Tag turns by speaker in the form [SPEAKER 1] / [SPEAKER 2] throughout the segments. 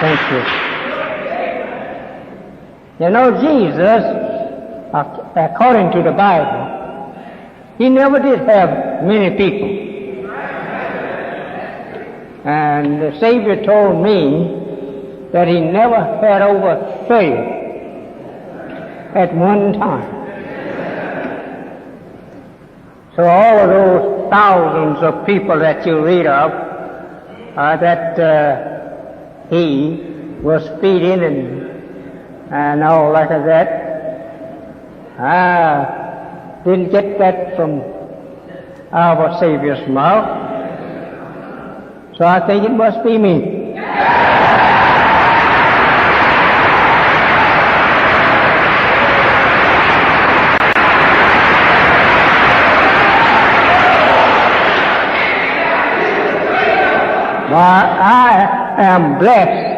[SPEAKER 1] Thank you. You know, Jesus, according to the Bible, he never did have many people. And the Savior told me that he never had over 30 at one time. So all of those thousands of people that you read of, that he was feeding and all like that, I didn't get that from our Savior's mouth. So I think it must be me. I am blessed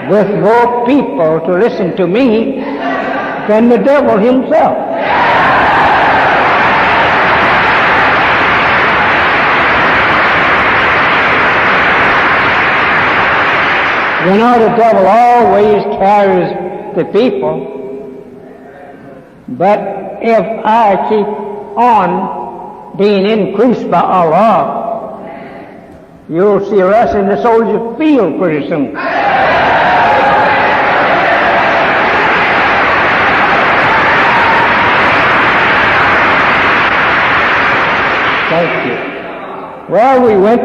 [SPEAKER 1] with more people to listen to me than the devil himself. You know, the devil always carries the people, but if I keep on being increased by Allah, you'll see us in the soldier field pretty soon. Thank you. Well, we went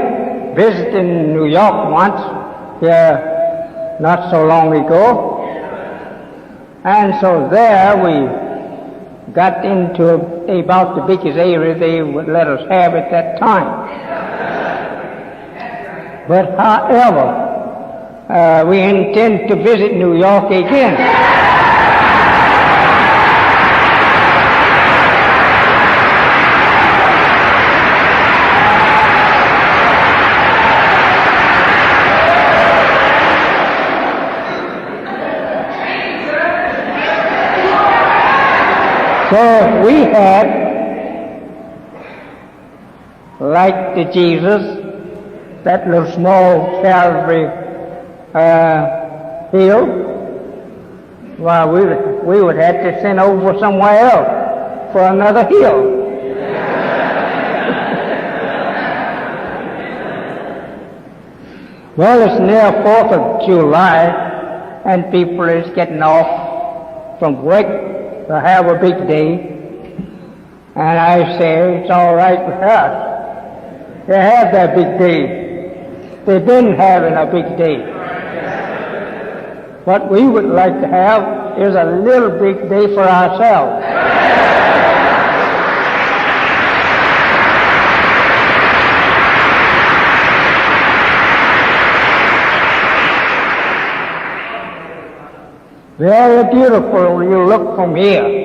[SPEAKER 1] visiting New York once, not so long ago, and so there we got into about the biggest area they would let us have at that time. But however, we intend to visit New York again. So we had, like the Jesus, that little small Calvary hill, well, we would have to send over somewhere else for another hill. Well, it's near 4th of July, and people is getting off from work to have a big day, and I say it's all right with us. They have their big day. They've been having a big day. What we would like to have is a little big day for ourselves. Very beautiful you look from here.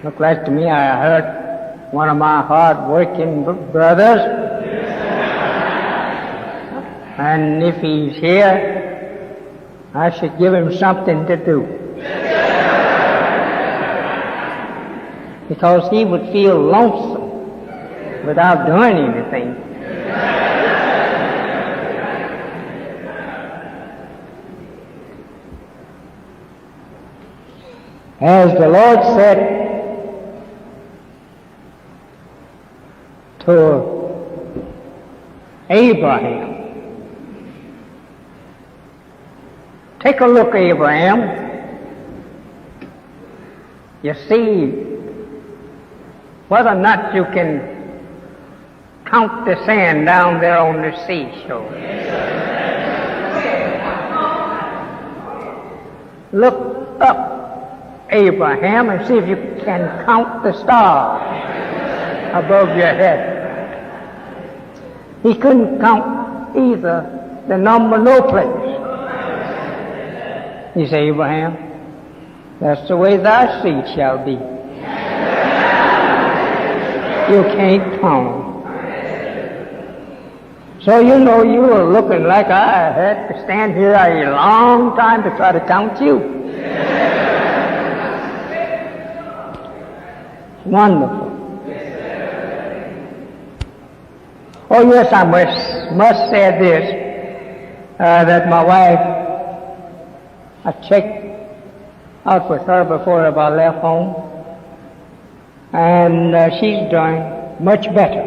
[SPEAKER 1] Look like to me I heard one of my hard-working brothers, and if he's here, I should give him something to do. Because he would feel lonesome without doing anything. As the Lord said to Abraham, take a look, Abraham. You see whether or not you can count the sand down there on the seashore. Look up, Abraham, and see if you can count the stars above your head. He couldn't count either the number, no place. He said, Abraham, that's the way thy seed shall be. You can't count. So you know you were looking like I had to stand here a long time to try to count you. Wonderful. Oh yes, I must say this, that my wife, I checked out with her before I left home, and she's doing much better.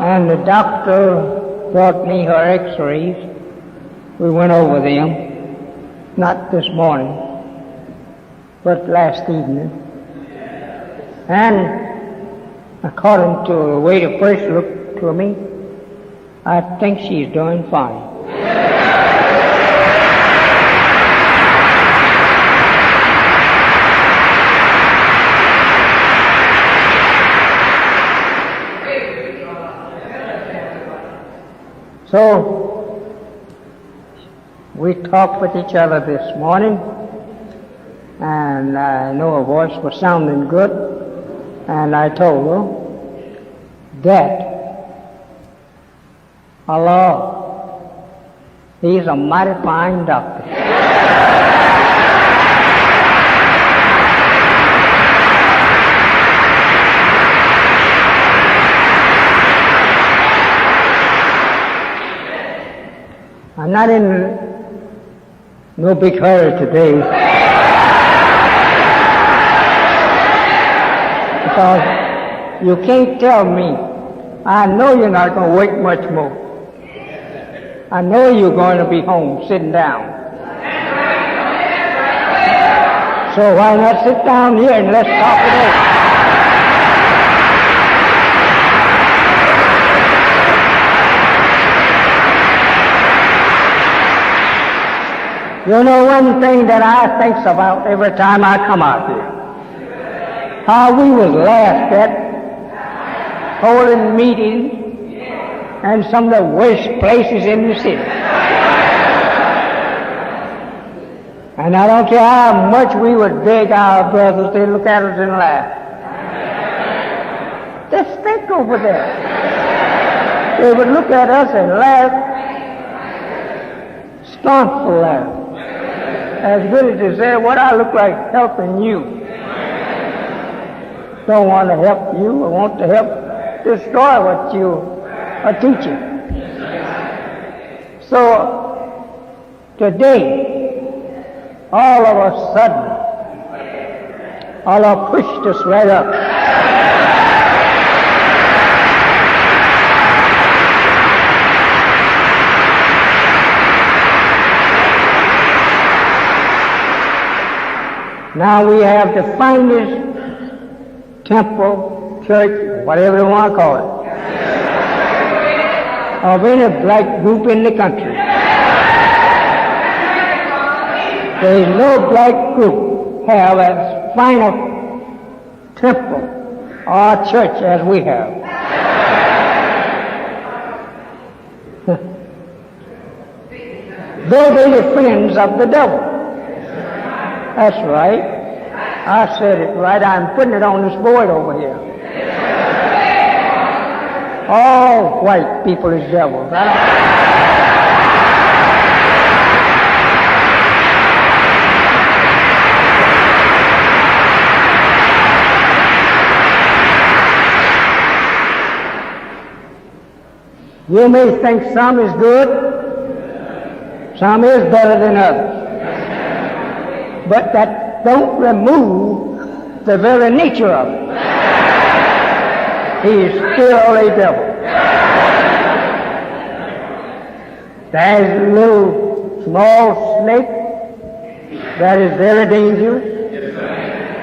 [SPEAKER 1] And the doctor brought me her x-rays. We went over them, not this morning, but last evening. And according to the way the first looked to me, I think she's doing fine. So, we talked with each other this morning, and I know her voice was sounding good, and I told her that Allah, He's a mighty fine doctor. I'm not in no big hurry today, because you can't tell me. I know you're not going to wait much more. I know you're going to be home sitting down. So why not sit down here and let's talk it over? You know one thing that I think about every time I come out here? How we was laughed at holding meetings in some of the worst places in the city. And I don't care how much we would beg our brothers, they'd look at us and laugh. Just think over there. They would look at us and laugh, scornful laugh. As good as to say, what I look like helping you. Don't want to help you. I want to help destroy what you are teaching. So, today, all of a sudden, Allah pushed us right up. Now we have the finest temple, church, whatever you want to call it, of any black group in the country. There is no black group have as fine a temple or church as we have. Though they are friends of the devil. That's right. I said it right. I'm putting it on this board over here. All white people is devils. You may think some is good, some is better than others. But that don't remove the very nature of it. He is still a devil. There's a little small snake that is very dangerous.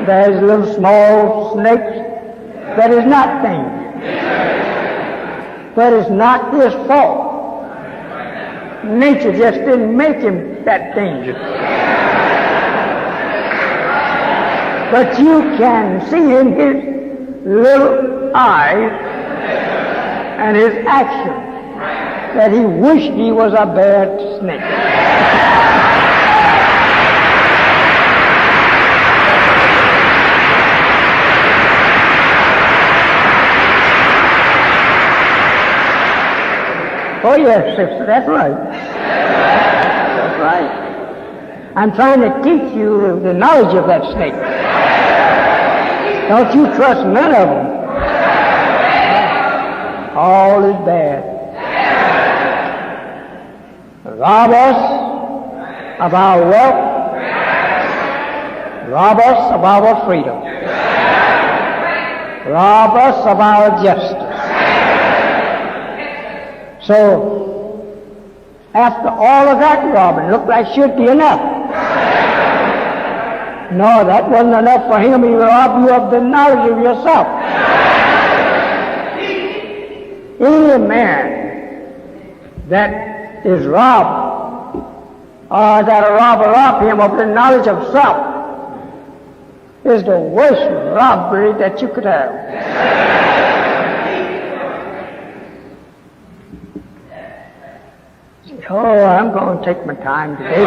[SPEAKER 1] There's little small snakes that is not dangerous. But it's not his fault. Nature just didn't make him that dangerous. But you can see in his little eyes and his action that he wished he was a bad snake. Oh, yes, sister, that's right. That's right. I'm trying to teach you the knowledge of that snake. Don't you trust none of them. All is bad. Rob us of our wealth. Rob us of our freedom. Rob us of our justice. So, after all of that robbing, looked like should be enough. No, that wasn't enough for him. He robbed you of the knowledge of yourself. Any man that is robbed, or that a robber robbed him of the knowledge of self, is the worst robbery that you could have. Oh, I'm going to take my time today.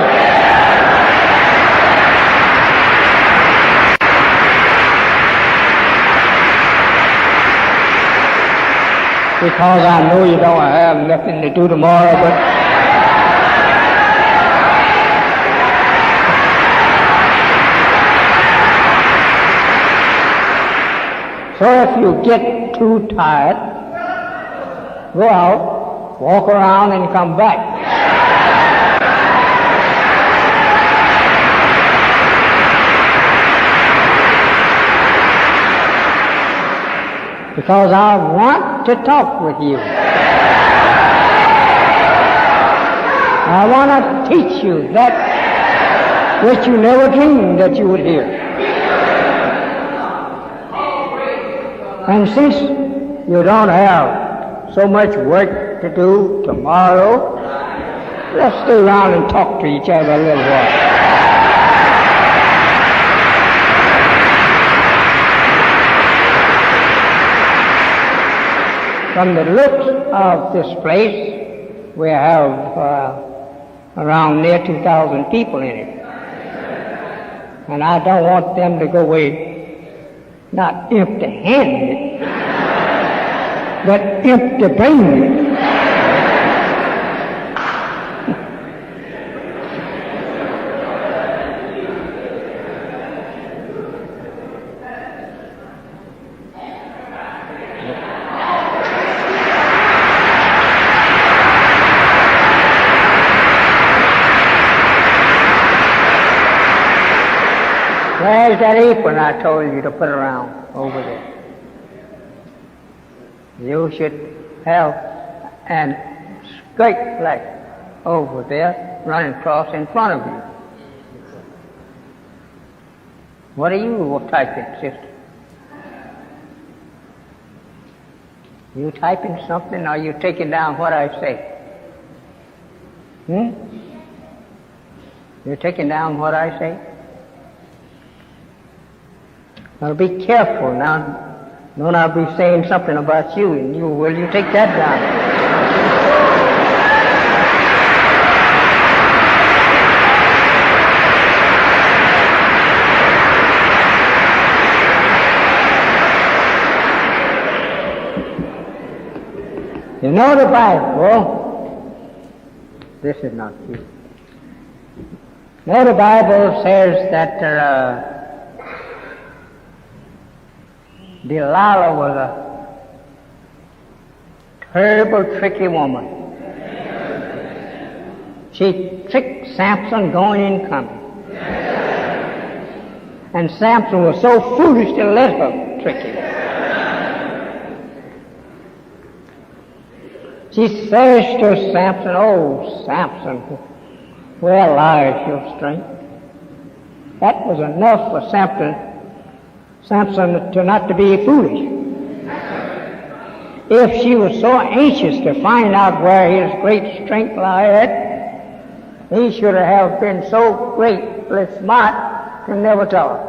[SPEAKER 1] Because I know you don't have nothing to do tomorrow, but so if you get too tired, go out, walk around, and come back. Because I want to talk with you. I want to teach you that which you never dreamed that you would hear. And since you don't have so much work to do tomorrow, let's stay around and talk to each other a little while. From the looks of this place, we have around near 2,000 people in it. And I don't want them to go away not empty-handed, but empty-brained. Where's that apron I told you to put around over there? You should have an straight flag over there running across in front of you. What are you typing, sister? You typing something, or are you taking down what I say? You're taking down what I say? Now be careful now. Don't I be saying something about you, and will you take that down? You know the Bible. This is not you. You know the Bible says that Delilah was a terrible, tricky woman. She tricked Samson going and coming. And Samson was so foolish to let her trick him. She says to Samson, "Oh, Samson, where lies your strength?" That was enough for Samson to not to be foolish. If she was so anxious to find out where his great strength lied, he should have been so greatly smart to never tell her.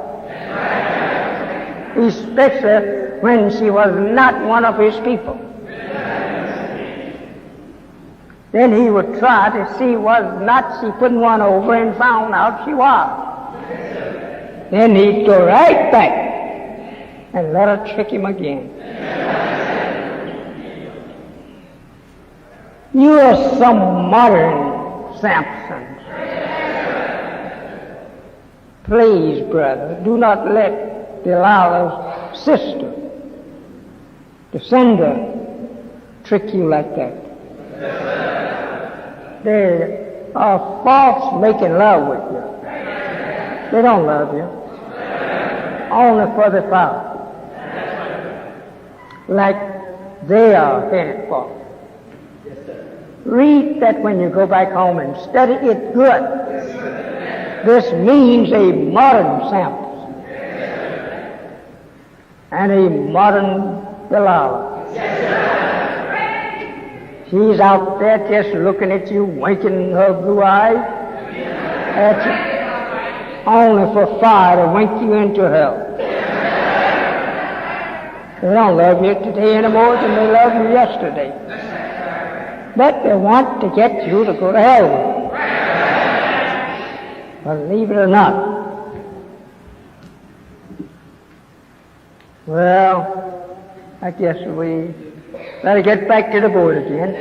[SPEAKER 1] Especially when she was not one of his people. Then he would try to see was not she putting one over and found out she was. Then he'd go right back and let her trick him again. You are some modern Samsons. Please, brother, do not let Delilah's sister, the sender, trick you like that. They are false making love with you. They don't love you. Only for the power. Like they are headed for. Read that when you go back home and study it good. This means a modern Samson and a modern Delilah. She's out there just looking at you, winking her blue eyes at you, only for fire to wink you into hell. They don't love you today any more than they loved you yesterday. But they want to get you to go to hell. Believe it or not. Well, I guess we better get back to the board again.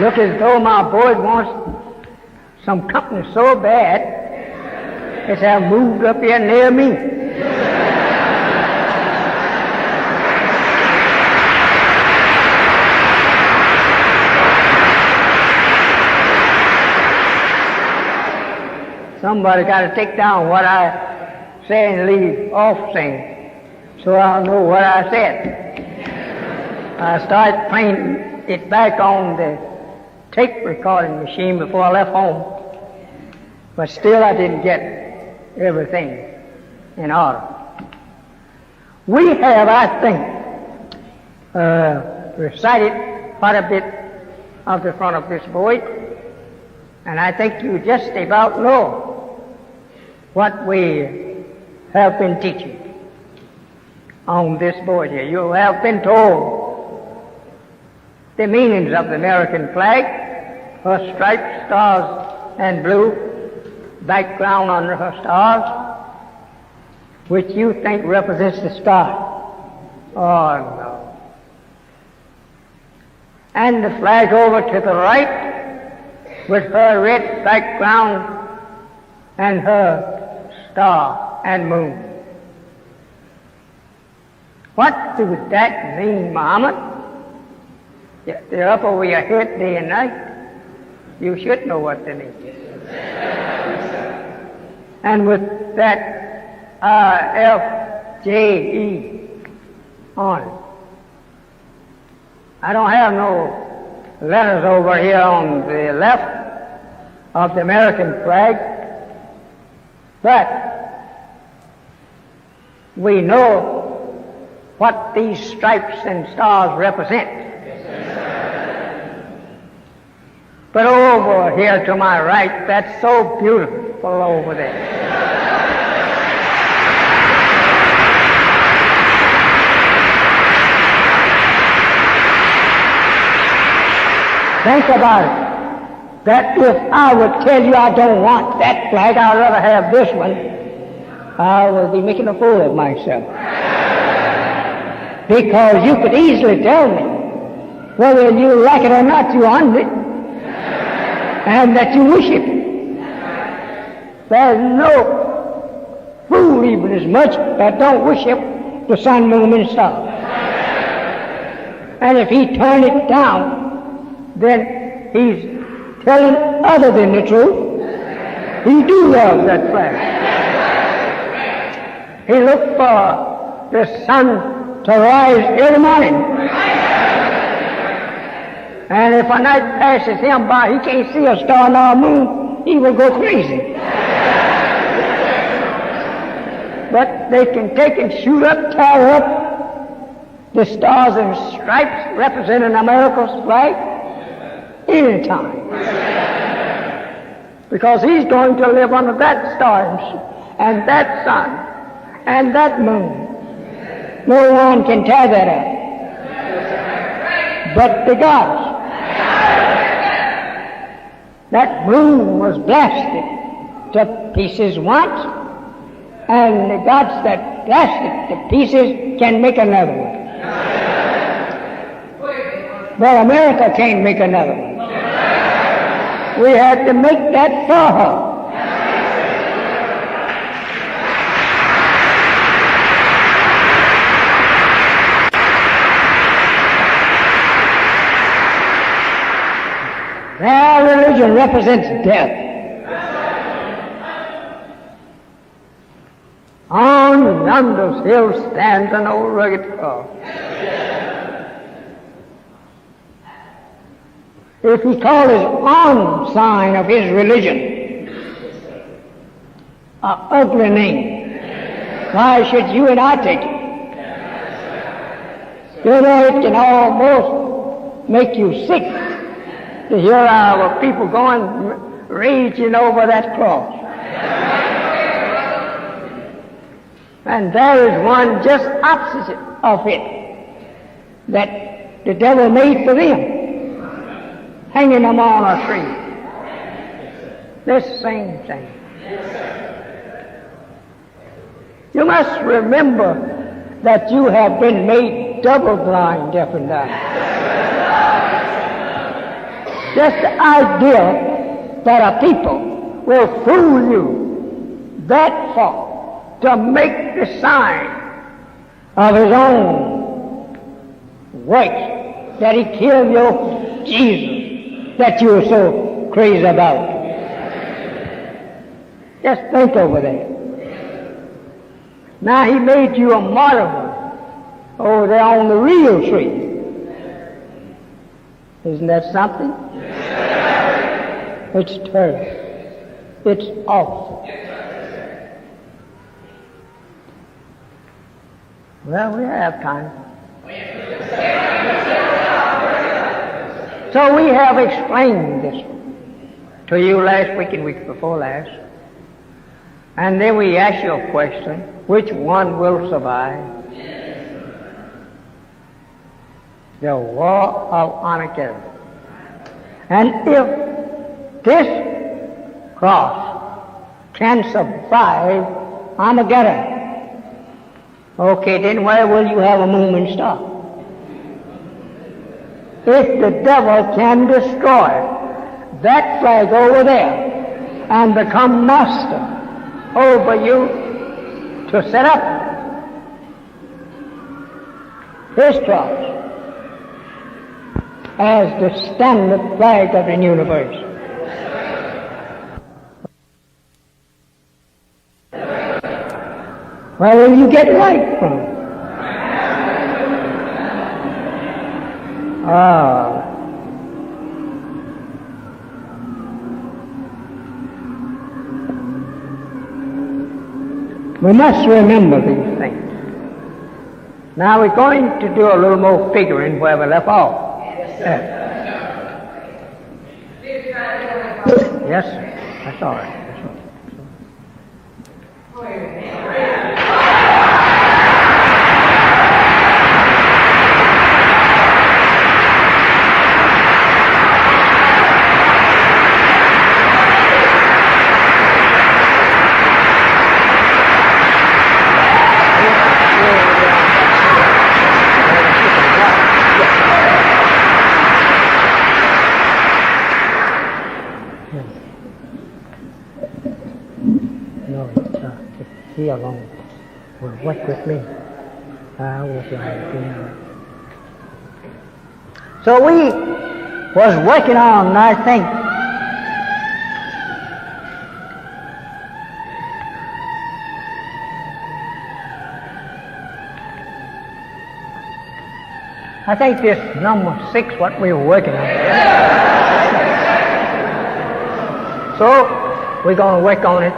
[SPEAKER 1] Look as though my board wants some company so bad as have moved up here near me. Somebody got to take down what I say and leave off saying, so I'll know what I said. I start playing it back on the tape recording machine before I left home, but still I didn't get everything in order. We have, I think, recited quite a bit of the front of this board, and I think you just about know what we have been teaching on this board here. You have been told the meanings of the American flag, her stripes, stars, and blue, background under her stars, which you think represents the sky. Oh, no. And the flag over to the right, with her red background and her star and moon. What does that mean, Muhammad? They're up over your head day and night. You should know what they mean. And with that F-J-E on it. I don't have no letters over here on the left of the American flag, but we know what these stripes and stars represent. But over here to my right, that's so beautiful over there. Think about it. That if I would tell you I don't want that flag, I'd rather have this one, I will be making a fool of myself. Because you could easily tell me whether you like it or not, you own it, and that you wish it. There's no fool even as much that don't worship the sun, moon, and stars. And if he turn it down, then he's telling other than the truth. He do love that flag. He looked for the sun to rise every morning. And if a night passes him by, he can't see a star nor a moon, he will go crazy. But they can take and shoot up, tear up the stars and stripes representing America's flag any time. Because he's going to live under that star and that sun and that moon. No one can tear that up but the gods. That moon was blasted to pieces once, and the gods that dashed it to pieces can make another one. But America can't make another one. We had to make that for her. Their religion represents death. On yonder hill stands an old rugged cross. If he called his own sign of his religion an ugly name, why should you and I take it? You know, it can almost make you sick to hear our people going raging over that cross. And there is one just opposite of it that the devil made for them, hanging them on a tree. This same thing. You must remember that you have been made double blind, deaf and dumb. Just the idea that a people will fool you that far to make the sign of his own work that he killed your Jesus that you were so crazy about. Just think over that. Now he made you a martyr over there on the real tree. Isn't that something? It's terrible. It's awful. Well, we have time. So we have explained this to you last week and week before last. And then we ask you a question, which one will survive? The war of Armageddon. And if this cross can survive Armageddon, okay, then where will you have a moving star? If the devil can destroy that flag over there and become master over you to set up his cross as the standard flag of the universe, where will you get light from? We must remember these things. Now we're going to do a little more figuring where we left off. Yes, that's all right. He alone will work with me. I will guide him. So we was working on, I think, this number 6, what we were working on. So we're going to work on it,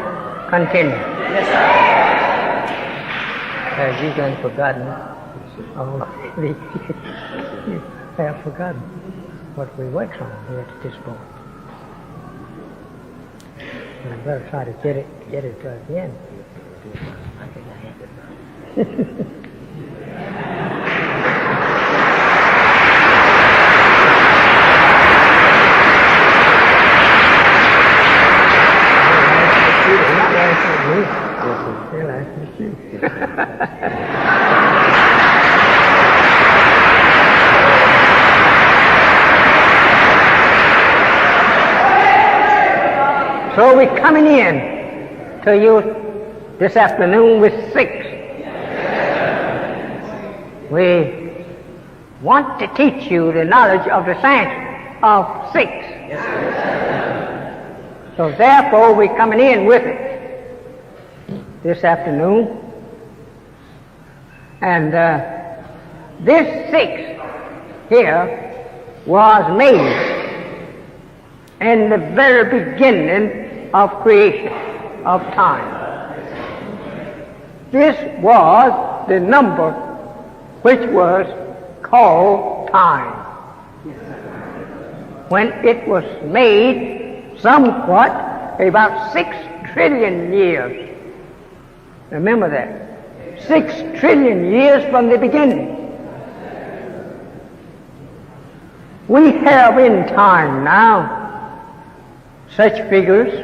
[SPEAKER 1] continue. Yes, sir. Have you done forgotten? Oh, you have forgotten what we worked on here at this point. We better try to get it to the end. I think I have it. So we're coming in to you this afternoon with 6. We want to teach you the knowledge of the science of 6. So therefore we're coming in with it this afternoon. And this 6 here was made in the very beginning of creation, of time. This was the number which was called time. When it was made somewhat about 6 trillion years. Remember that. 6 trillion years from the beginning. We have in time now such figures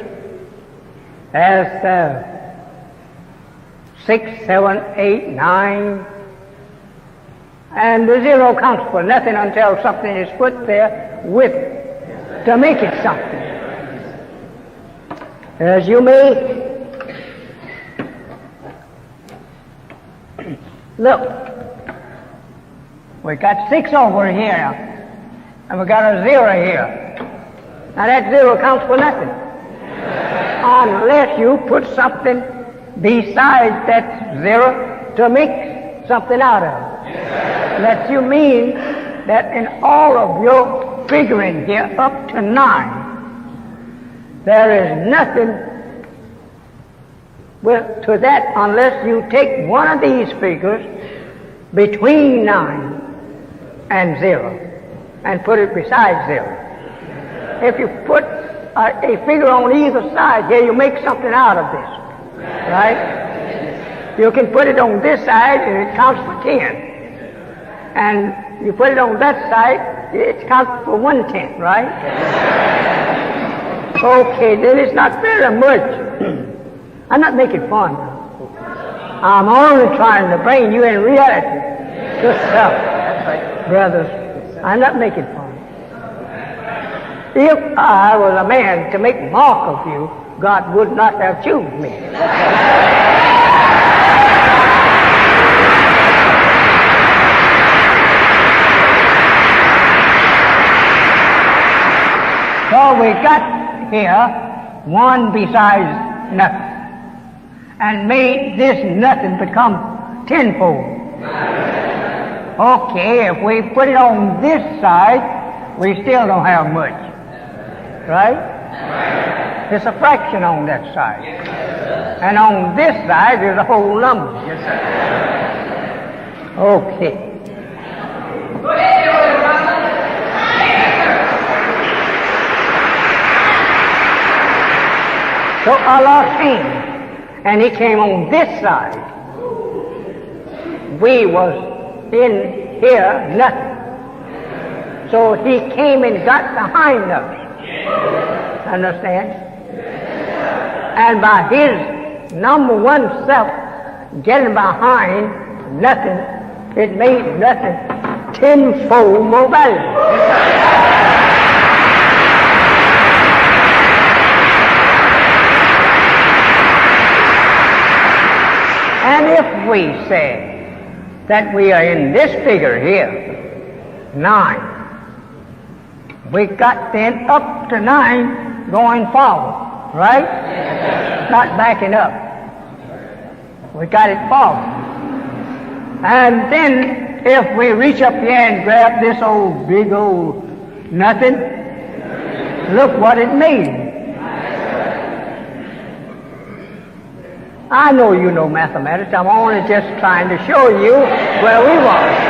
[SPEAKER 1] as 6, 7, 8, 9, and the 0 counts for nothing until something is put there with it to make it something. As you may look, we got 6 over here, and we got a 0 here. Now that 0 counts for nothing unless you put something besides that 0 to make something out of it. That you mean that in all of your figuring here up to 9, there is nothing to that unless you take one of these figures between 9 and 0 and put it beside 0. If you put a figure on either side here, you make something out of this, right? You can put it on this side and it counts for 10. And you put it on that side, it counts for 1/10, right? Okay, then it's not very much. I'm not making fun. I'm only trying to bring you in reality yourself, brothers. I'm not making fun. If I was a man to make mock of you, God would not have chosen me. So we got here one besides nothing, and made this nothing become tenfold. Okay, if we put it on this side, we still don't have much, right? It's a fraction on that side, and on this side there's a whole number. Okay. So Allah came, and He came on this side. We was in here nothing. So He came and got behind us. Understand? And by His number one self getting behind nothing, it made nothing tenfold more valuable. And if we say that we are in this figure here, 9, we got then up to 9 going forward, right? Not backing up. We got it forward. And then if we reach up here and grab this old big old nothing, look what it made. I know you know mathematics. I'm only just trying to show you where we were.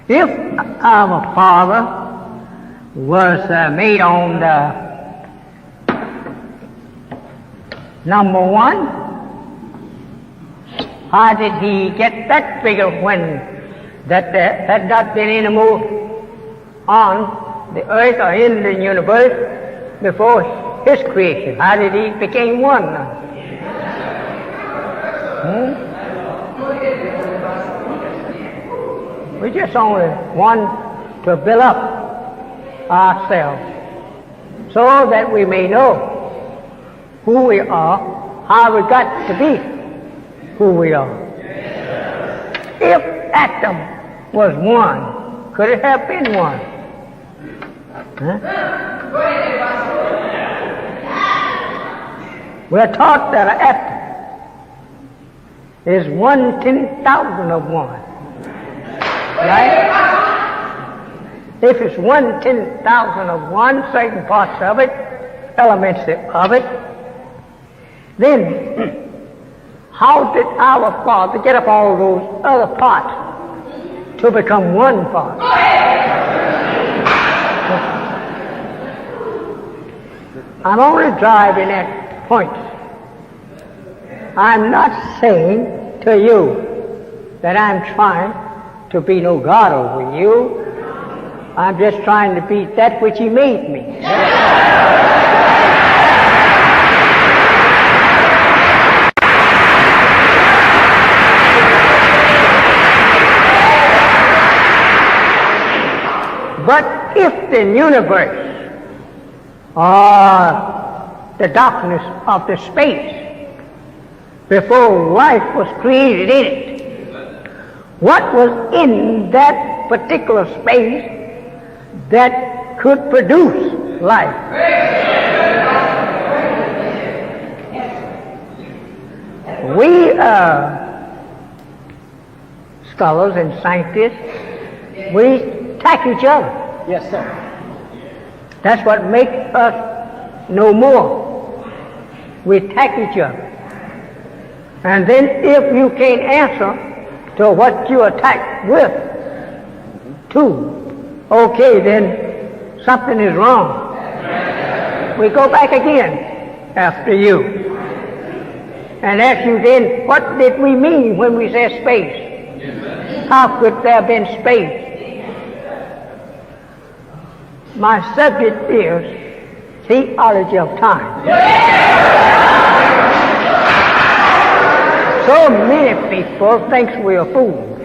[SPEAKER 1] If our Father was made on the number 1, how did He get that figure when that had not been any more on the earth or in the universe before His creation? How did He become 1? We just only want to build up ourselves so that we may know who we are, how we got to be who we are. If Adam was one, could it have been one? We're taught that an atom is 1/10,000 of one. Right? If it's 1/10,000 of one, certain parts of it, elements of it, then how did our Father get up all those other parts to become one part? I'm only driving at points. I'm not saying to you that I'm trying to be no God over you. I'm just trying to be that which He made me. But if the universe or the darkness of the space before life was created in it, what was in that particular space that could produce life? We scholars and scientists, we attack each other.
[SPEAKER 2] Yes, sir.
[SPEAKER 1] That's what makes us know more. We attack each other. And then if you can't answer to what you attack with, okay, then something is wrong. We go back again after you and ask you then, what did we mean when we said space? How could there have been space? My subject is theology of time. So many people think we are fools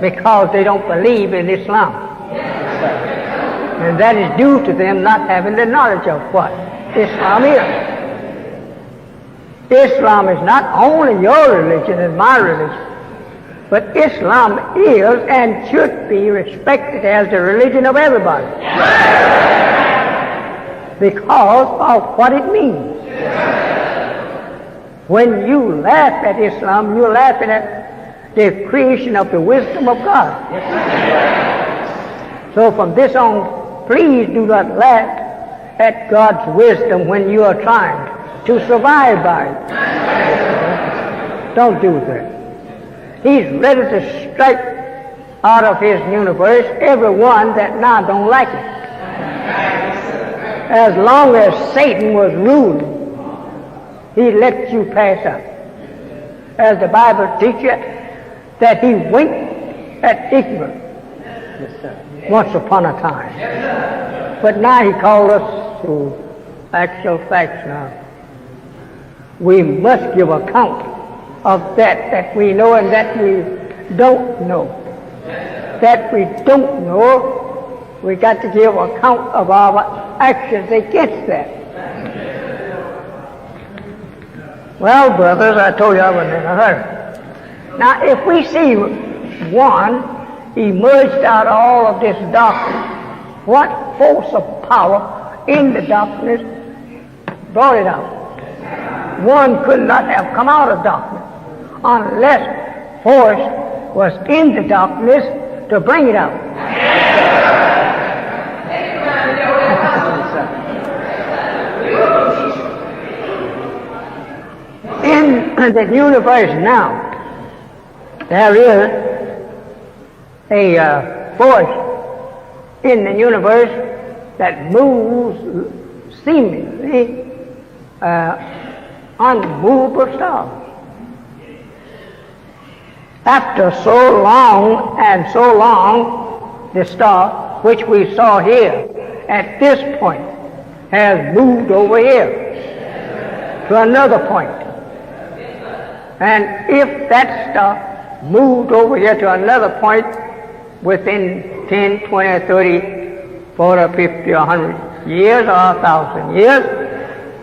[SPEAKER 1] because they don't believe in Islam. And that is due to them not having the knowledge of what Islam is. Islam is not only your religion and my religion, but Islam is and should be respected as the religion of everybody because of what it means. When you laugh at Islam, you're laughing at the creation of the wisdom of God. So from this on, please do not laugh at God's wisdom when you are trying to survive by it. Don't do that. He's ready to strike out of His universe everyone that now don't like it. As long as Satan was ruling, he let you pass up. As the Bible teaches that he winked at ignorance once upon a time. But now he called us to actual facts now. We must give account of that we know and that we don't know. That we don't know, we got to give account of our actions against that. Well, brothers, I told you I was in a hurry. Now, if we see one emerged out of all of this darkness, what force of power in the darkness brought it out? One could not have come out of darkness unless force was in the darkness to bring it out. In the universe now, there is a force in the universe that moves seemingly unmovable stars. After so long, the star which we saw here at this point has moved over here to another point. And if that star moved over here to another point within 10, 20, 30, 40, 50, 100 years or 1,000 years,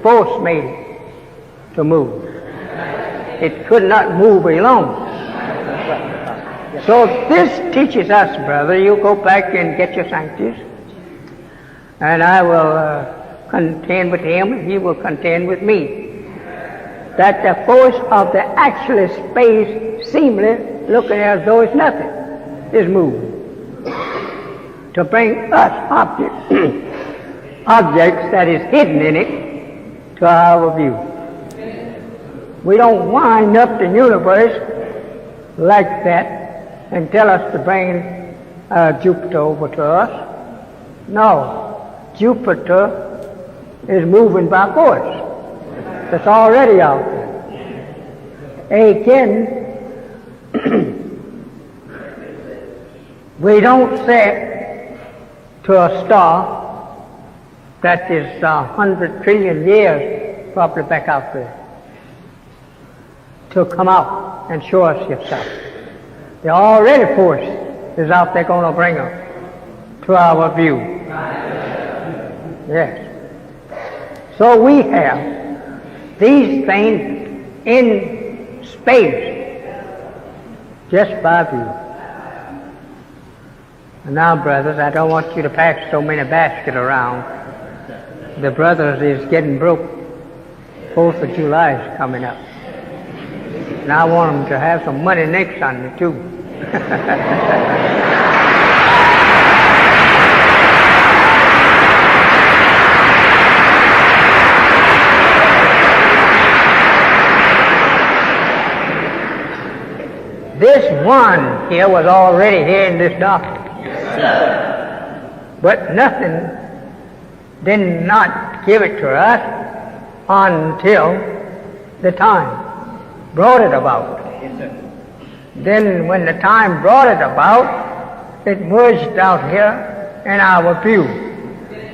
[SPEAKER 1] force made it to move. It could not move alone. So this teaches us, brother, you go back and get your sanctus, and I will contend with him, and he will contend with me, that the force of the actual space, seemingly looking as though it's nothing, is moving to bring us objects that is hidden in it to our view. We don't wind up the universe like that and tell us to bring Jupiter over to us. No, Jupiter is moving by force. That's already out there. Again, we don't say to a star that is 100 trillion years probably back out there to come out and show us yourself. The already force is out there going to bring us to our view. Yes. So we have these things in space just by view. And now, brothers, I don't want you to pass so many baskets around. The brothers is getting broke. 4th of July is coming up. And I want them to have some money next Sunday, too. This one here was already here in this document. But nothing did not give it to us until the time brought it about. Then when the time brought it about, it merged out here in our view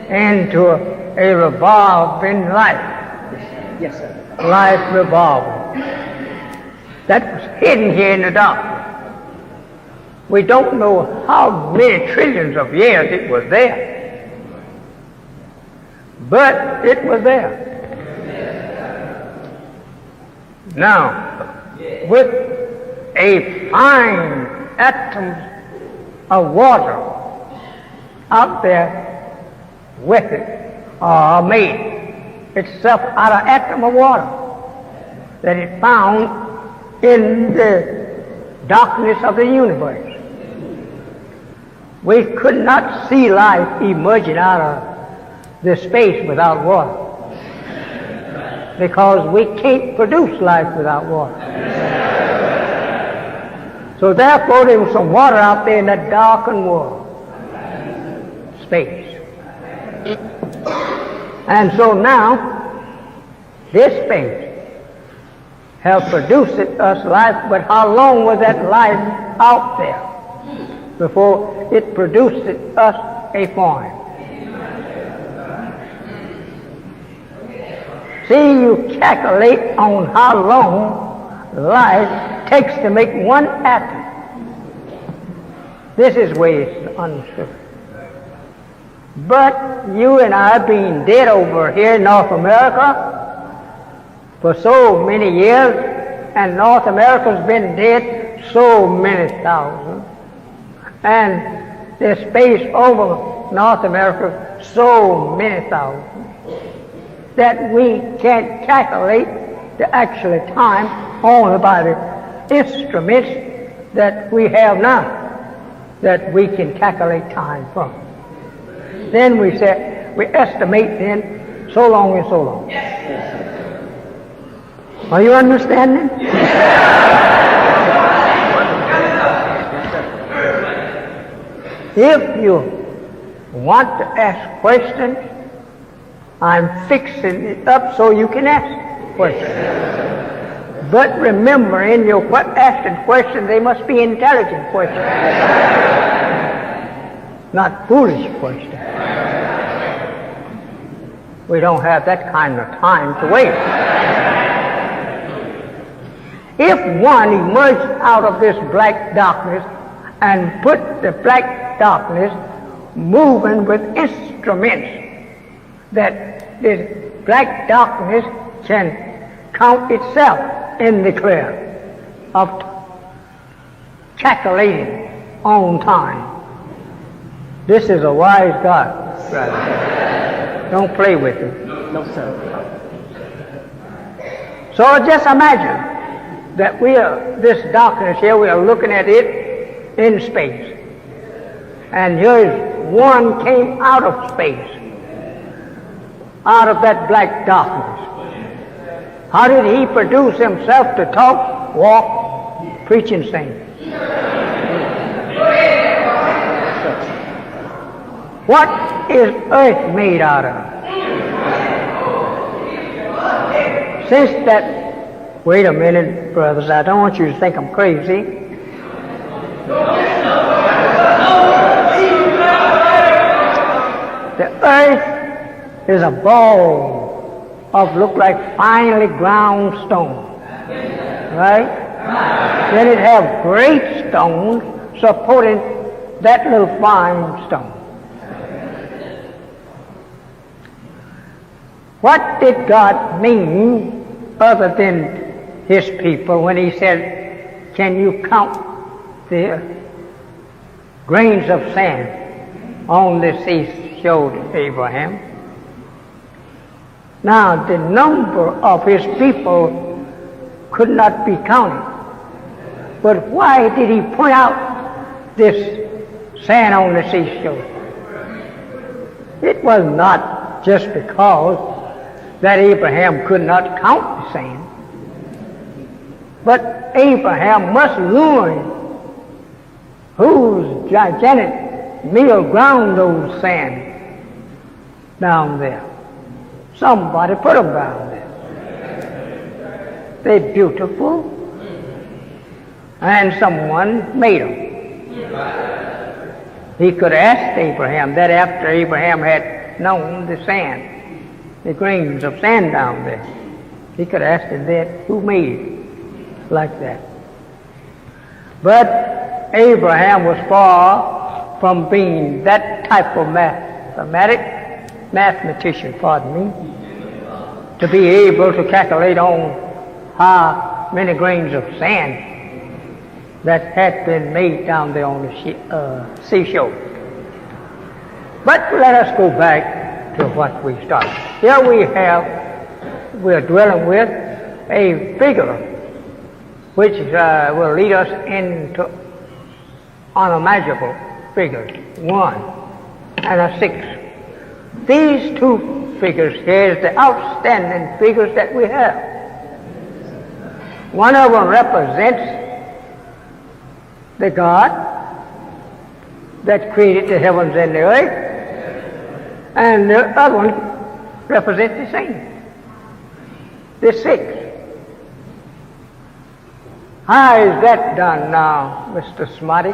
[SPEAKER 1] into a revolving life.
[SPEAKER 2] Yes, sir.
[SPEAKER 1] Life revolving. That was hidden here in the dark. We don't know how many trillions of years it was there. But it was there. Now, with a fine atom of water out there with it, made itself out of atom of water that it found in the darkness of the universe. We could not see life emerging out of the space without water, because we can't produce life without water. So therefore there was some water out there in that darkened world, space. And so now this space have produced us life, but how long was that life out there before it produced us a form? See, you calculate on how long life takes to make one atom. This is way it's understood. But you and I being dead over here in North America for so many years, and North America's been dead so many thousands, and the space over North America so many thousands, that we can't calculate the actual time only by the instruments that we have now, that we can calculate time from. Then we say, we estimate then so long and so long. Are you understanding? If you want to ask questions, I'm fixing it up so you can ask questions. But remember, in your asking questions, they must be intelligent questions, not foolish questions. We don't have that kind of time to wait. if one emerged out of this black darkness and put the black darkness moving with instruments, that this black darkness can count itself in the clear of calculating on time. This is a wise God, brother. Don't play with it.
[SPEAKER 2] No, sir.
[SPEAKER 1] So just imagine that this darkness here, we are looking at it in space. And here's one came out of space, out of that black darkness. How did he produce himself to talk, walk, preach, and sing? What is earth made out of? Since that, wait a minute, brothers, I don't want you to think I'm crazy. The earth is a ball of look like finely ground stone, right? Then it have great stones supporting that little fine stone. What did God mean other than his people when he said, can you count the grains of sand on the seashore, Abraham? Now, the number of his people could not be counted. But why did he point out this sand on the seashore? It was not just because that Abraham could not count the sand, but Abraham must learn whose gigantic mill ground those sand down there. Somebody put them down there. They're beautiful, and someone made them. He could ask Abraham that after Abraham had known the sand, the grains of sand down there. He could ask him that, who made it like that? But Abraham was far from being that type of mathematician, to be able to calculate on how many grains of sand that had been made down there on the seashore. But let us go back to what we started. Here we're dwelling with a figure which will lead us into unimaginable figures, 1 and a 6. These two figures here is the outstanding figures that we have. One of them represents the God that created the heavens and the earth, and the other one represents the saint, the 6. How is that done now, Mr. Smotty?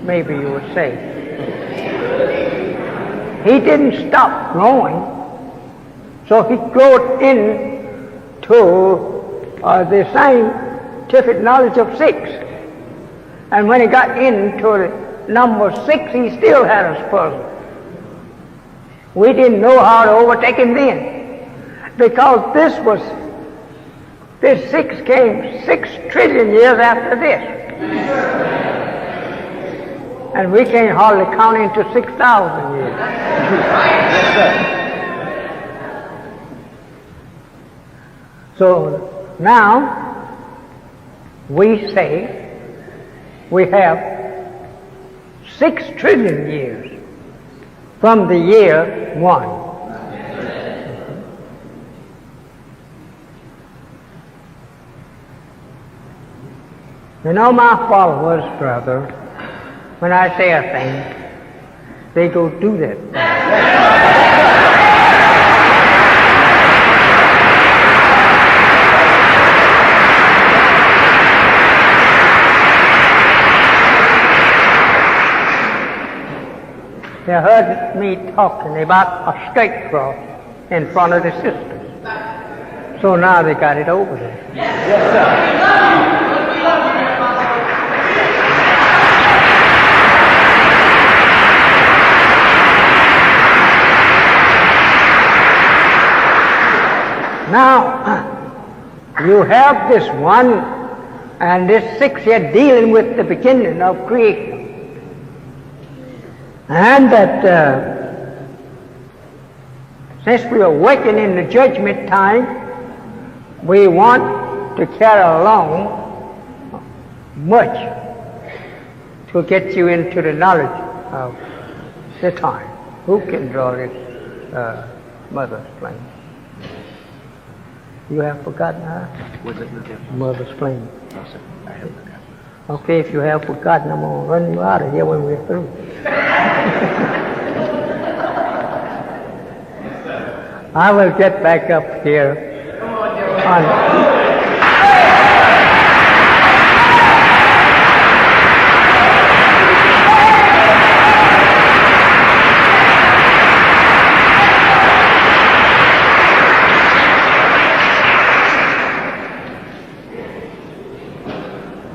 [SPEAKER 1] Maybe you would say. He didn't stop growing, so he grew into the scientific knowledge of 6. And when he got into the number 6, he still had us puzzled. We didn't know how to overtake him then, because this 6 came 6 trillion years after this. And we can't hardly count into 6,000 years. So now we say we have 6 trillion years from the year 1. You know, my followers, brother, when I say a thing, they go do that thing. They heard me talking about a straight cross in front of the sisters. So now they got it over there.
[SPEAKER 2] Yes, sir.
[SPEAKER 1] Now, you have this one and this 6 here dealing with the beginning of creation. And that since we are working in the judgment time, we want to carry along much to get you into the knowledge of the time. Who can draw this mother's flame? You have forgotten her?
[SPEAKER 2] Was it the
[SPEAKER 1] Mother's flame.
[SPEAKER 2] No, sir. I have forgotten.
[SPEAKER 1] Okay, if you have forgotten, I'm going to run you out of here when we're through. I will get back up here on...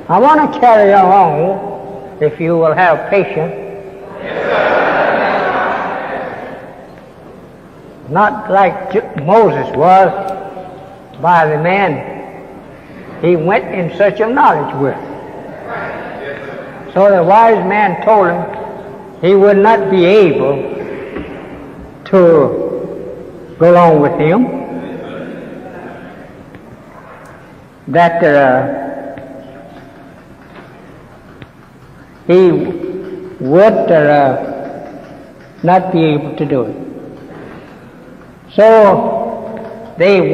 [SPEAKER 1] I want to carry along, if you will have patience. Not like Moses was by the man he went in search of knowledge with. So the wise man told him he would not be able to go along with him, that he would not be able to do it. So they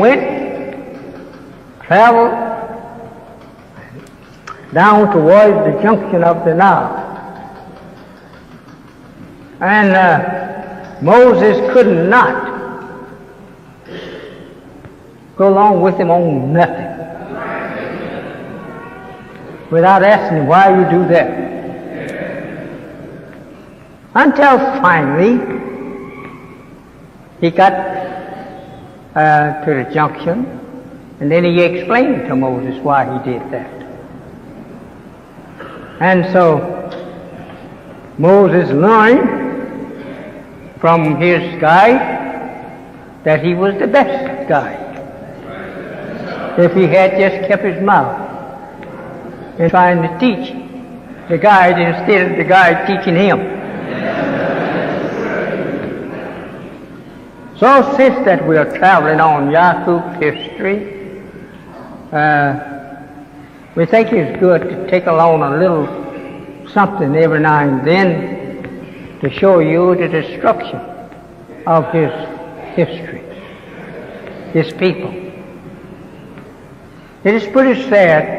[SPEAKER 1] traveled down towards the junction of the Nile. And Moses could not go along with him on nothing without asking why you do that. Until finally he got to the junction, and then he explained to Moses why he did that. And so Moses learned from his guide that he was the best guide. If he had just kept his mouth and trying to teach the guide instead of the guide teaching him. So since that we are traveling on Yakub's history, we think it's good to take along a little something every now and then to show you the destruction of his history, his people. It is pretty sad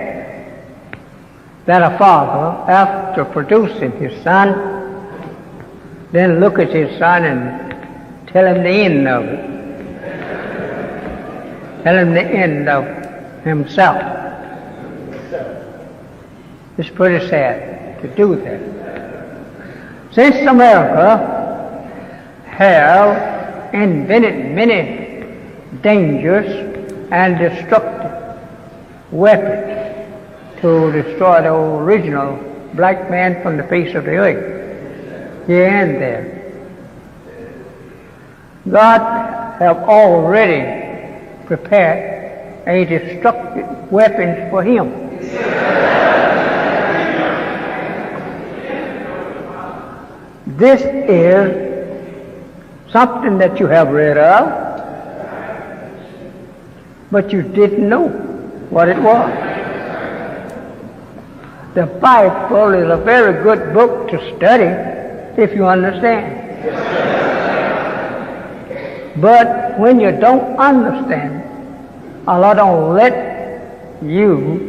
[SPEAKER 1] that a father, after producing his son, then look at his son and tell him the end of it. Tell him the end of himself. It's pretty sad to do that. Since America have invented many dangerous and destructive weapons to destroy the original black man from the face of the earth, here and there, God have already prepared a destructive weapons for him. This is something that you have read of, but you didn't know what it was. The Bible is a very good book to study if you understand. But when you don't understand, Allah don't let you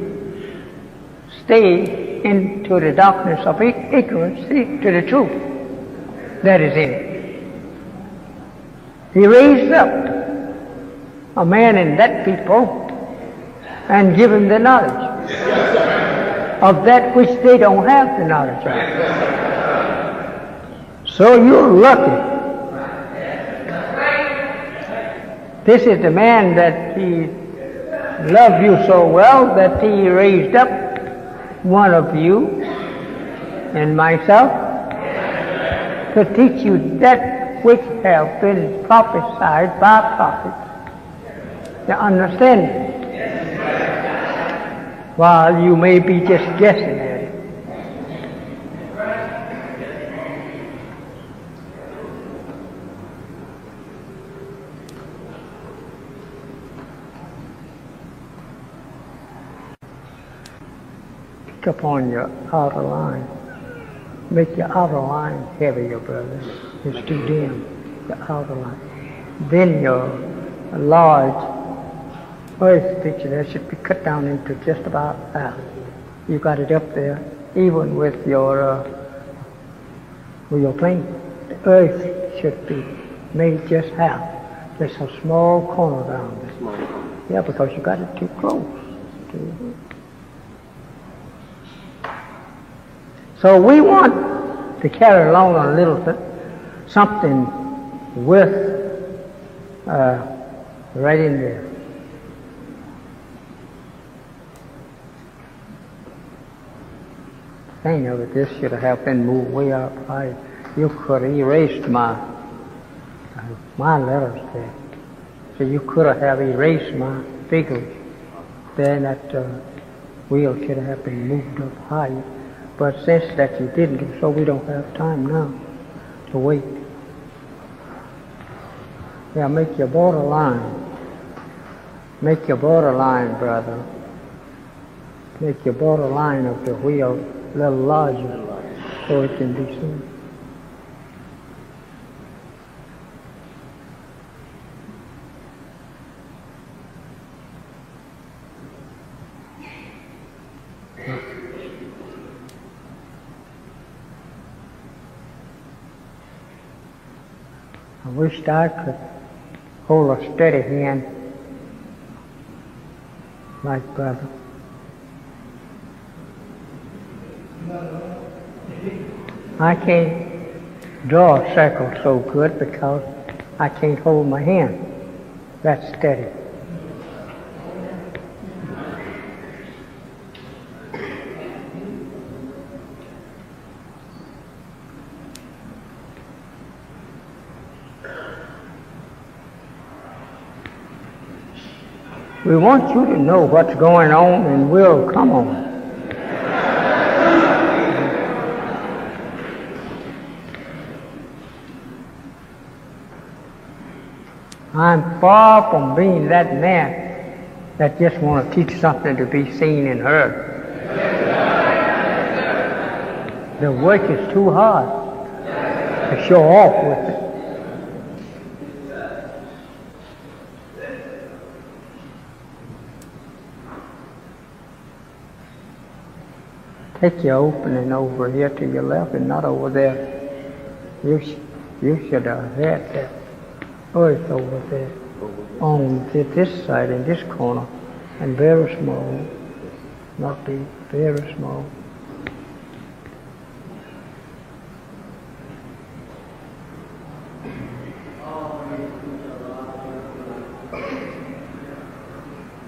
[SPEAKER 1] stay into the darkness of ignorance to the truth that is in it. He raised up a man in that people and give him the knowledge of that which they don't have the knowledge of. So you're lucky. This is the man that he loved you so well that he raised up one of you and myself to teach you that which have been prophesied by prophets to understand it. While you may be just guessing at it. Pick up on your outer line. Make your outer line heavier, brother. It's too dim, the outer line. Then your large earth picture there should be cut down into just about half. You got it up there, even with your plane. The earth should be made just half. Just a small corner down there. Yeah, because you got it too close. So we want to carry along a little bit, something with right in there. Thing of it, this should have been moved way up high. You could have erased my letters there. So you could have erased my figures. Then that wheel should have been moved up high. But since that you didn't, so we don't have time now to wait. Yeah, make your borderline. Make your borderline, brother. Make your borderline of the wheel a little larger so it can be seen. I wished I could hold a steady hand like brother. I can't draw a circle so good because I can't hold my hand that steady. We want you to know what's going on and will come on. I'm far from being that man that just want to teach something to be seen and heard. The work is too hard to show off with it. Take your opening over here to your left and not over there. You should have had that earth over there on this side in this corner, and very small, not big, very small.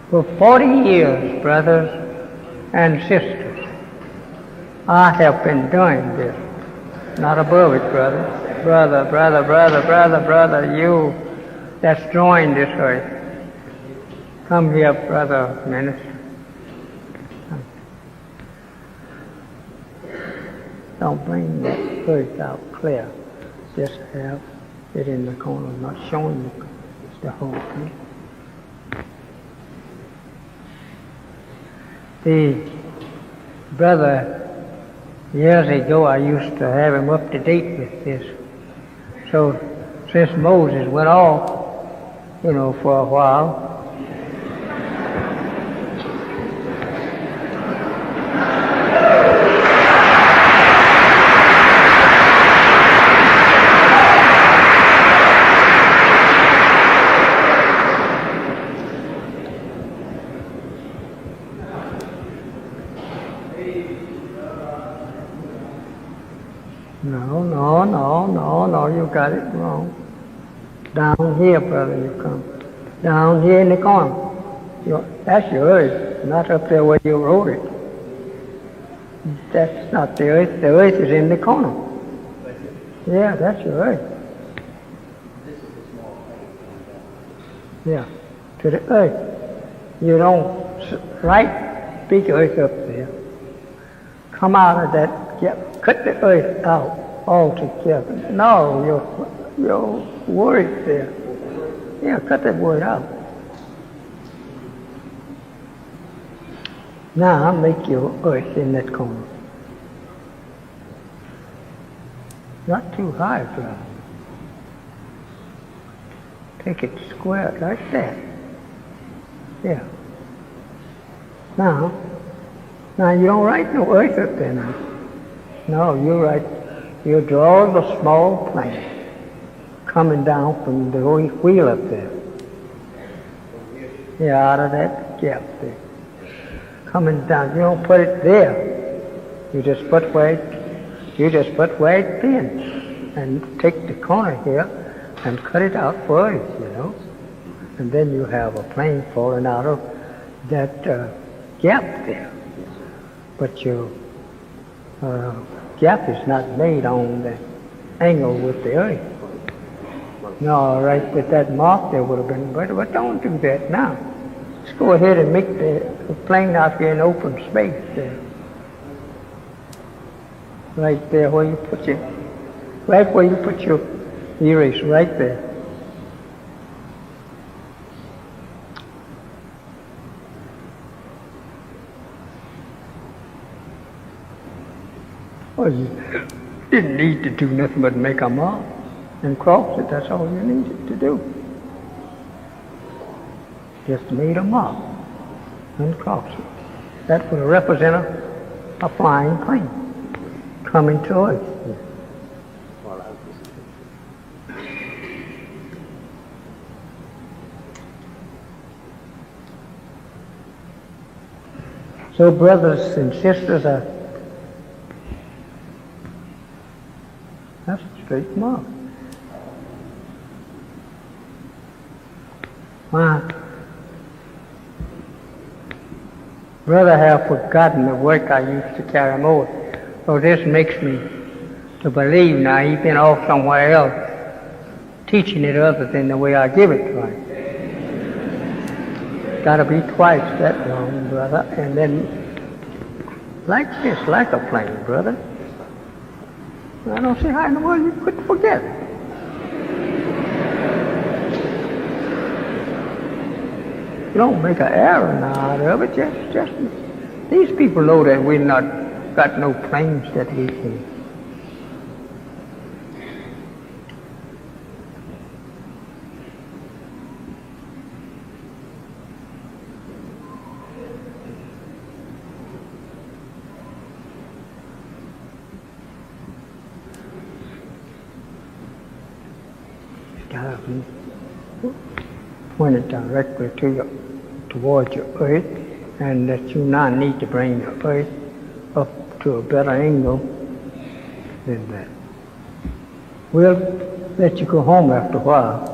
[SPEAKER 1] For 40 years, brothers and sisters, I have been doing this. Not above it, brother. Brother, you that's joined this earth. Come here, brother minister. Don't bring that earth out clear. Just have it in the corner, not showing you the whole thing. The brother, years ago, I used to have him up to date with this. So, since Moses went off, for a while, No, you got it wrong. Down here, brother, you come. Down here in the corner. That's your earth, not up there where you wrote it. That's not the earth. The earth is in the corner. Yeah, that's your earth. Yeah, to the earth. You don't write big earth up there. Come out of that gap. Cut the earth out altogether. No, your word there. Yeah, cut that word out. Now make your earth in that corner. Not too high, brother. Take it square like that. Yeah. Now you don't write no earth up there now. No, you draw the small plane coming down from the wheel up there. Yeah, out of that gap there. Coming down. You don't put it there. You just put where it pins and take the corner here and cut it out for it, And then you have a plane falling out of that gap there. But your gap is not made on the angle with the earth. No, right with that mark there would have been better, but don't do that now. Just go ahead and make the plane out here in open space there. Right there where you put your eraser, right there. Well, you didn't need to do nothing but make a mark and cross it. That's all you needed to do. Just made a mark and cross it. That would represent a flying plane coming to us. So brothers and sisters, that's a straight mark. My brother have forgotten the work I used to carry him over. So this makes me to believe now he's been off somewhere else, teaching it other than the way I give it to him. Got to be twice that long, brother, and then like this, like a plane, brother. I don't see how in the world you could forget it. You don't make an error now out of it. Just these people know that we're not got no planes that we can. Pointed directly towards your earth, and that you now need to bring your earth up to a better angle than that. We'll let you go home after a while.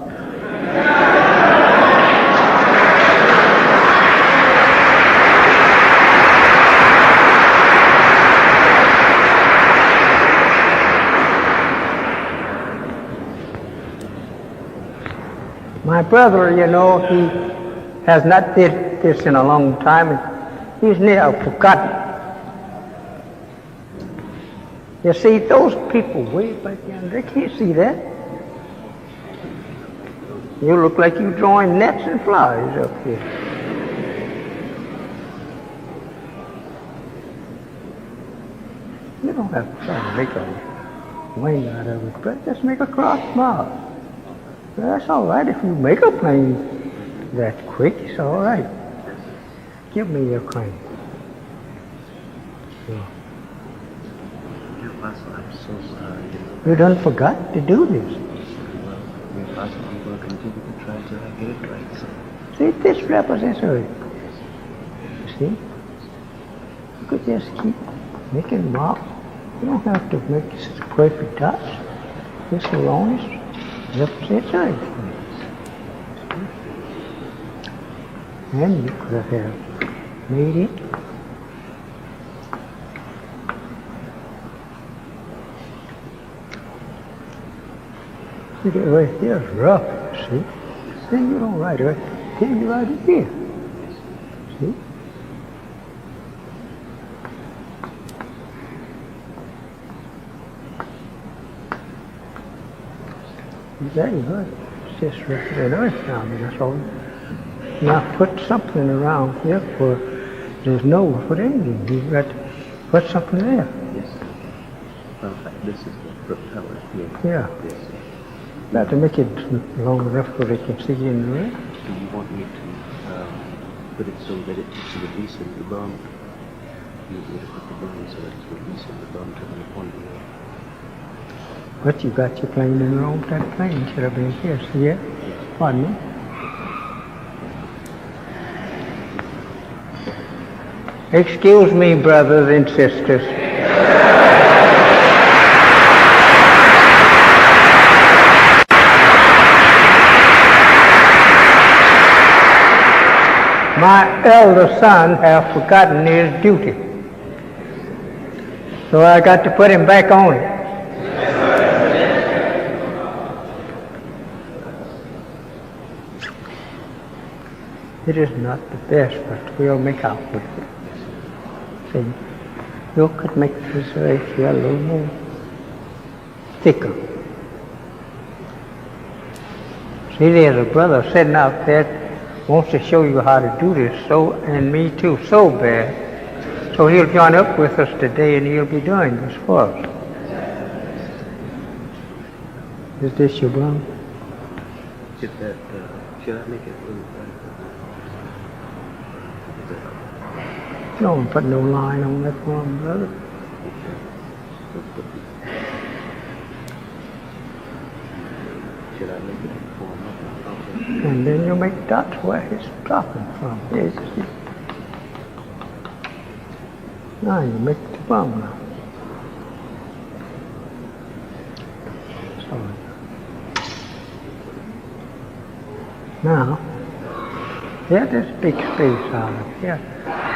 [SPEAKER 1] My brother, he has not did this in a long time. He's near forgotten. You see, those people way back there, they can't see that. You look like you're drawing nets and flies up here. You don't have to try to make a wing out of it, but just make a cross mark. That's all right. If you make a plane that quick, it's all right. Give me your crane. Yeah.
[SPEAKER 3] I'm so sorry.
[SPEAKER 1] You done forgot to do this.
[SPEAKER 3] Well, if I'm going to continue to try until I get it right. So.
[SPEAKER 1] See, this represents Earth. See? You could just keep making marks. You don't have to make perfect dots. This alone is represents Earth. And you could have made it see, the earth here is rough, see? Then you don't write earth. tell you right here. See? Exactly right. It's just represent earth now, that's all. Now put something around here for, there's no for anything. You've got to put something there.
[SPEAKER 3] Yes, sir. Well, this is the propeller here.
[SPEAKER 1] Yeah.
[SPEAKER 3] Yes, sir.
[SPEAKER 1] Got to make it long enough so they can see in there.
[SPEAKER 3] Do you want me to put it so that it's releasing the bomb? You want me to put the bomb so that it's releasing the bomb to the point where...
[SPEAKER 1] But you got your plane in the wrong that plane should have been here. See it? Pardon me? Excuse me, brothers and sisters. My elder son has forgotten his duty. So I got to put him back on it. It is not the best, but we'll make out with it. See, you could make this ratio a little more thicker. See, there's a brother sitting out there wants to show you how to do this, so, and me too, so bad. So he'll join up with us today and he'll be doing this for us. Is this your brother?
[SPEAKER 3] Should I make it a little
[SPEAKER 1] Don't put no line on that one, brother.
[SPEAKER 3] Should I make it form up?
[SPEAKER 1] And then you make dots where it's dropping from. Yes. Now you make the bomb now. Sorry. Now, there's big space out of here.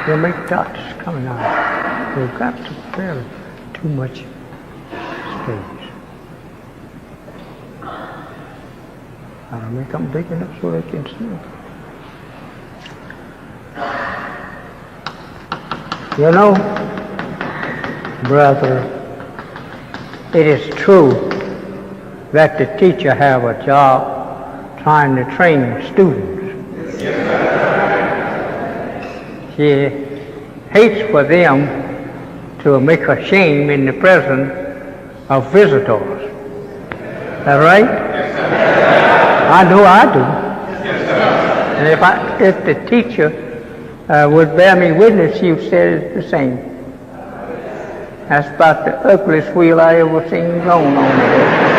[SPEAKER 1] You make dots coming out. You've got to fill too much space. I'll make them big enough so they can see. You know, brother, it is true that the teacher have a job trying to train students. She hates for them to make a shame in the presence of visitors. Is that right? I know I do. And if the teacher would bear me witness, she would say it's the same. That's about the ugliest wheel I ever seen going on there.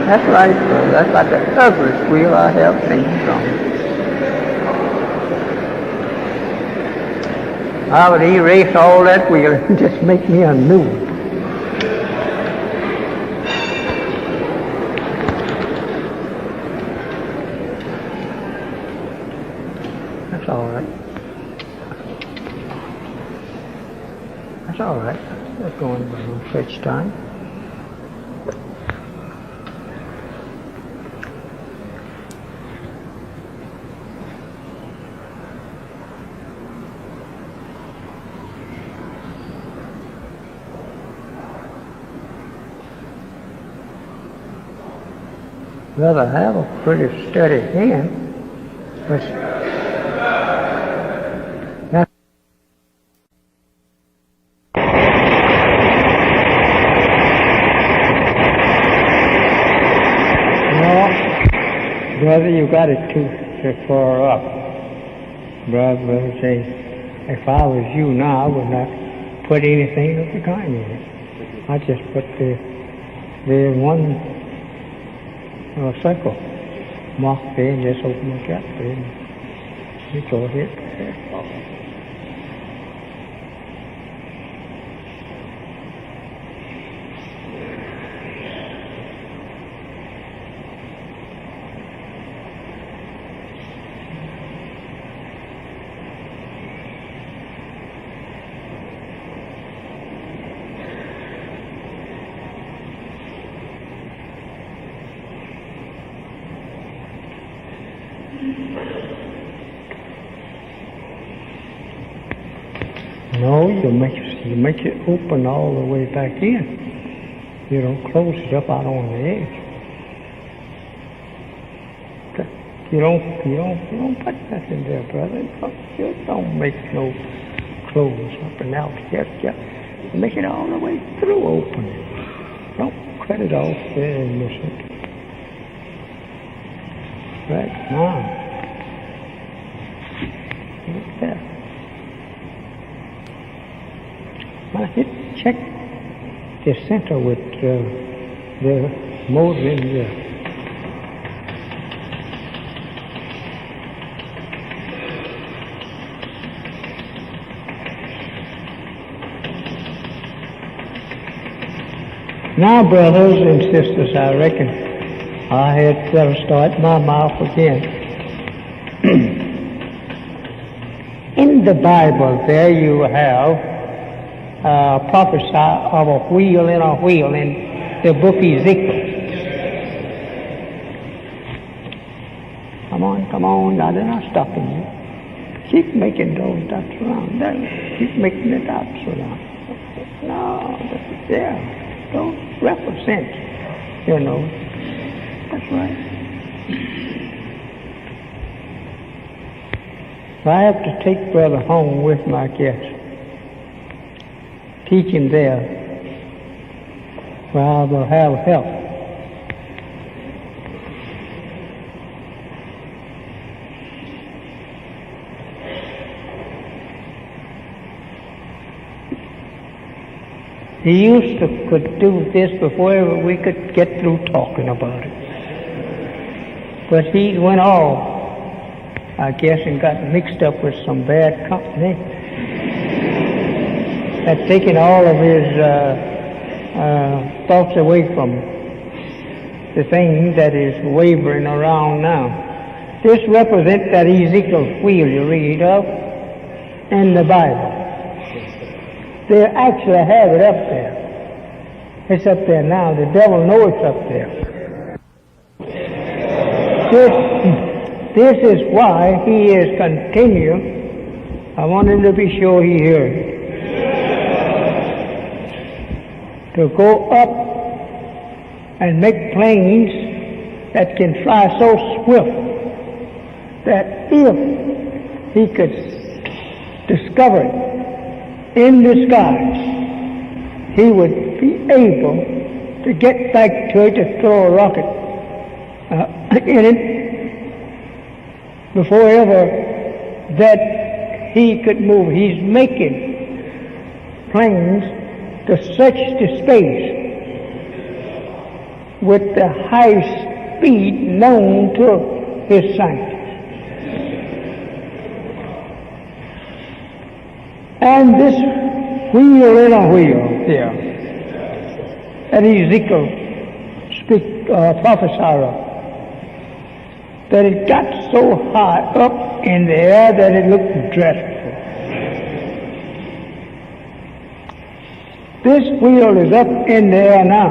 [SPEAKER 1] That's right, brother. That's about the ugliest wheel I have seen going. I would erase all that wheel and just make me a new one. That's all right. That's all right. That's going by no such time. Well, I have a pretty steady hand, but that's no, brother, you got it too far up. Brother, say, if I was you now, I would not put anything of the kind in it. I just put the one circle mark there and just open the gap there and you go ahead. No, you make it open all the way back in. You don't close it up out on the edge. You don't put nothing there, brother. You don't make no close up and out. You make it all the way through open. Don't cut it off there and miss it. Right now. Look there. I check the center with the motor in there. Now, brothers and sisters, I reckon I had better start my mouth again. In the Bible, there you have prophesy of a wheel in a wheel in the book Ezekiel. Come on, now they're not stopping you. Keep making those dots around. Keep making the dots around. No, that's there. Those represent, you know. That's right. So I have to take brother home with my guest. Teach him there, where I will have help. He used to could do this before we could get through talking about it. But he went off, I guess, and got mixed up with some bad company. Had taken all of his thoughts away from the thing that is wavering around now. This represents that Ezekiel wheel you read of in the Bible. They actually have it up there. It's up there now. The devil knows it's up there. This is why he is continuing. I want him to be sure he hears it. To go up and make planes that can fly so swift that if he could discover it in the sky, he would be able to get back to it to throw a rocket in it before ever that he could move. He's making planes to search the space with the high speed known to his scientists. And this wheel in a wheel here, that Ezekiel prophesied of, that it got so high up in the air that it looked dreadful. This wheel is up in the air now.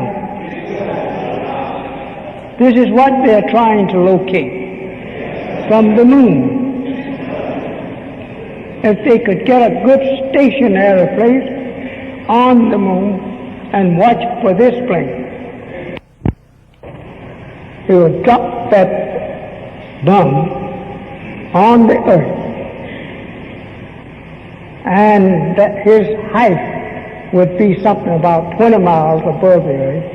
[SPEAKER 1] This is what they're trying to locate from the moon. If they could get a good stationary place on the moon and watch for this plane, he would drop that bomb on the earth, and that his height would be something about 20 miles above the earth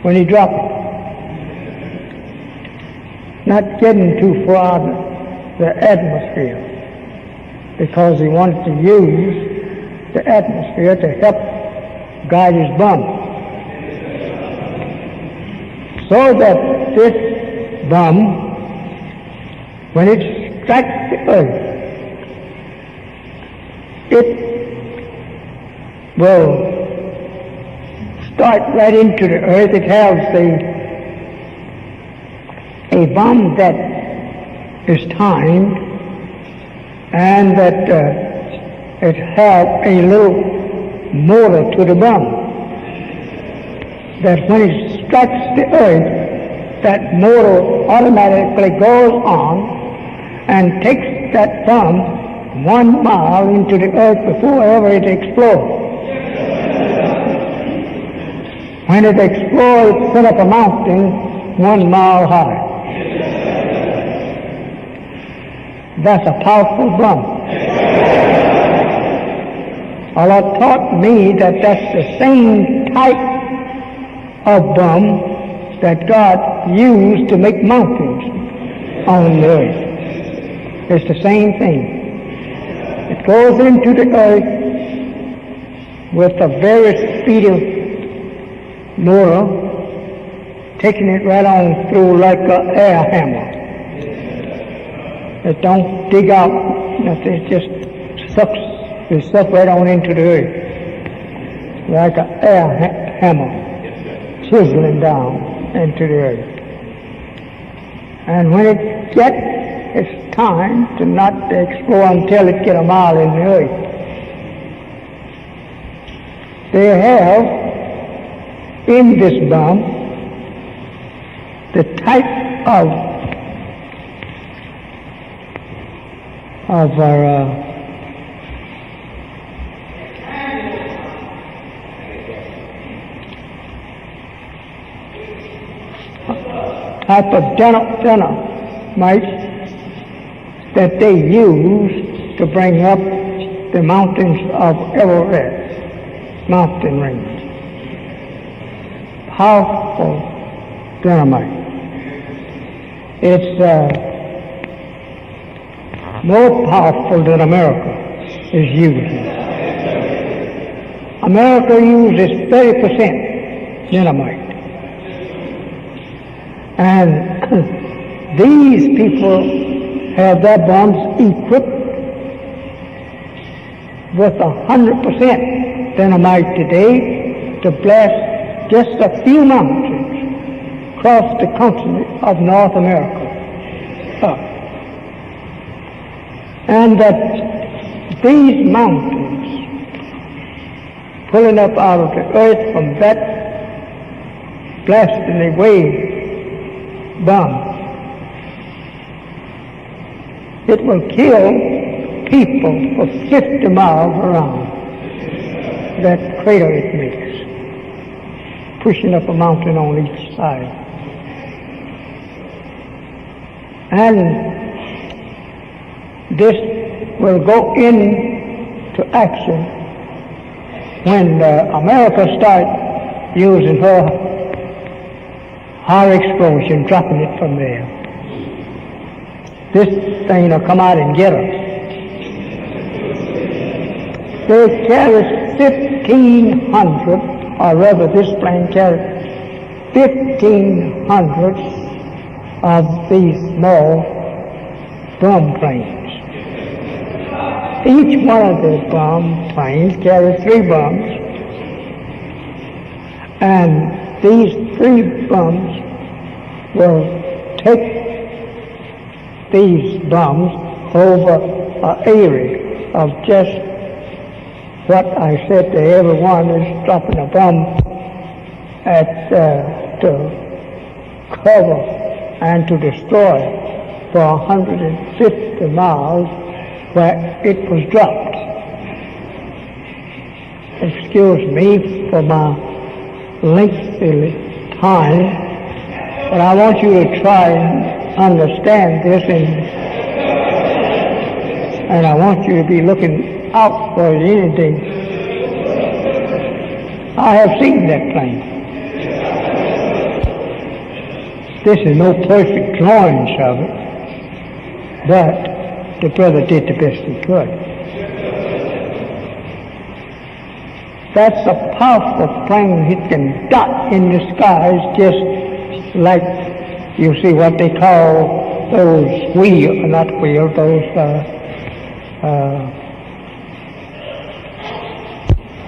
[SPEAKER 1] when he dropped it. Not getting too far the atmosphere, because he wanted to use the atmosphere to help guide his bomb. So that this bomb, when it strikes the earth, it will start right into the earth. It has a bomb that is timed, and that it has a little motor to the bomb, that when it strikes the earth, that motor automatically goes on and takes that bomb 1 mile into the earth before ever it explodes. When it explodes, it set up a mountain 1 mile high. That's a powerful bomb. Allah taught me that that's the same type of bomb that God used to make mountains on the earth. It's the same thing. It goes into the earth with a very speedy motor, taking it right on through like an air hammer. It don't dig out nothing, it just sucks the stuff right on into the earth, like an air hammer, chiseling down into the earth. And when it gets its time to not explore until it get a mile in the earth, they have in this bomb the type of dynamite that they use to bring up the mountains of Everest, mountain range. Powerful dynamite. It's more powerful than America is using. America uses 30% dynamite. And these people have their bombs equipped with 100% dynamite today to blast just a few mountains across the continent of North America. And that these mountains pulling up out of the earth from that blasting away bomb, it will kill people for 50 miles around that crater it makes, pushing up a mountain on each side. And this will go into action when America starts using her high explosion, dropping it from there. This thing will come out and get us. They carry 1,500, or rather this plane carries 1,500 of these small bomb planes. Each one of the bomb planes carries 3 bombs, and these 3 bombs will take these bombs over an area of just what I said to everyone is dropping a bomb at to cover and to destroy for 150 miles where it was dropped. Excuse me for my lengthy time, but I want you to try and understand this, and I want you to be looking out for anything. I have seen that plane. This is no perfect drawings of it, but the brother did the best he could. That's a powerful plane. It can dot in the skies just like you see what they call those wheels, not wheels, those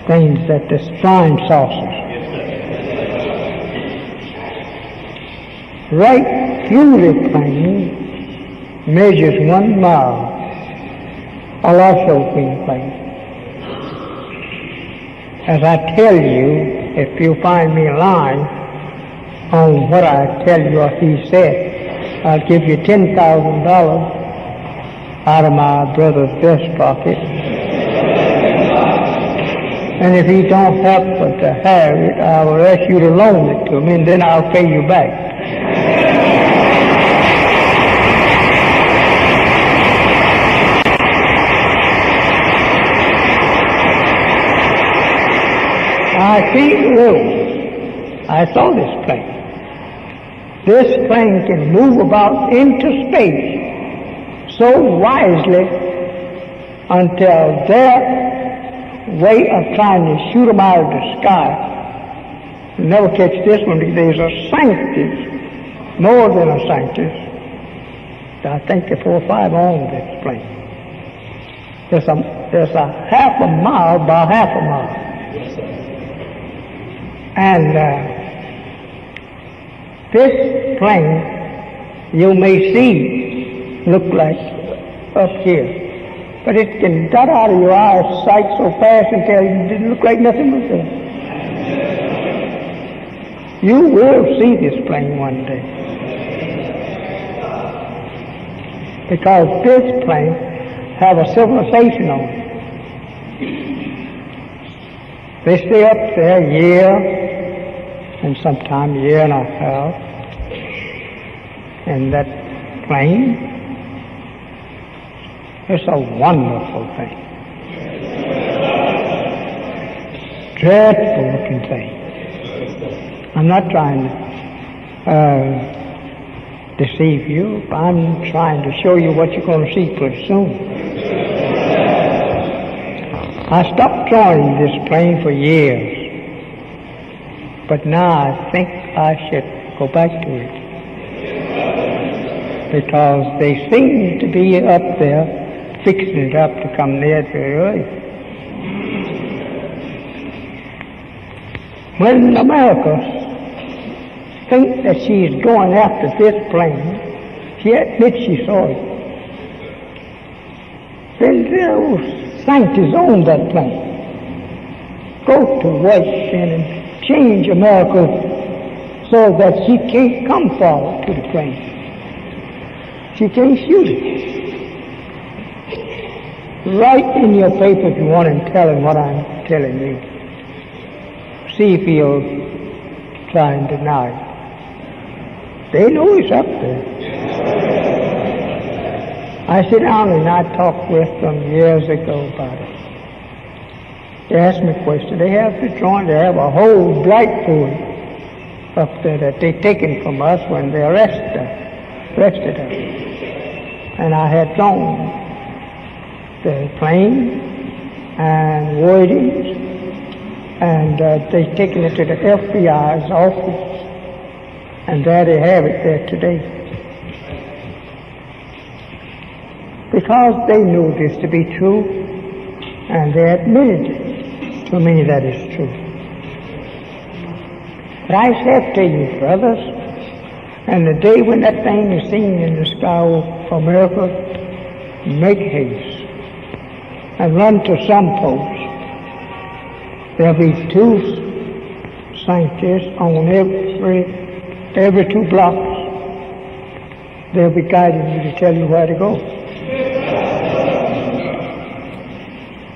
[SPEAKER 1] things that the flying saucers. Right through the plane measures 1 mile. I'll also be plane. As I tell you, if you find me lying on what I tell you or he said, I'll give you $10,000 out of my brother's vest pocket. And if he don't happen to have it, I will ask you to loan it to me, and then I'll pay you back. I came to know. I saw this plane. This plane can move about into space so wisely until their way of trying to shoot them out of the sky will never catch this one. There's a scientist, more than a scientist. I think there are 4 or 5 on this plane. There's a half a mile by half a mile. And this plane you may see look like up here. But it can dot out of your eyesight so fast until it didn't look like nothing was there. You will see this plane one day. Because this plane have a civilization on it. They stay up there a year and sometime a year and a half. And that plane, it's a wonderful thing. Dreadful looking thing. I'm not trying to deceive you. I'm trying to show you what you're going to see pretty soon. I stopped drawing this plane for years. But now I think I should go back to it. Because they seem to be up there fixing it up to come near to the earth. When America thinks that she is going after this plane, she admits she saw it. Then those scientists own that plane. Go to work and change America so that she can't come forward to the plane. She can't shoot it. Write in your paper if you want and tell him what I'm telling you. See if he'll try and deny it. They know it's up there. I sit down and I talked with them years ago about it. They asked me questions. They have the drawing. They have a whole blackboard up there that they taken from us when they arrested us. And I had drawn the plane and wordings, and they taken it to the FBI's office, and there they have it there today. Because they knew this to be true, and they admitted to me that it's true. But I said to you, brothers, and the day when that thing is seen in the sky over America, make haste and run to some post. There'll be 2 scientists on every 2 blocks. They'll be guiding you to tell you where to go.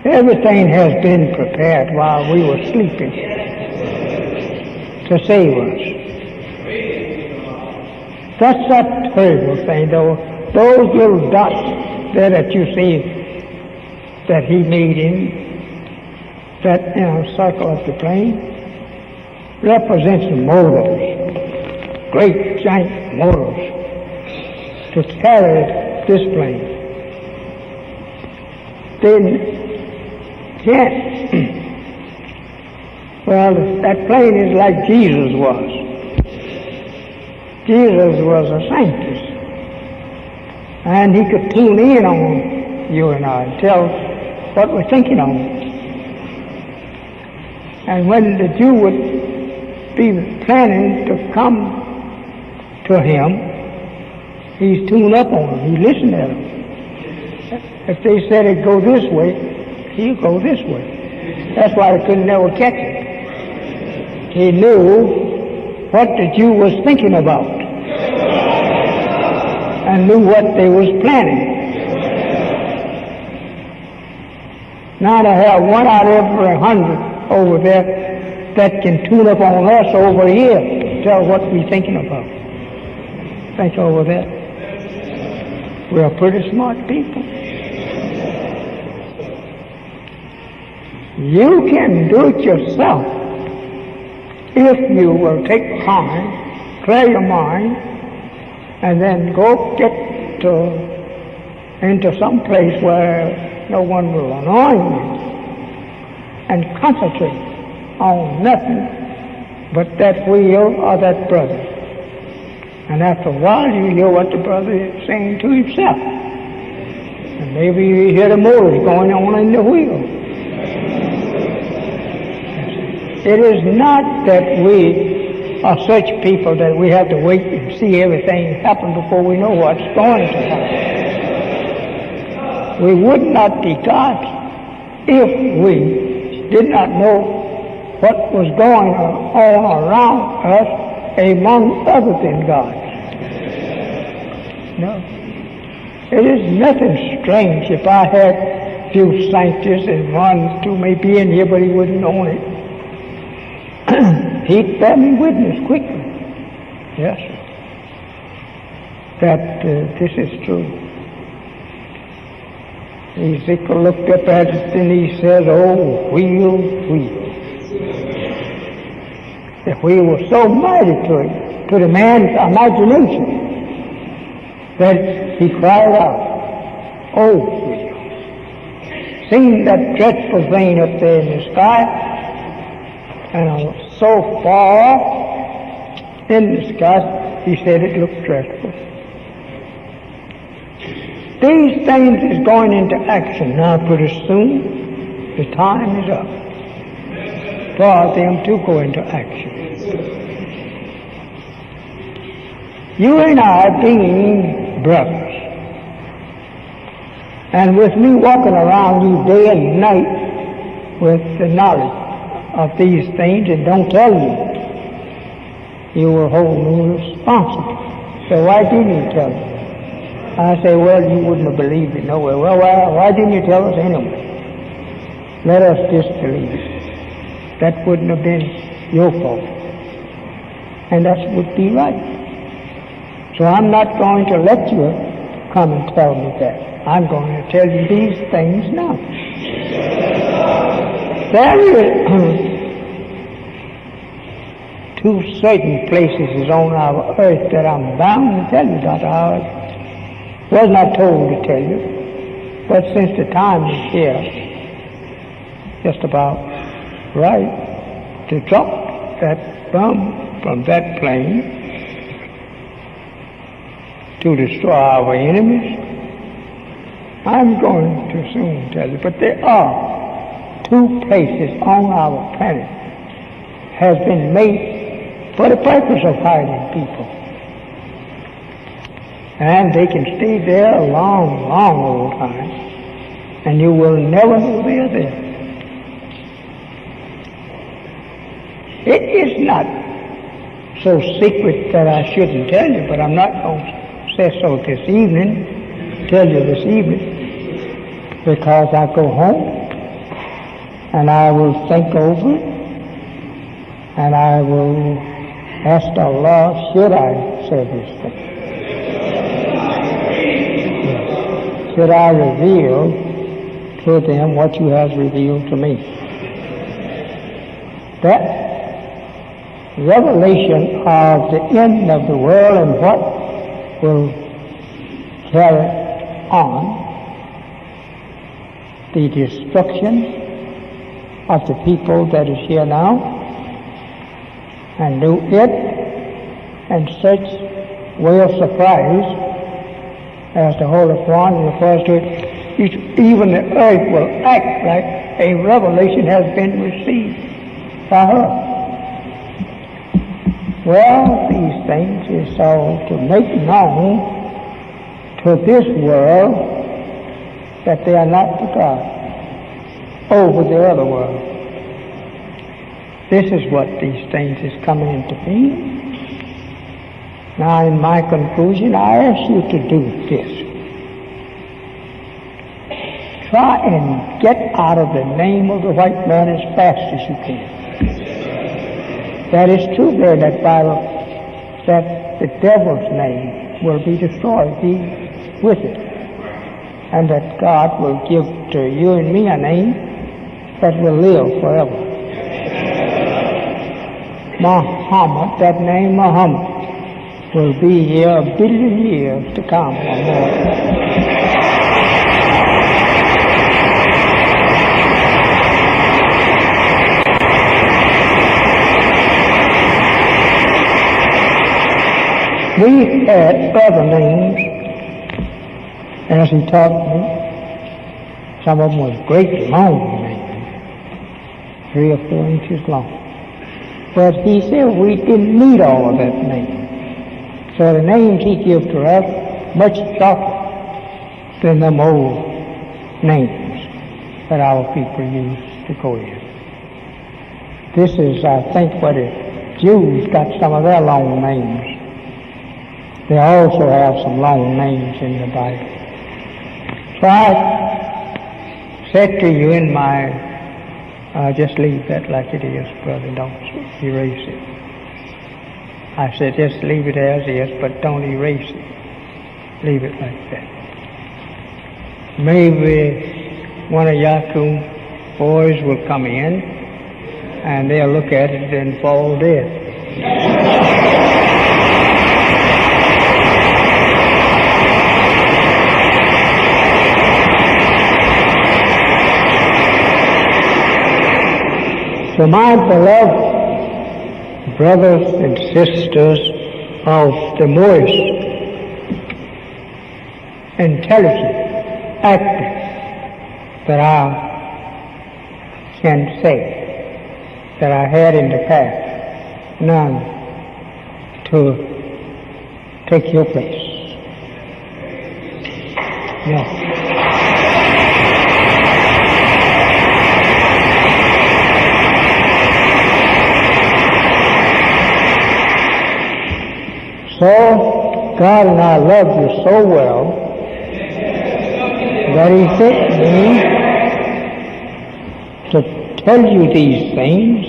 [SPEAKER 1] Everything has been prepared while we were sleeping to save us. That's that terrible thing, though. Those little dots there that you see that he made in that circle of the plane represents motors, great giant motors to carry this plane. Then, yes, well, that plane is like Jesus was. Jesus was a scientist, and he could tune in on you and I and tell what we're thinking on. And when the Jew would be planning to come to him, he's tuned up on them. He listened at them. If they said it'd go this way, he'd go this way. That's why they couldn't never catch it. He knew what the Jew was thinking about and knew what they was planning. Now to have one out of every 100 over there that can tune up on us over here to tell what we're thinking about. Think over that. We're pretty smart people. You can do it yourself if you will take time, clear your mind, and then go get into some place where no one will annoy you, and concentrate on nothing but that wheel or that brother. And after a while you hear what the brother is saying to himself. And maybe you hear the motors going on in the wheel. It is not that we are such people that we have to wait and see everything happen before we know what's going to happen. We would not be gods if we did not know what was going on around us among other than God. No. It is nothing strange if I had a few scientists and one, two may be in here, but he wouldn't own it. He'd bear me witness quickly. Yes, that this is true. Ezekiel looked up at it and he said, "Oh, wheel, wheel." The wheel was so mighty to the man's imagination that he cried out, "Oh, wheel." Seeing that dreadful thing up there in the sky, and so far in the sky, he said it looked dreadful. These things is going into action now pretty soon. The time is up for them to go into action. You and I being brothers, and with me walking around you day and night with the knowledge of these things and don't tell you, you will hold me responsible. So why didn't you tell me? I say, well, you wouldn't have believed it nowhere. Well, why didn't you tell us anyway? Let us disbelieve it. That wouldn't have been your fault. And that would be right. So I'm not going to let you come and tell me that. I'm going to tell you these things now. There is two certain places on our earth that I'm bound to tell you about. I was not told to tell you, but since the time is here, just about right to drop that bomb from that plane to destroy our enemies, I'm going to soon tell you. But there are two places on our planet has been made for the purpose of hiding people. And they can stay there a long, long old time, and you will never know they're there. It is not so secret that I shouldn't tell you, but I'm not going to say so this evening, tell you this evening, because I go home, and I will think over it, and I will ask Allah, should I say this thing? Should I reveal to them what you have revealed to me? That revelation of the end of the world and what will carry on the destruction of the people that is here now, and do it in such way of surprise as the Holy Quran refers to it, even the earth will act like a revelation has been received by her. Well, these things is so to make known to this world that they are not the God over the other world. This is what these things is coming into being. Now, in my conclusion, I ask you to do this. try and get out of the name of the white man as fast as you can. That is true there in that Bible, that the devil's name will be destroyed, he with it, and that God will give to you and me a name that will live forever. Muhammad, that name Muhammad, will be here 1 billion years to come or more. We had other names, as he taught me. Some of them was great long names, 3 or 4 inches long. But he said we didn't need all of that name. So the names he gave to us much shorter than them old names that our people used to go in. This is, I think, what the Jews got some of their long names. They also have some long names in the Bible. So I said to you in my, just leave that like it is, brother, don't erase it. I said, just leave it as is, but don't erase it. Leave it like that. Maybe one of Yaakov boys will come in, and they'll look at it and fall dead. So my beloved brothers and sisters of the most intelligent actor that I can say that I had in the past, none to take your place. No. So, God and I love you so well that He sent me to tell you these things,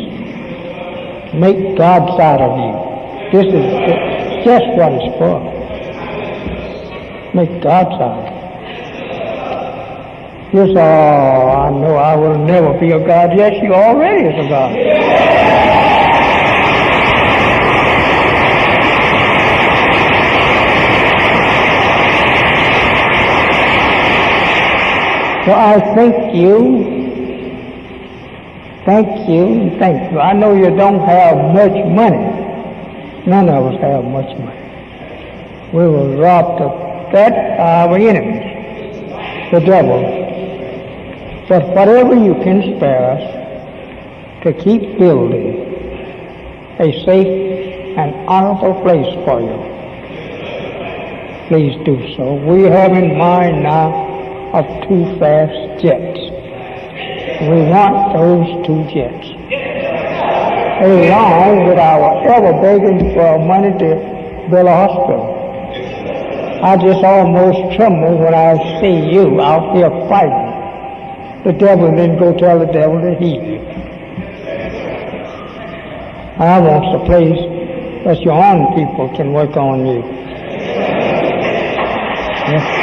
[SPEAKER 1] make God's out of you. This is just what it's for. Make God's out. You say, oh, I know I will never be a God. Yes, you already is a God. So I thank you. I know you don't have much money. None of us have much money. We were robbed of that by our enemies, the devil. But whatever you can spare us to keep building a safe and honorable place for you, please do so. We have in mind now of 2 fast jets. We want those 2 jets, along with our ever begging for money to build a hospital. I just almost tremble when I see you out here fighting the devil and then go tell the devil to heal you. I want a place that your own people can work on you. Yeah.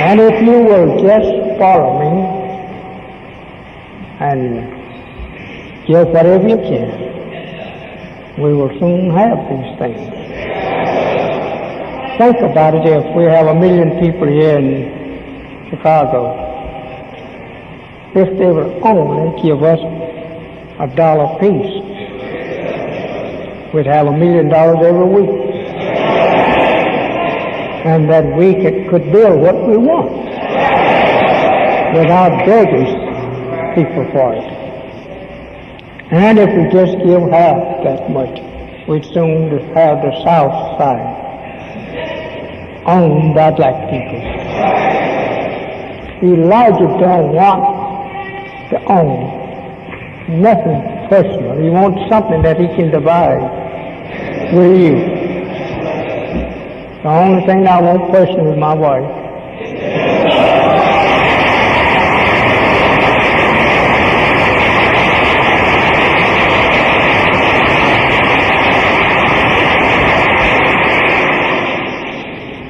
[SPEAKER 1] And if you will just follow me and give whatever you can, we will soon have these things. Think about it, if we have 1 million people here in Chicago, if they will only give us $1 apiece, we'd have $1 million every week. And that we could build what we want without begging people for it. And if we just give half that much, we'd soon have the South Side owned by black people. Elijah don't want to own nothing personal. He wants something that he can divide with you. The only thing I won't question is my wife.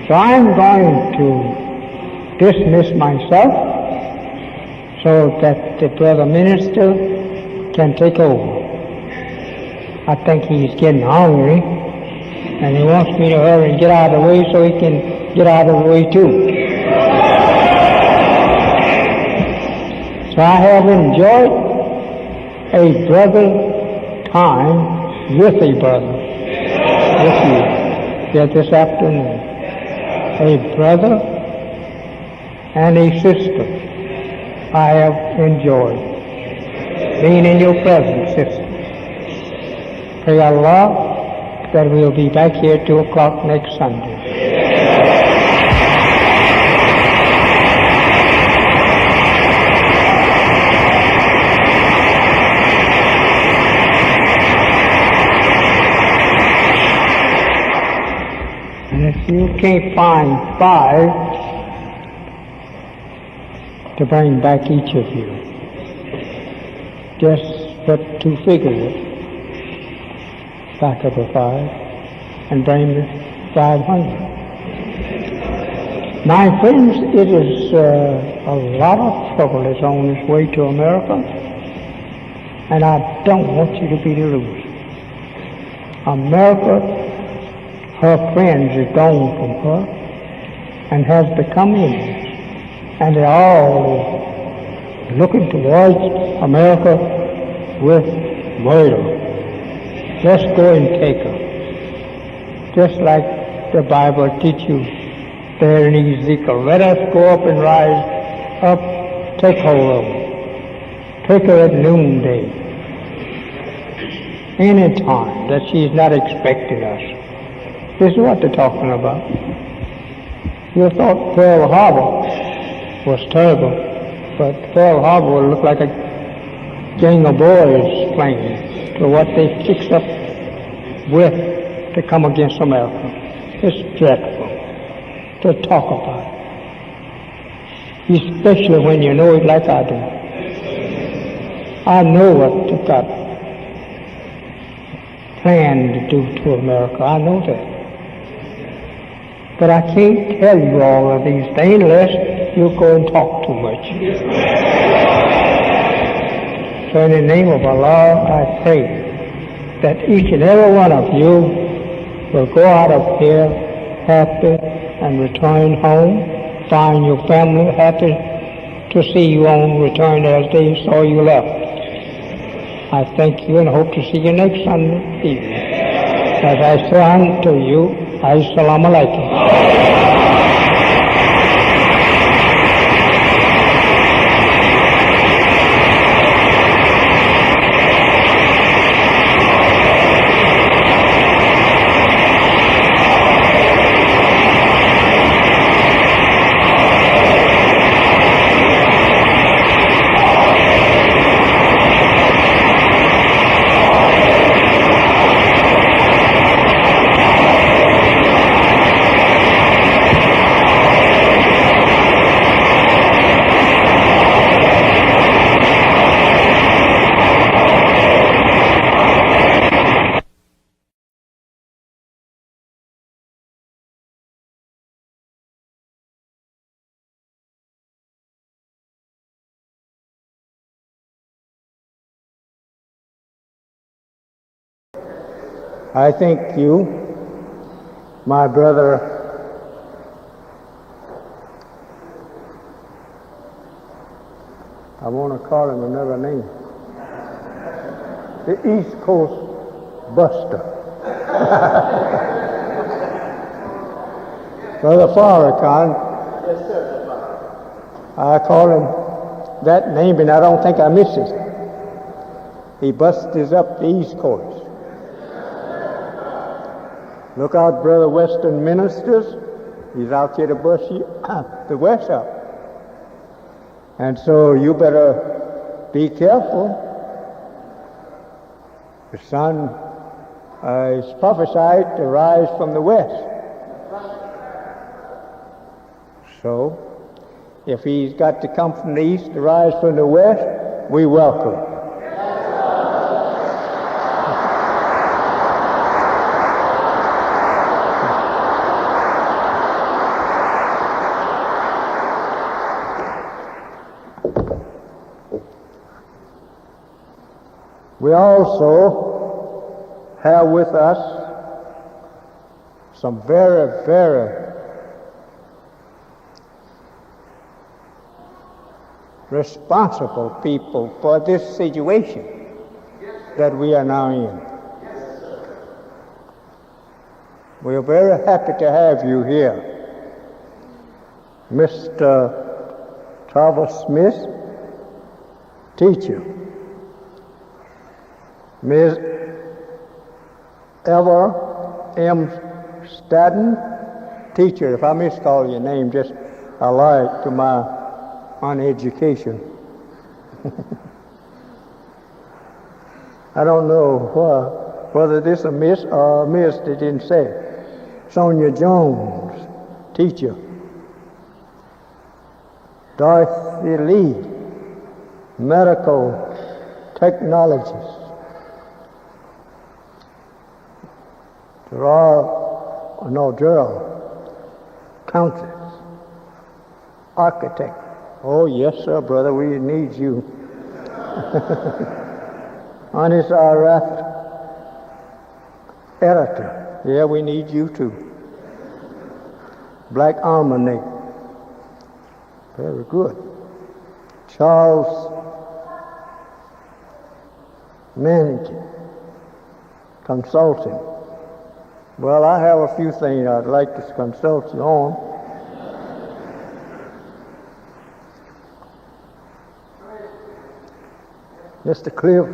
[SPEAKER 1] So I'm going to dismiss myself so that the brother minister can take over. I think he's getting hungry, and he wants me to hurry and get out of the way so he can get out of the way too. So I have enjoyed a brother time with a brother, with you, here this afternoon. A brother and a sister I have enjoyed being in your presence, sister. Pray Allah that we'll be back here at 2 o'clock next Sunday. And if you can't find 5 to bring back each of you, just put 2 figures back of the 5 and bring the 500. My friends, it is a lot of trouble is on its way to America, and I don't want you to be the loser. America, her friends are gone from her and has become enemies, and they're all looking towards America with murder. Let's go and take her. Just like the Bible teaches you there in Ezekiel. Let us go up and rise up, take hold of her. Take her at noonday. Any time that she's not expecting us. This is what they're talking about. You thought Pearl Harbor was terrible, but Pearl Harbor will look like a gang of boys playing. To what they fixed up with to come against America. It's dreadful to talk about it, especially when you know it like I do. I know what they got planned to do to America. I know that. But I can't tell you all of these things unless you go and talk too much. So in the name of Allah, I pray that each and every one of you will go out of here happy and return home, find your family happy to see you on return as they saw you left. I thank you and hope to see you next Sunday evening. As I say unto you, Assalamu alaikum. I thank you, my brother, I want to call him another name, the East Coast Buster. Brother Farrakhan. Yes, sir. I call him that name, and I don't think I miss it. He busts up the East Coast. Look out, Brother Western Ministers. He's out here to bust you the West up. And so you better be careful. The sun is prophesied to rise from the west. So, if he's got to come from the east to rise from the west, we welcome. We also have with us some very, very responsible people for this situation that we are now in. We are very happy to have you here. Mr. Thomas Smith, teacher. Ms. Eva M. Stadden, teacher. If I miscall your name, just allow it to my uneducation. I don't know whether this is a miss or a miss, they didn't say. Sonia Jones, teacher. Dorothy Lee, medical technologist. Gerald, countess, architect. Oh, yes, sir, brother, we need you. Honest Arath, editor. Yeah, we need you too. Black Almanac. Very good. Charles Managing, consulting. Well, I have a few things I'd like to consult you on. Mr. Cliff,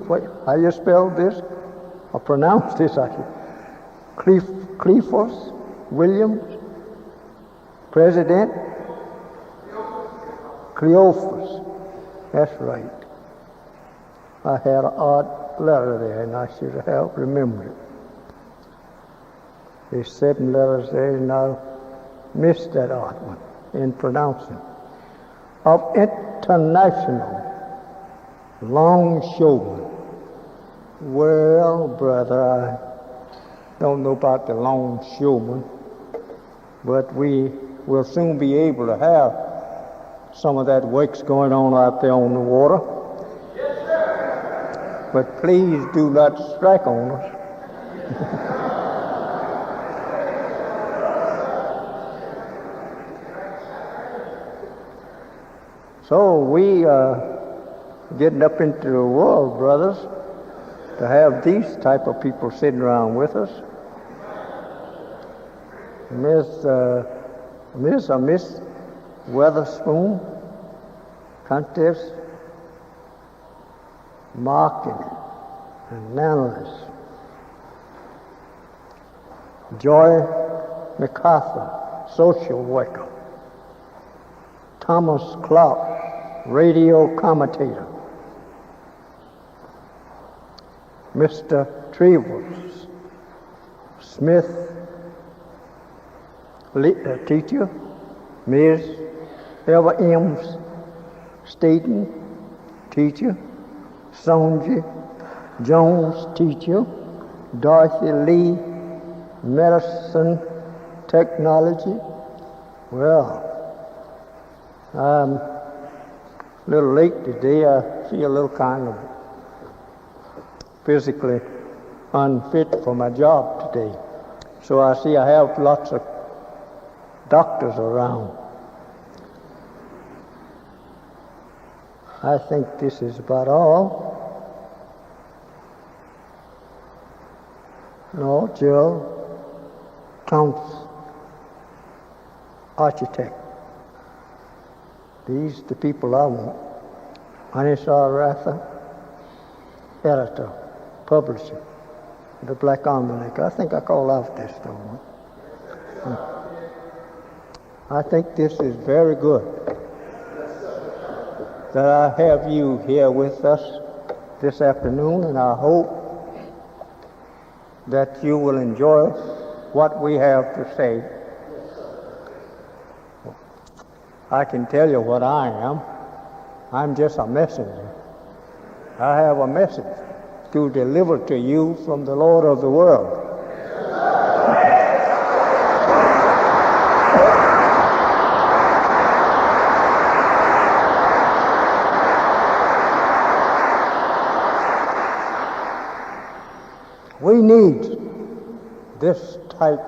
[SPEAKER 1] what, how you spell this? Or pronounce this, I should. Cleophas Williams, President? Cleophas, that's right. I had an odd letter there, and I should have remembered it. There's 7 letters there, and I missed that odd one in pronouncing. Of international longshoremen. Well, brother, I don't know about the longshoremen, but we will soon be able to have some of that works going on out there on the water. But please do not strike on us. So we are getting up into the world, brothers, to have these type of people sitting around with us. Miss Weatherspoon, Countess, marketing and analyst. Joy MacArthur, social worker. Thomas Clark, radio commentator. Mr. Trevors Smith, teacher. Ms. Eva M. Staten, teacher. Sonja Jones, teacher. Dorothy Lee, medicine technology. Well, I'm a little late today. I feel a little kind of physically unfit for my job today. So I see I have lots of doctors around. I think this is about all. No, Jill counts architect. These the people I want. Anisar Ratha, editor, publisher, the Black Almanac. I think I call out this though. I think this is very good that I have you here with us this afternoon, and I hope that you will enjoy what we have to say. I can tell you what I am. I'm just a messenger. I have a message to deliver to you from the Lord of the world. We need this type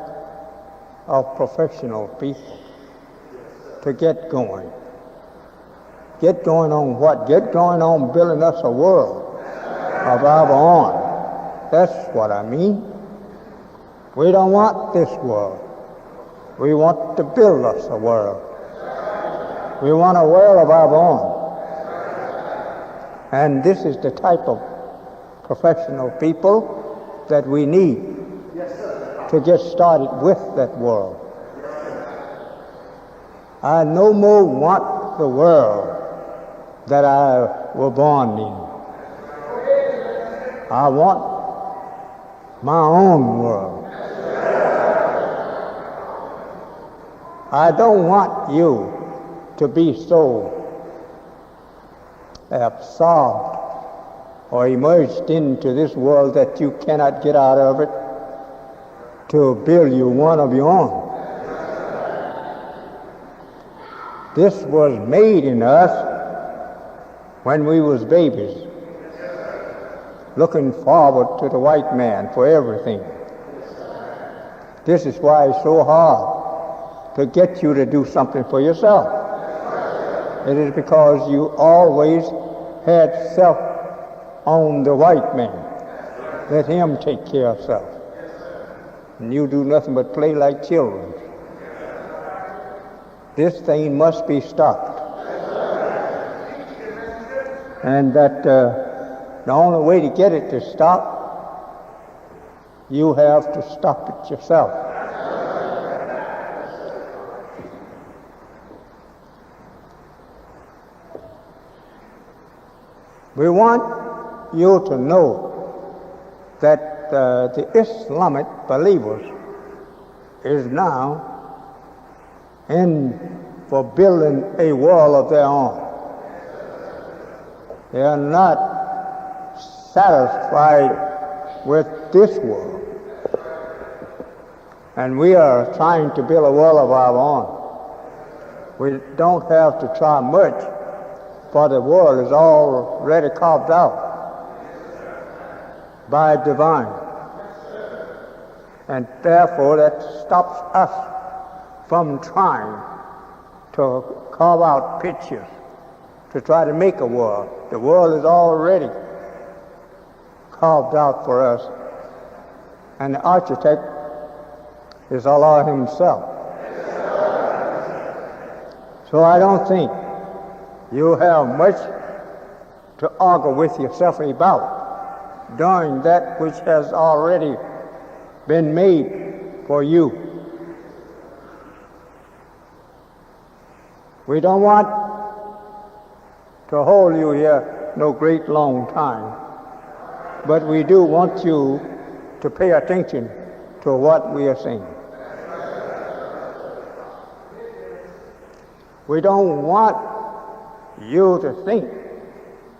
[SPEAKER 1] of professional people to get going. Get going on what? Get going on building us a world of our own. That's what I mean. We don't want this world. We want to build us a world. We want a world of our own. And this is the type of professional people that we need to get started with that world. I no more want the world that I was born in. I want my own world. I don't want you to be so absorbed or immersed into this world that you cannot get out of it to build you one of your own. This was made in us when we was babies, looking forward to the white man for everything. This is why it's so hard to get you to do something for yourself. It is because you always had self on the white man. Let him take care of self. And you do nothing but play like children. This thing must be stopped. And that the only way to get it to stop, you have to stop it yourself. We want you to know that the Islamic believers is now in for building a world of their own. They are not satisfied with this world. And we are trying to build a world of our own. We don't have to try much, for the world is already carved out by divine. And therefore that stops us from trying to carve out pictures to try to make a world. The world is already carved out for us, and the architect is Allah himself. So I don't think you have much to argue with yourself about during that which has already been made for you. We don't want to hold you here no great long time, but we do want you to pay attention to what we are saying. We don't want you to think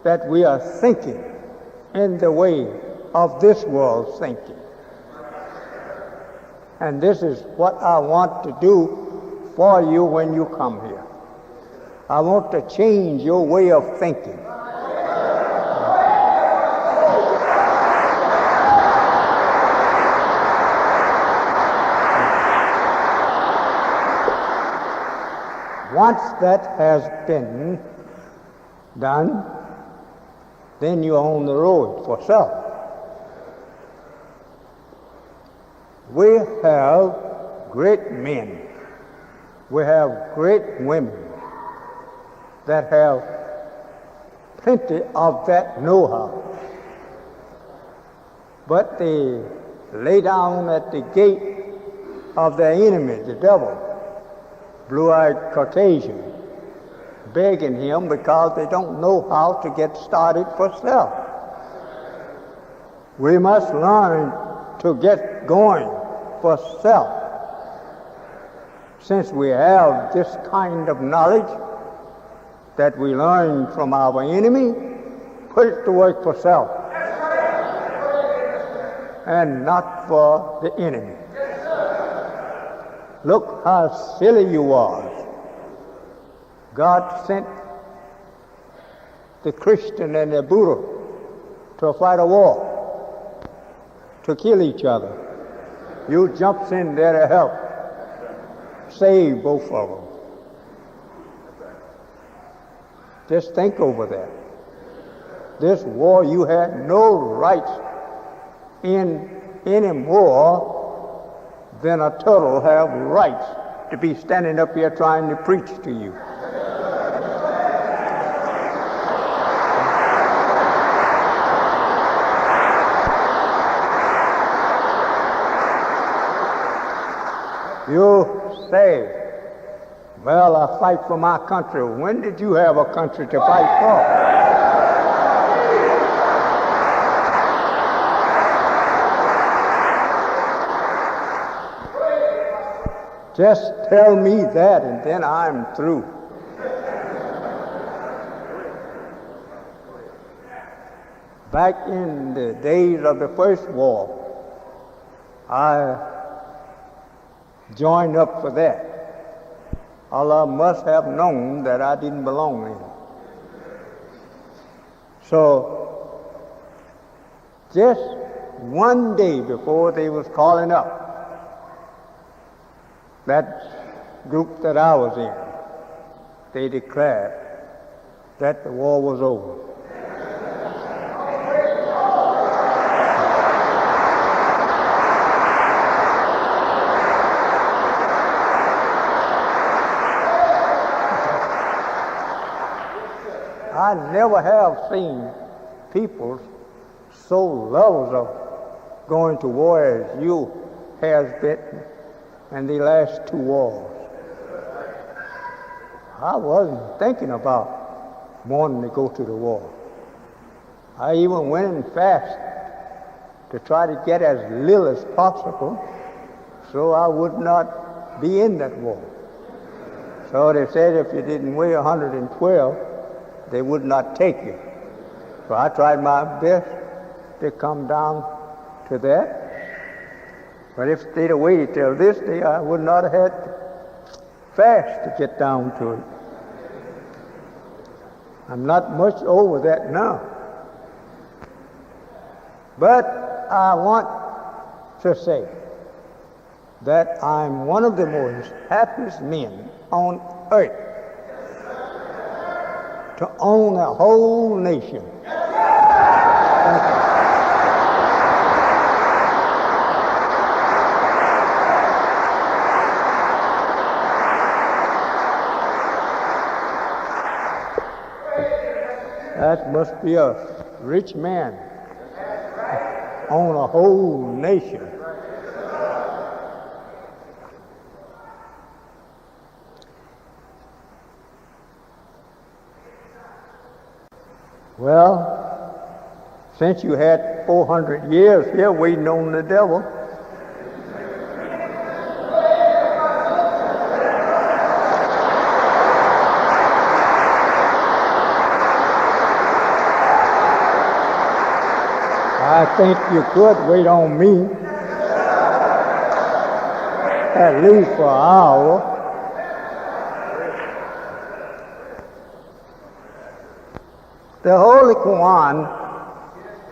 [SPEAKER 1] that we are thinking in the way of this world's thinking. And this is what I want to do for you when you come here. I want to change your way of thinking. Once that has been done, then you're on the road for self. We have great men. We have great women that have plenty of that know-how. But they lay down at the gate of their enemy, the devil, blue-eyed Caucasian, begging him because they don't know how to get started for self. We must learn to get going for self. Since we have this kind of knowledge that we learn from our enemy, put it to work for self and not for the enemy. Look how silly you are. God sent the Christian and the Buddha to fight a war, to kill each other. You jumps in there to help, save both of them. Just think over that. This war you had no rights in any more than a turtle have rights to be standing up here trying to preach to you. You say, well, I fight for my country. When did you have a country to fight for? Just tell me that and then I'm through. Back in the days of the first war, I joined up for that. Allah must have known that I didn't belong in it. So, just one day before they was calling up that group that I was in, they declared that the war was over. I never have seen people so lovers of going to war as you has been in the last two wars. I wasn't thinking about wanting to go to the war. I even went in fast to try to get as little as possible so I would not be in that war. So they said if you didn't weigh 112, they would not take you. So I tried my best to come down to that. But if they'd have waited till this day, I would not have had fast to get down to it. I'm not much over that now. But I want to say that I'm one of the most happiest men on earth to own a whole nation. Thank you. That must be a rich man own a whole nation. Well, since you had 400 years here waiting on the devil, I think you could wait on me at least for an hour. The Holy Quran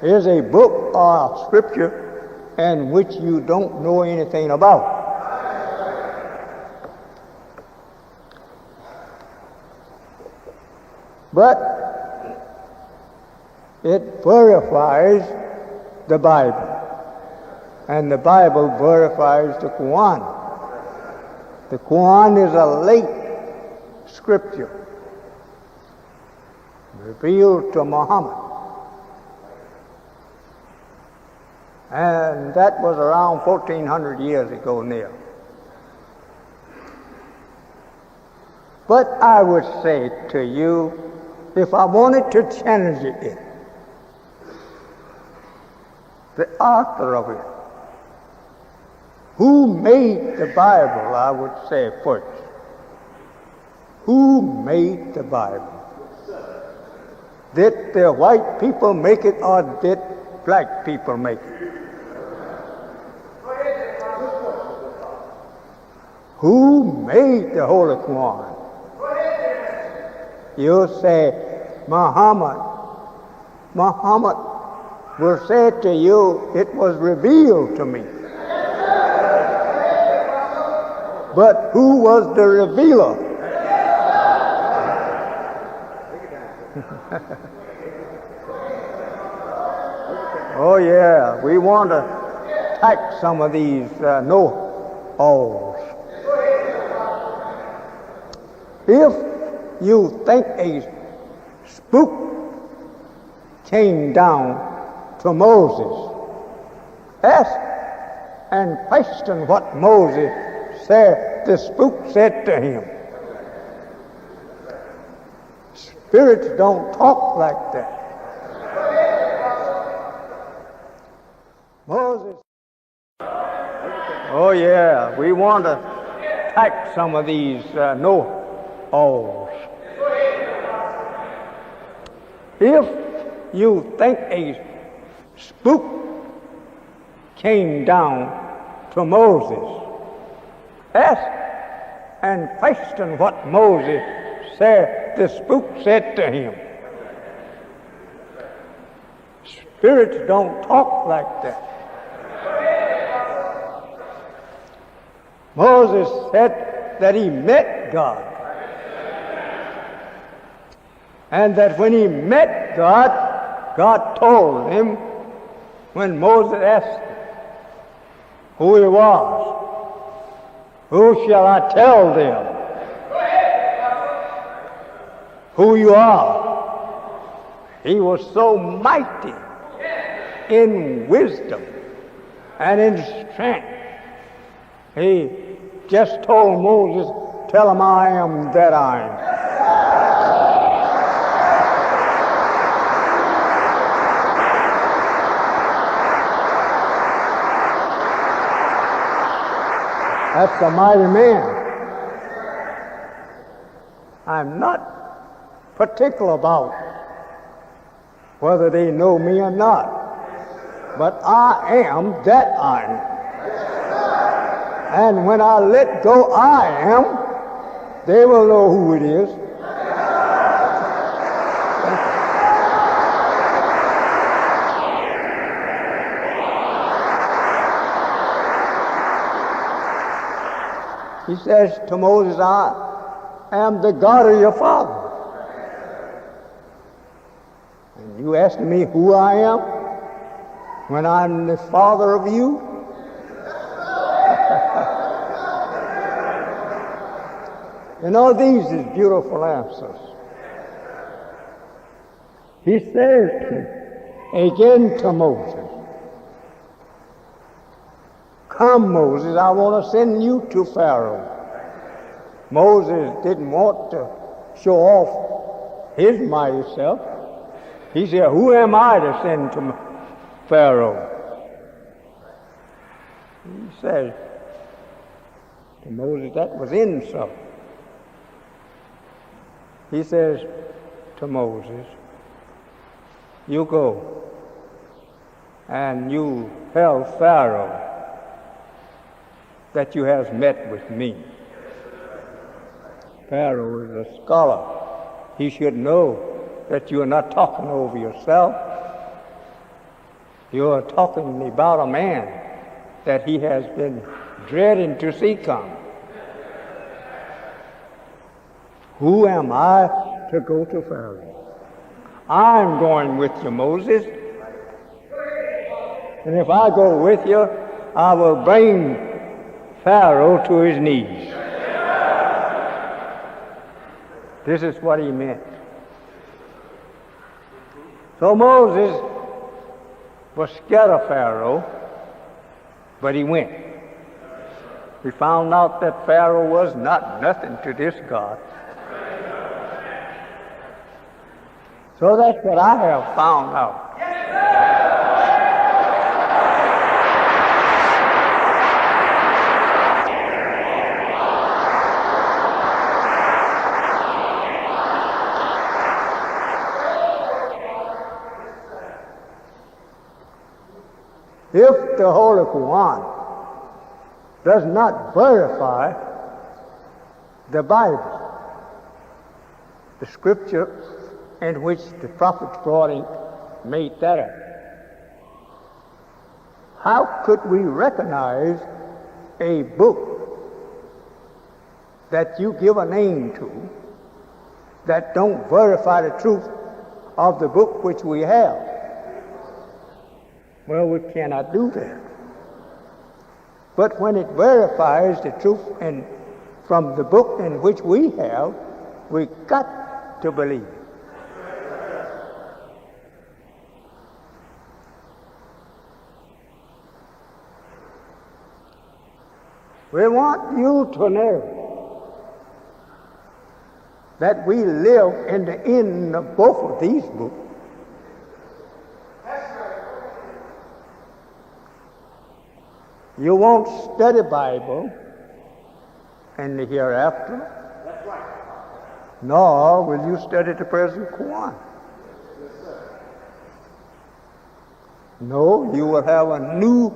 [SPEAKER 1] is a book or scripture in which you don't know anything about. But it verifies the Bible, and the Bible verifies the Quran. The Quran is a late scripture revealed to Muhammad, and that was around 1400 years ago now. But I would say to you, if I wanted to challenge it, the author of it Who made the Bible, I would say first? Who made the Bible? Did the white people make it or did black people make it? Who made the Holy Quran? You say, Muhammad. Muhammad will say to you, it was revealed to me. But who was the revealer? Oh yeah, we want to attack some of these know-alls. If you think a spook came down to Moses, ask and question what Moses said, the spook said to him. Spirits don't talk like that. Moses. Oh yeah, we want to attack some of these know-alls. If you think a spook came down to Moses, ask and question what Moses said, the spook said to him. Spirits don't talk like that. Moses said that he met God. And that when he met God, God told him, when Moses asked who he was, who shall I tell them who you are? He was so mighty in wisdom and in strength. He just told Moses, tell him I am that I am. That's a mighty man. I'm not particular about whether they know me or not, but I am that I am. And when I let go I am, they will know who it is. He says to Moses, I am the God of your father. And you ask me who I am when I'm the father of you? You know, these is beautiful answers. He says again to Moses, come, Moses, I want to send you to Pharaoh. Moses didn't want to show off his mighty self. He said, who am I to send to Pharaoh? He says to Moses, that was insult. He says to Moses, you go and you tell Pharaoh that you have met with me. Pharaoh is a scholar. He should know that you are not talking over yourself. You are talking about a man that he has been dreading to see come. Who am I to go to Pharaoh? I'm going with you, Moses. And if I go with you, I will bring Pharaoh to his knees. This is what he meant. So Moses was scared of Pharaoh, but he went. He found out that Pharaoh was not nothing to this God. So that's what I have found out. if the Holy Quran does not verify the Bible, the scripture in which the prophets brought in, made that up, how could we recognize a book that you give a name to that don't verify the truth of the book which we have? Well, we cannot do that. But when it verifies the truth from the book in which we have, we got to believe it. We want you to know that we live in the end of both of these books. You won't study Bible in the hereafter, nor will you study the present Quran. No, you will have a new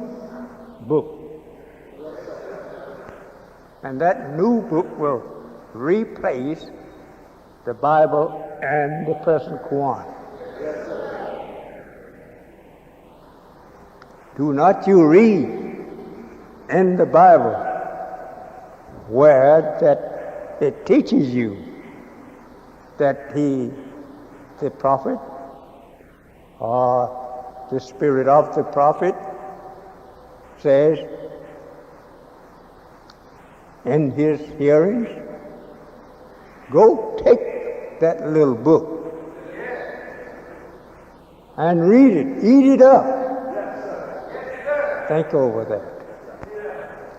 [SPEAKER 1] book. And that new book will replace the Bible and the present Quran. Do not you read in the Bible where that it teaches you that the prophet or the spirit of the prophet says in his hearings, go take that little book and read it, eat it up. Think over that.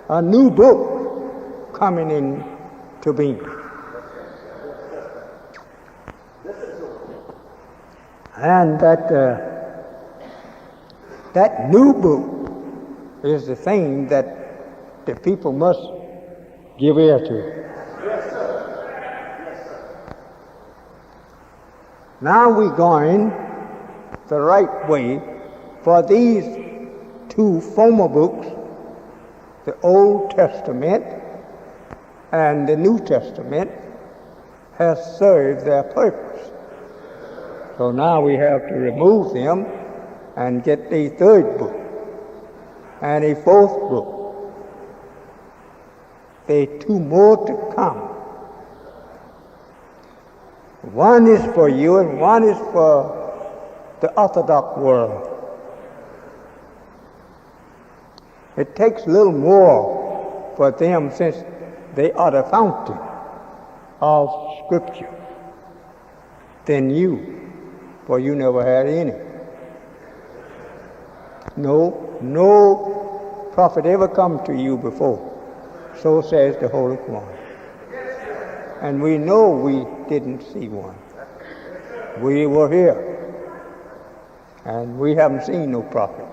[SPEAKER 1] A new book coming in to being. And that new book is the thing that the people must give ear to.
[SPEAKER 2] Yes, sir. Yes, sir.
[SPEAKER 1] Now we're going the right way, for these two former books, the Old Testament and the New Testament, has served their purpose. So now we have to remove them and get a third book and a fourth book. There are two more to come. One is for you and one is for the Orthodox world. It takes a little more for them since they are the fountain of Scripture than you, for you never had any. No prophet ever come to you before. So says the Holy Quran. And we know we didn't see one. We were here. And we haven't seen no prophet.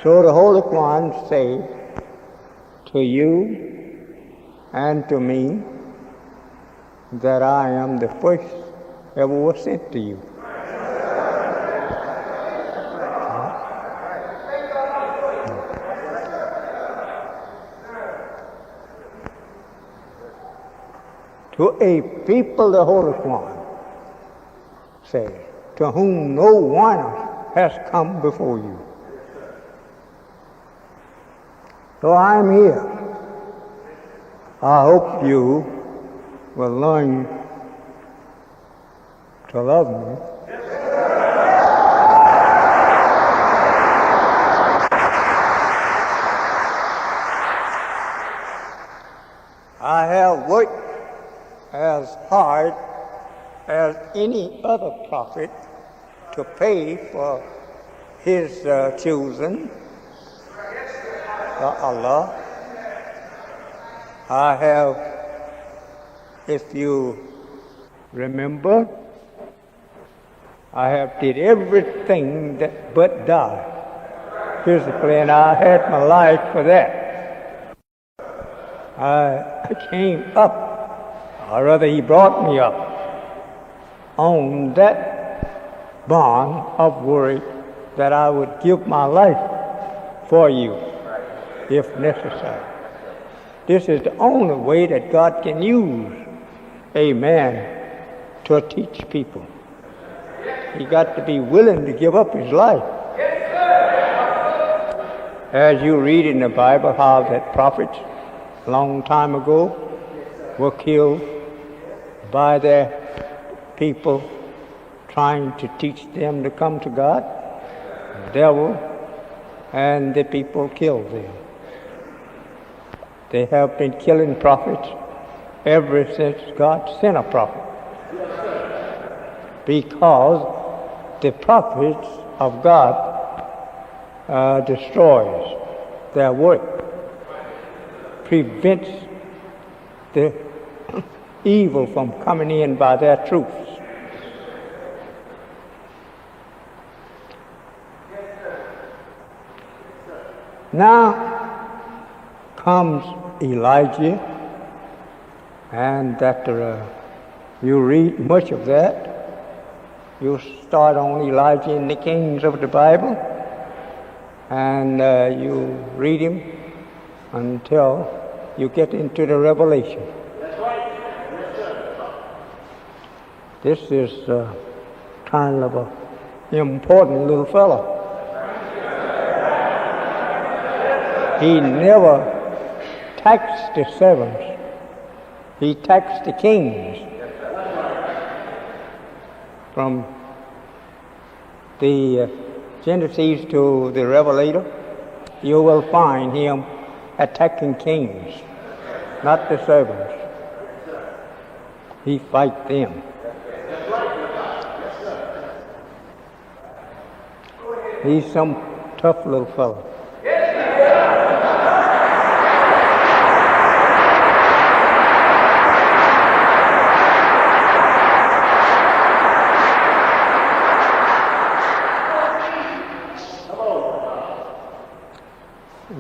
[SPEAKER 1] So the Holy Quran says to you and to me that I am the first ever was sent to you. To a people, the Holy Quran says, to whom no one has come before you. So I'm here. I hope you will learn to love me. I have worked as hard as any other prophet to pay for his chosen, Allah. I have, if you remember, I have did everything but die physically, and I had my life for that. I came up, or rather he brought me up on that bond of worry that I would give my life for you if necessary. This is the only way that God can use a man to teach people. He got to be willing to give up his life. As you read in the Bible how that prophets a long time ago were killed by their people trying to teach them to come to God, the devil and the people killed them. They have been killing prophets ever since God sent a prophet, because the prophets of God destroys their work, prevents the evil from coming in by their truths. Now comes Elijah, and that you read much of that. You start on Elijah and the kings of the Bible, and you read him until you get into the Revelation. This is kind of an important little fellow. He never taxed the servants. He taxed the kings. From the Genesis to the Revelator, you will find him attacking kings, not the servants. He fight them. He's some tough little fellow.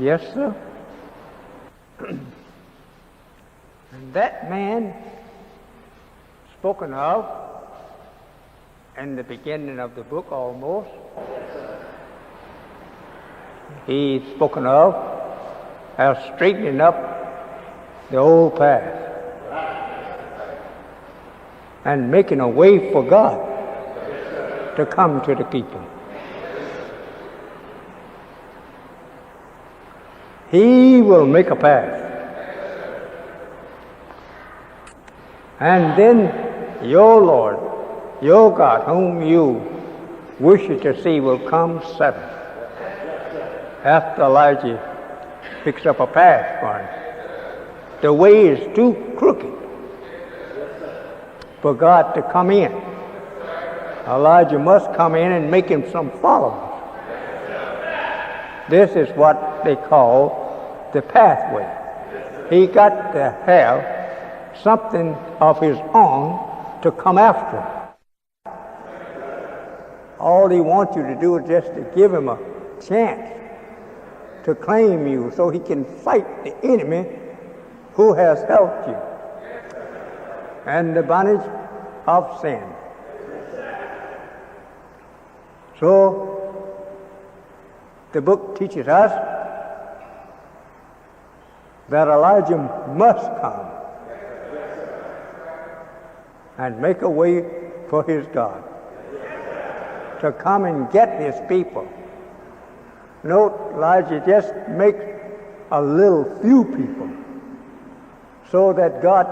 [SPEAKER 1] Yes, sir. And that man spoken of in the beginning of the book almost, he's spoken of as straightening up the old path and making a way for God to come to the people. He will make a path. And then your Lord, your God, whom you wish to see, will come seventh. After Elijah picks up a path for him. The way is too crooked for God to come in. Elijah must come in and make him some followers. This is what they call the pathway. He got to have something of his own to come after. All he wants you to do is just to give him a chance to claim you so he can fight the enemy who has helped you and the bondage of sin. So the book teaches us that Elijah must come and make a way for his God to come and get his people. Note, Elijah just makes a little few people so that God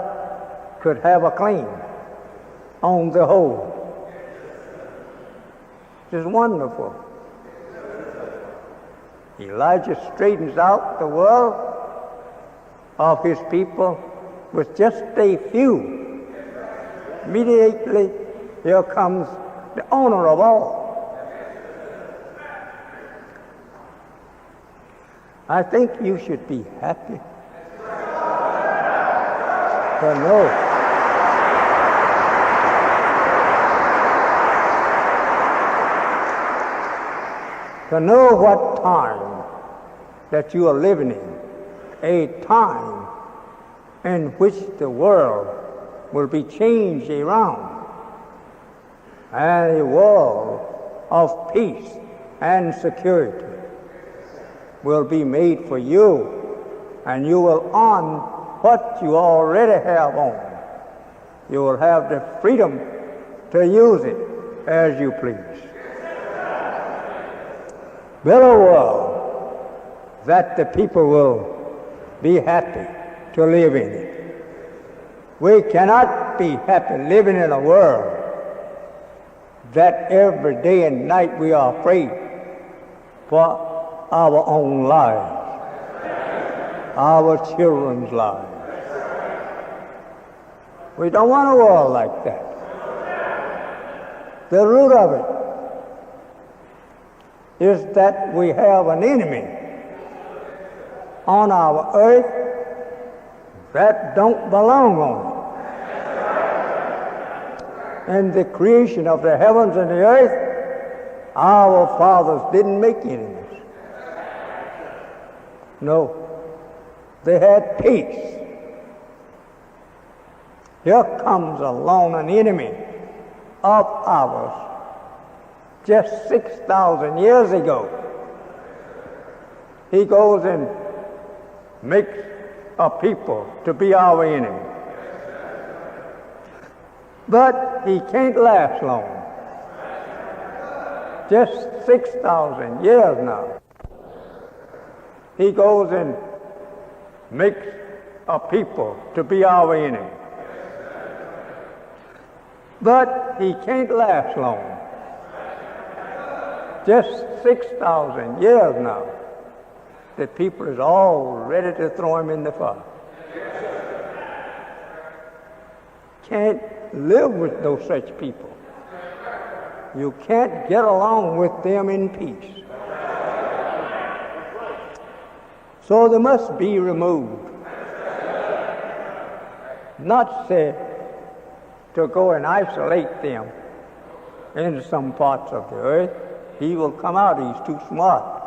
[SPEAKER 1] could have a claim on the whole. It's wonderful. Elijah straightens out the world of his people with just a few. Immediately here comes the owner of all. I think you should be happy to know what time that you are living in, a time in which the world will be changed around, and a world of peace and security will be made for you, and you will own what you already have on. You will have the freedom to use it as you please. Build a world that the people will be happy to live in it. We cannot be happy living in a world that every day and night we are afraid for our own lives, our children's lives. We don't want a world like that. The root of it is that we have an enemy on our earth that don't belong on it. In the creation of the heavens and the earth, our fathers didn't make enemies. No, they had peace. Here comes along an enemy of ours just 6,000 years ago. He goes and makes a people to be our enemy. But he can't last long. Just 6,000 years now. He goes and makes a people to be our enemy. But he can't last long. Just 6,000 years now. The people is all ready to throw him in the fire. Can't live with no such people. You can't get along with them in peace. So they must be removed. Not said to go and isolate them in some parts of the earth. He will come out, he's too smart.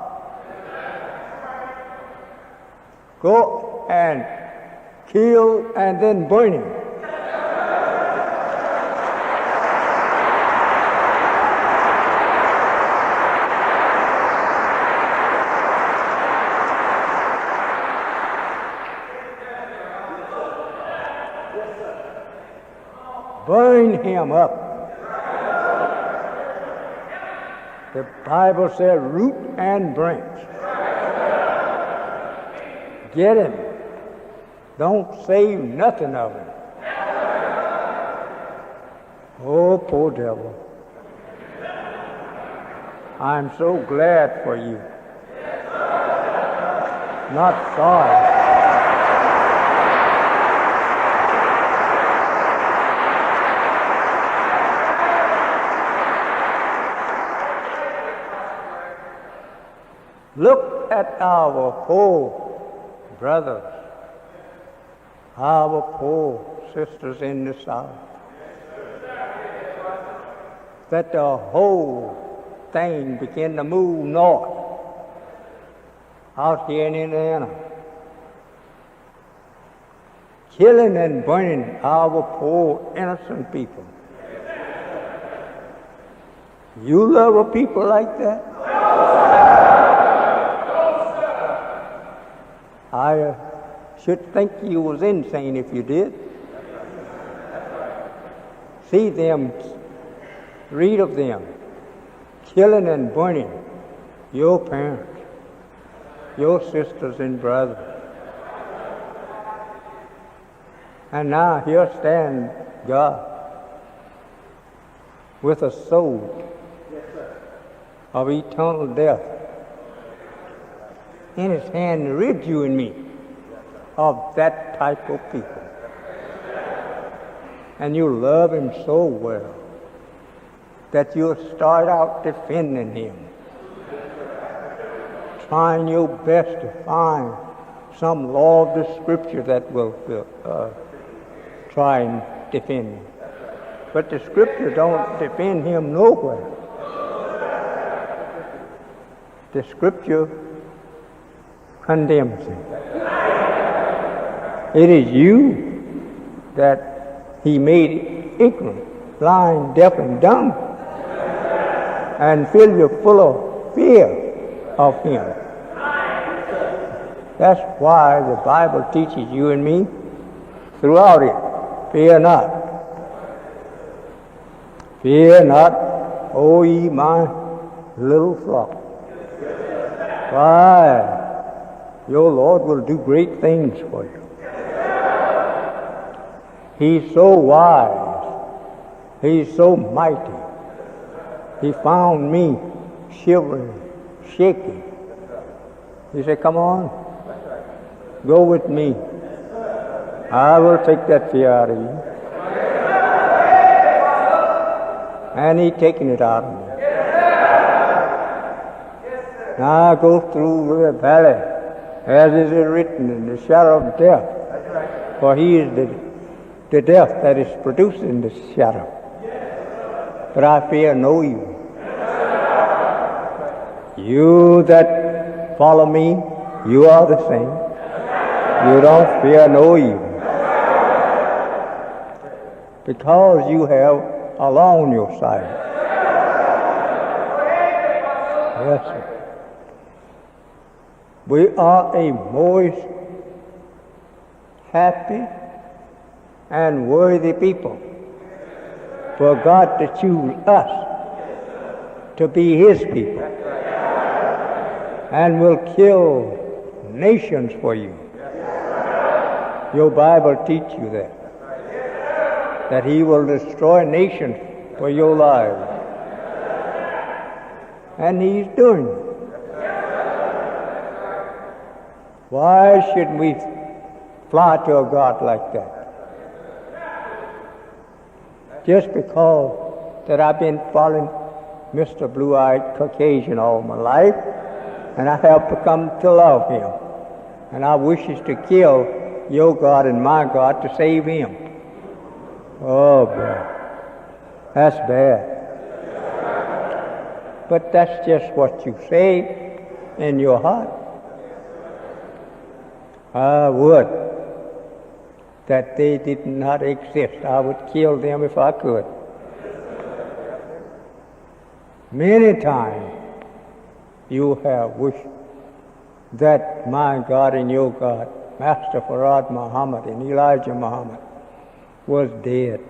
[SPEAKER 1] Go and kill and then burn him. Burn him up. The Bible says root and branch. Get him. Don't save nothing of him. Oh, poor devil. I'm so glad for you. Not sorry. Look at our poor brothers, our poor sisters in the South. That the whole thing began to move north, out here in Indiana. Killing and burning our poor innocent people. You love a people like that? I should think you was insane if you did. See them, read of them, killing and burning your parents, your sisters and brothers. And now here stands God with a sword of eternal death in his hand to rid you and me of that type of people. And you love him so well that you'll start out defending him, trying your best to find some law of the Scripture that will try and defend him. But the Scripture don't defend him nowhere. The Scripture condemns him. It is you that he made ignorant, blind, deaf, and dumb, and filled you full of fear of him. That's why the Bible teaches you and me throughout it, fear not. Fear not, O ye my little flock. Why, your Lord will do great things for you. He's so wise. He's so mighty. He found me shivering, shaking. He said, come on, go with me. I will take that fear out of you. And He's taking it out of me. Now I go through the valley, as is written, in the shadow of death. For He is the death that is producing the shadow. But I fear no evil. You that follow me, you are the same. You don't fear no evil. Because you have Allah on your side. Yes, sir. We are a most happy and worthy people for God to choose us to be His people, and will kill nations for you. Your Bible teaches you that He will destroy nations for your lives. And He's doing it. Why should we fly to a God like that? Just because that I've been following Mr. Blue-Eyed Caucasian all my life, and I have become to love him. And I wishes to kill your God and my God to save him. Oh, boy. That's bad. But that's just what you say in your heart. I would that they did not exist. I would kill them if I could. Many times you have wished that my God and your God, Master Farad Muhammad and Elijah Muhammad, was dead,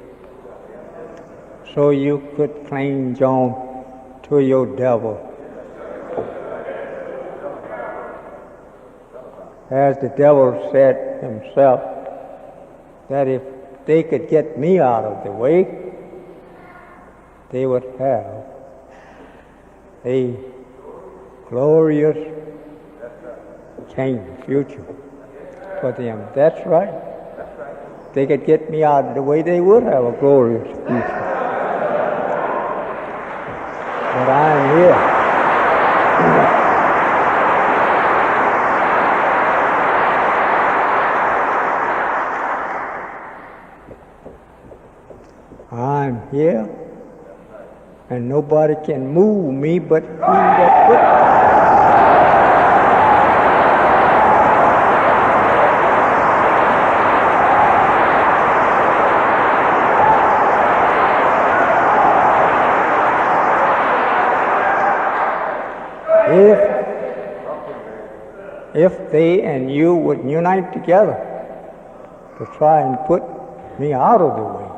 [SPEAKER 1] so you could cling on to your devil. As the devil said himself, that if they could get me out of the way, they would have a glorious future for them. That's right. If they could get me out of the way, they would have a glorious future. But I'm here. I'm here, and nobody can move me but He that put me. If they and you would unite together to try and put me out of the way,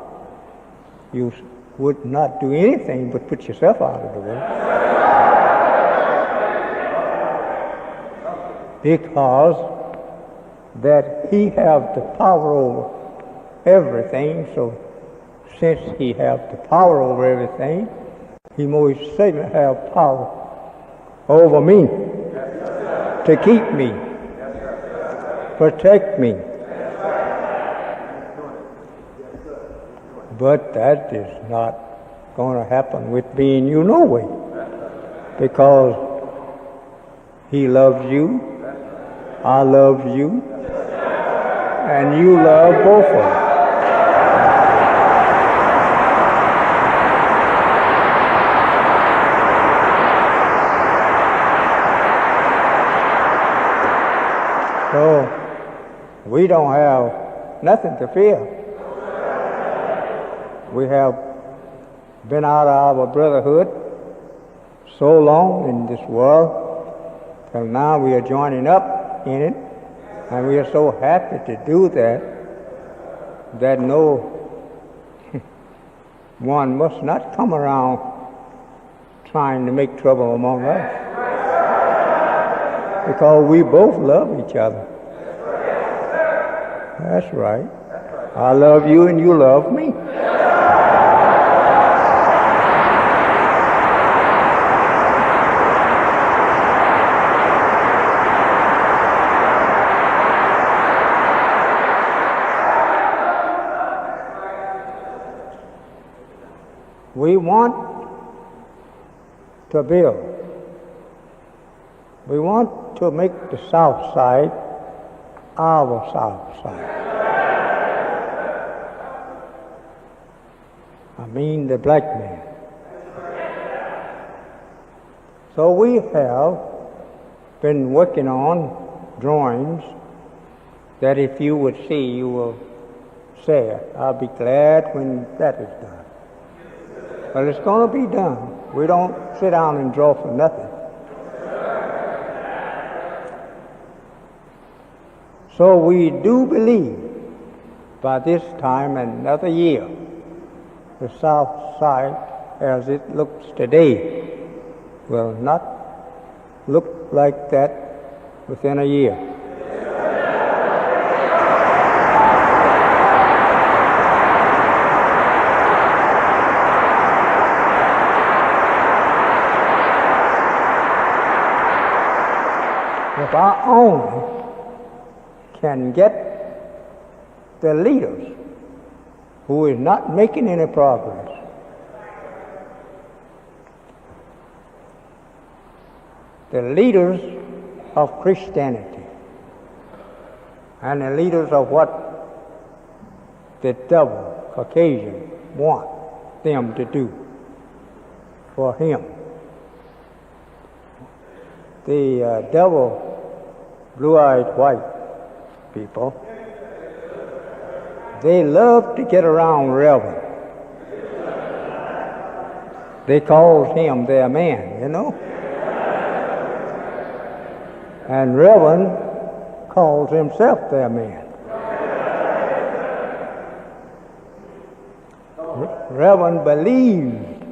[SPEAKER 1] you would not do anything but put yourself out of the way. Because that He have the power over everything, so since He have the power over everything, He most certainly have power over me, to keep me, protect me. But that is not going to happen with me and you no way, because He loves you, I love you, and you love both of us. So we don't have nothing to fear. We have been out of our brotherhood so long in this world, till now we are joining up in it, and we are so happy to do that no one must not come around trying to make trouble among us, because we both love each other. That's right. I love you and you love me. We want to build. We want to make the South Side our South Side. I mean the black man. So we have been working on drawings that if you would see, you will say, I'll be glad when that is done. But it's going to be done. We don't sit down and draw for nothing. So we do believe by this time another year, the South Side as it looks today will not look like that within a year. If I only can get the leaders who is not making any progress, the leaders of Christianity and the leaders of what the devil, Caucasian, want them to do for him. The devil, blue-eyed white people, they love to get around Reverend. They call him their man, you know. And Reverend calls himself their man. Reverend believes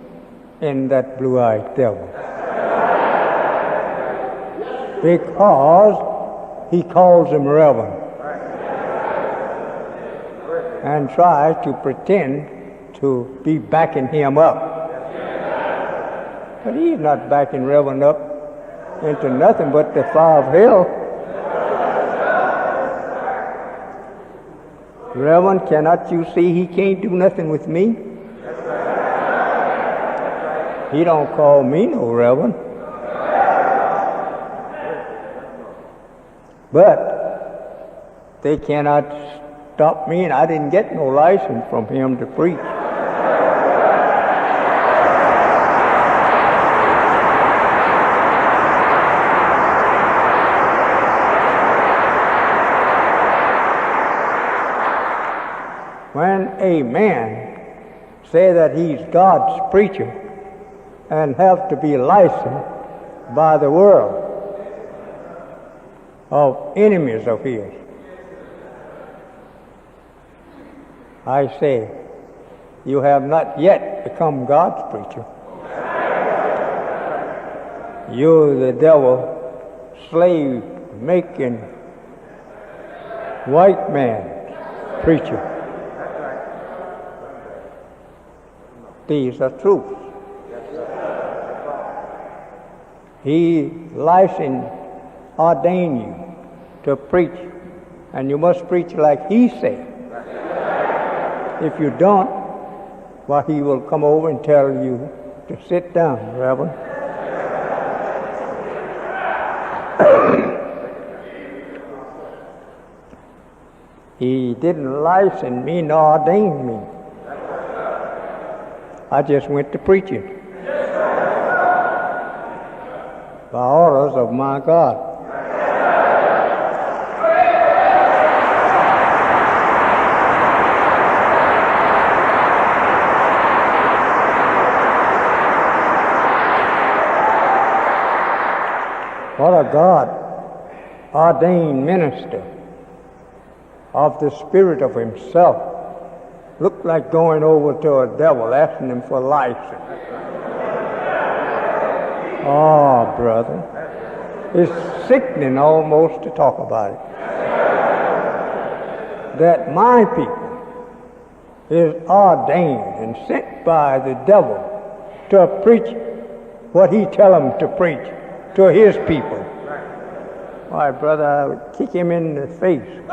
[SPEAKER 1] in that blue-eyed devil because he calls him Reverend and tries to pretend to be backing him up. But he's not backing Reverend up into nothing but the fire of hell. Reverend, cannot you see he can't do nothing with me? He don't call me no Reverend. But they cannot stop me, and I didn't get no license from him to preach. When a man say that he's God's preacher and have to be licensed by the world of enemies of his, I say, you have not yet become God's preacher. You're the devil, slave making, white man preacher. These are truths. He licensed, ordained you to preach, and you must preach like he said. If you don't, well, he will come over and tell you to sit down, Reverend. He didn't license me nor ordain me. I just went to preaching by orders of my God. What a God ordained minister of the Spirit of Himself. Looked like going over to a devil asking him for license. Oh, brother. It's sickening almost to talk about it. That my people is ordained and sent by the devil to preach what he tell them to preach to his people. Why, brother, I would kick him in the face.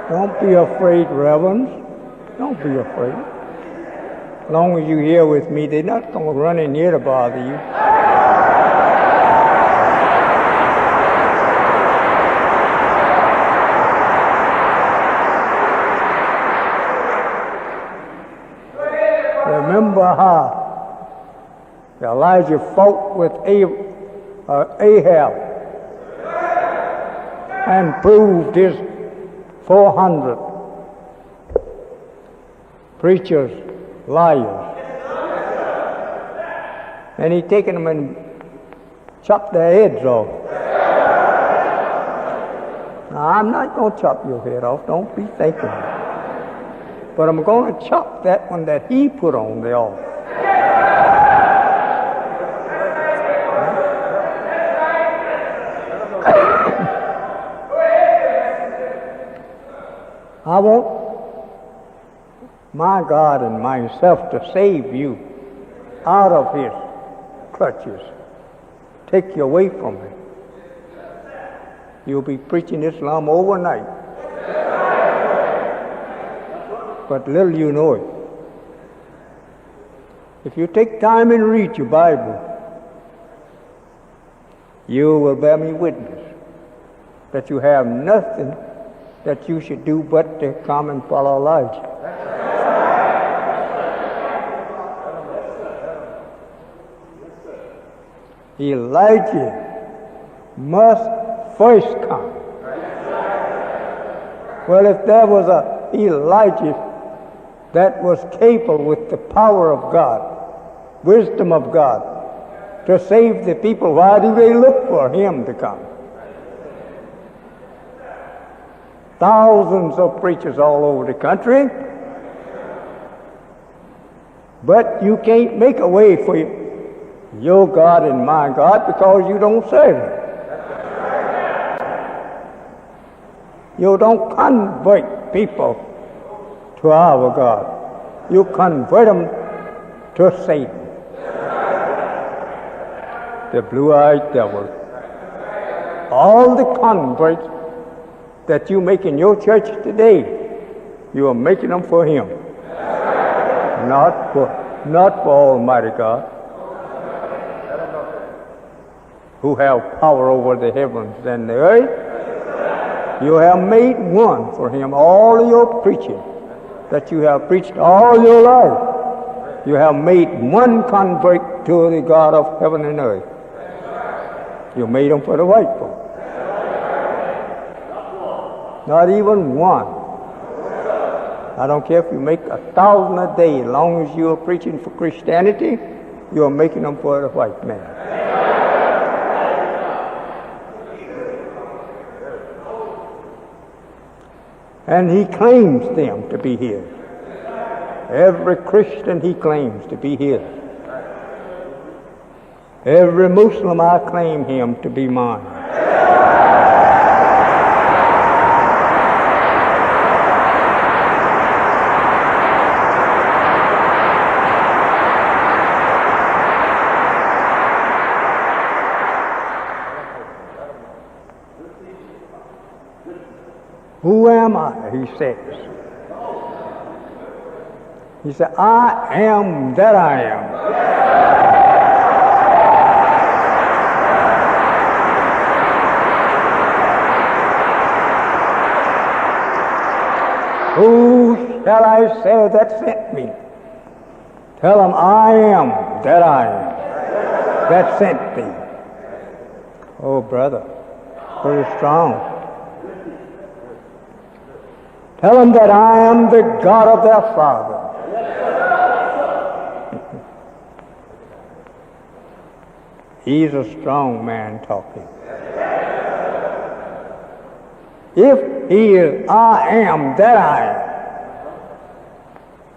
[SPEAKER 1] Don't be afraid, reverends. Don't be afraid. As long as you're here with me, they're not going to run in here to bother you. Remember how Elijah fought with Ahab and proved his 400 preachers, liars. And he taken them and chopped their heads off. Now, I'm not going to chop your head off, don't be thinking. But I'm going to chop that one that he put on the altar. I want my God and myself to save you out of his clutches, take you away from it. You'll be preaching Islam overnight. But little you know it. If you take time and read your Bible, you will bear me witness that you have nothing that you should do but to come and follow Elijah. Elijah must first come. Well, if there was a Elijah that was capable with the power of God, wisdom of God, to save the people, why do they look for him to come? Thousands of preachers all over the country, but you can't make a way for your God and my God because you don't serve him. You don't convert people to our God. You convert them to Satan, the blue-eyed devil. All the converts that you make in your church today, you are making them for him, not for Almighty God, who have power over the heavens and the earth. You have made one for him. All of your preaching that you have preached all your life, you have made one convert to the God of heaven and earth. You made them for the white folk. Not even one. I don't care if you make 1,000 a day, as long as you are preaching for Christianity, you are making them for the white man. And he claims them to be his. Every Christian he claims to be his. Every Muslim I claim him to be mine. Who am I? He says. He said, I am that I am. Who shall I say that sent me? Tell him I am that I am that sent thee. Oh, brother, Pretty strong. Tell them that I am the God of their father. He's a strong man talking. If he is I am that I am,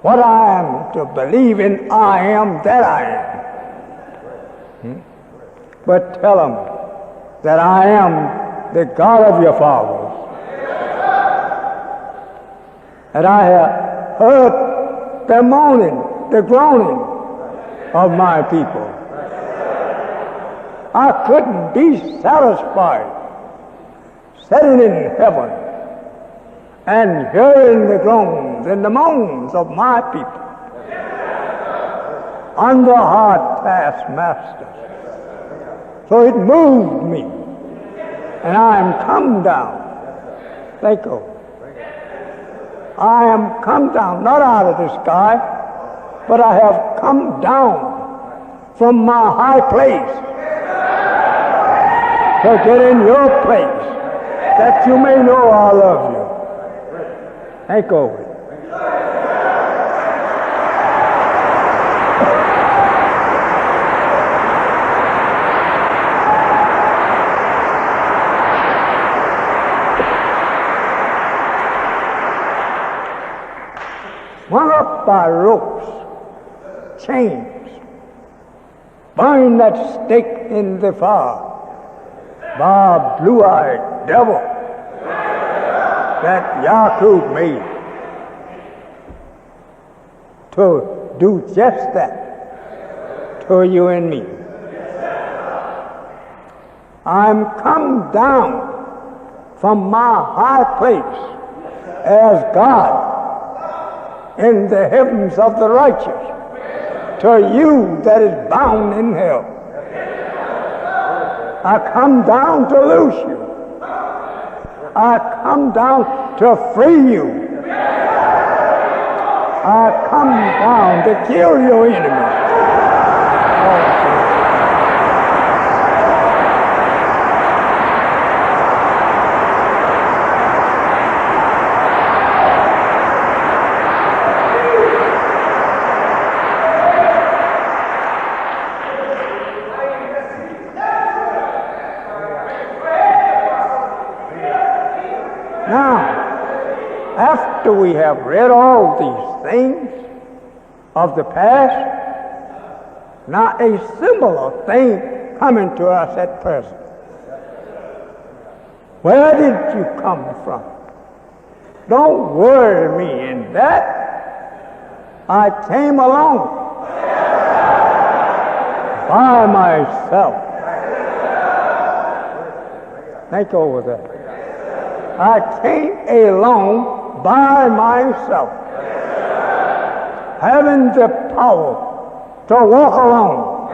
[SPEAKER 1] what I am to believe in I am that I am. But tell them that I am the God of your fathers. That I have heard the moaning, the groaning of my people. I couldn't be satisfied sitting in heaven and hearing the groans and the moans of my people under hard taskmasters. So it moved me, and I am come down. Think of it. I am come down, not out of the sky, but I have come down from my high place to get in your place, that you may know I love you. Think of it. Swung up by ropes, chains, burn that stake in the fire by a blue-eyed devil that Yahweh made to do just that to you and me. I'm come down from my high place as God in the heavens of the righteous to you that is bound in hell. I come down to loose you. I come down to free you. I come down to kill your enemy. After we have read all these things of the past, now a similar thing coming to us at present. Where did you come from? Don't worry me in that. I came along by myself. Think over that. I came along by myself, having the power to walk alone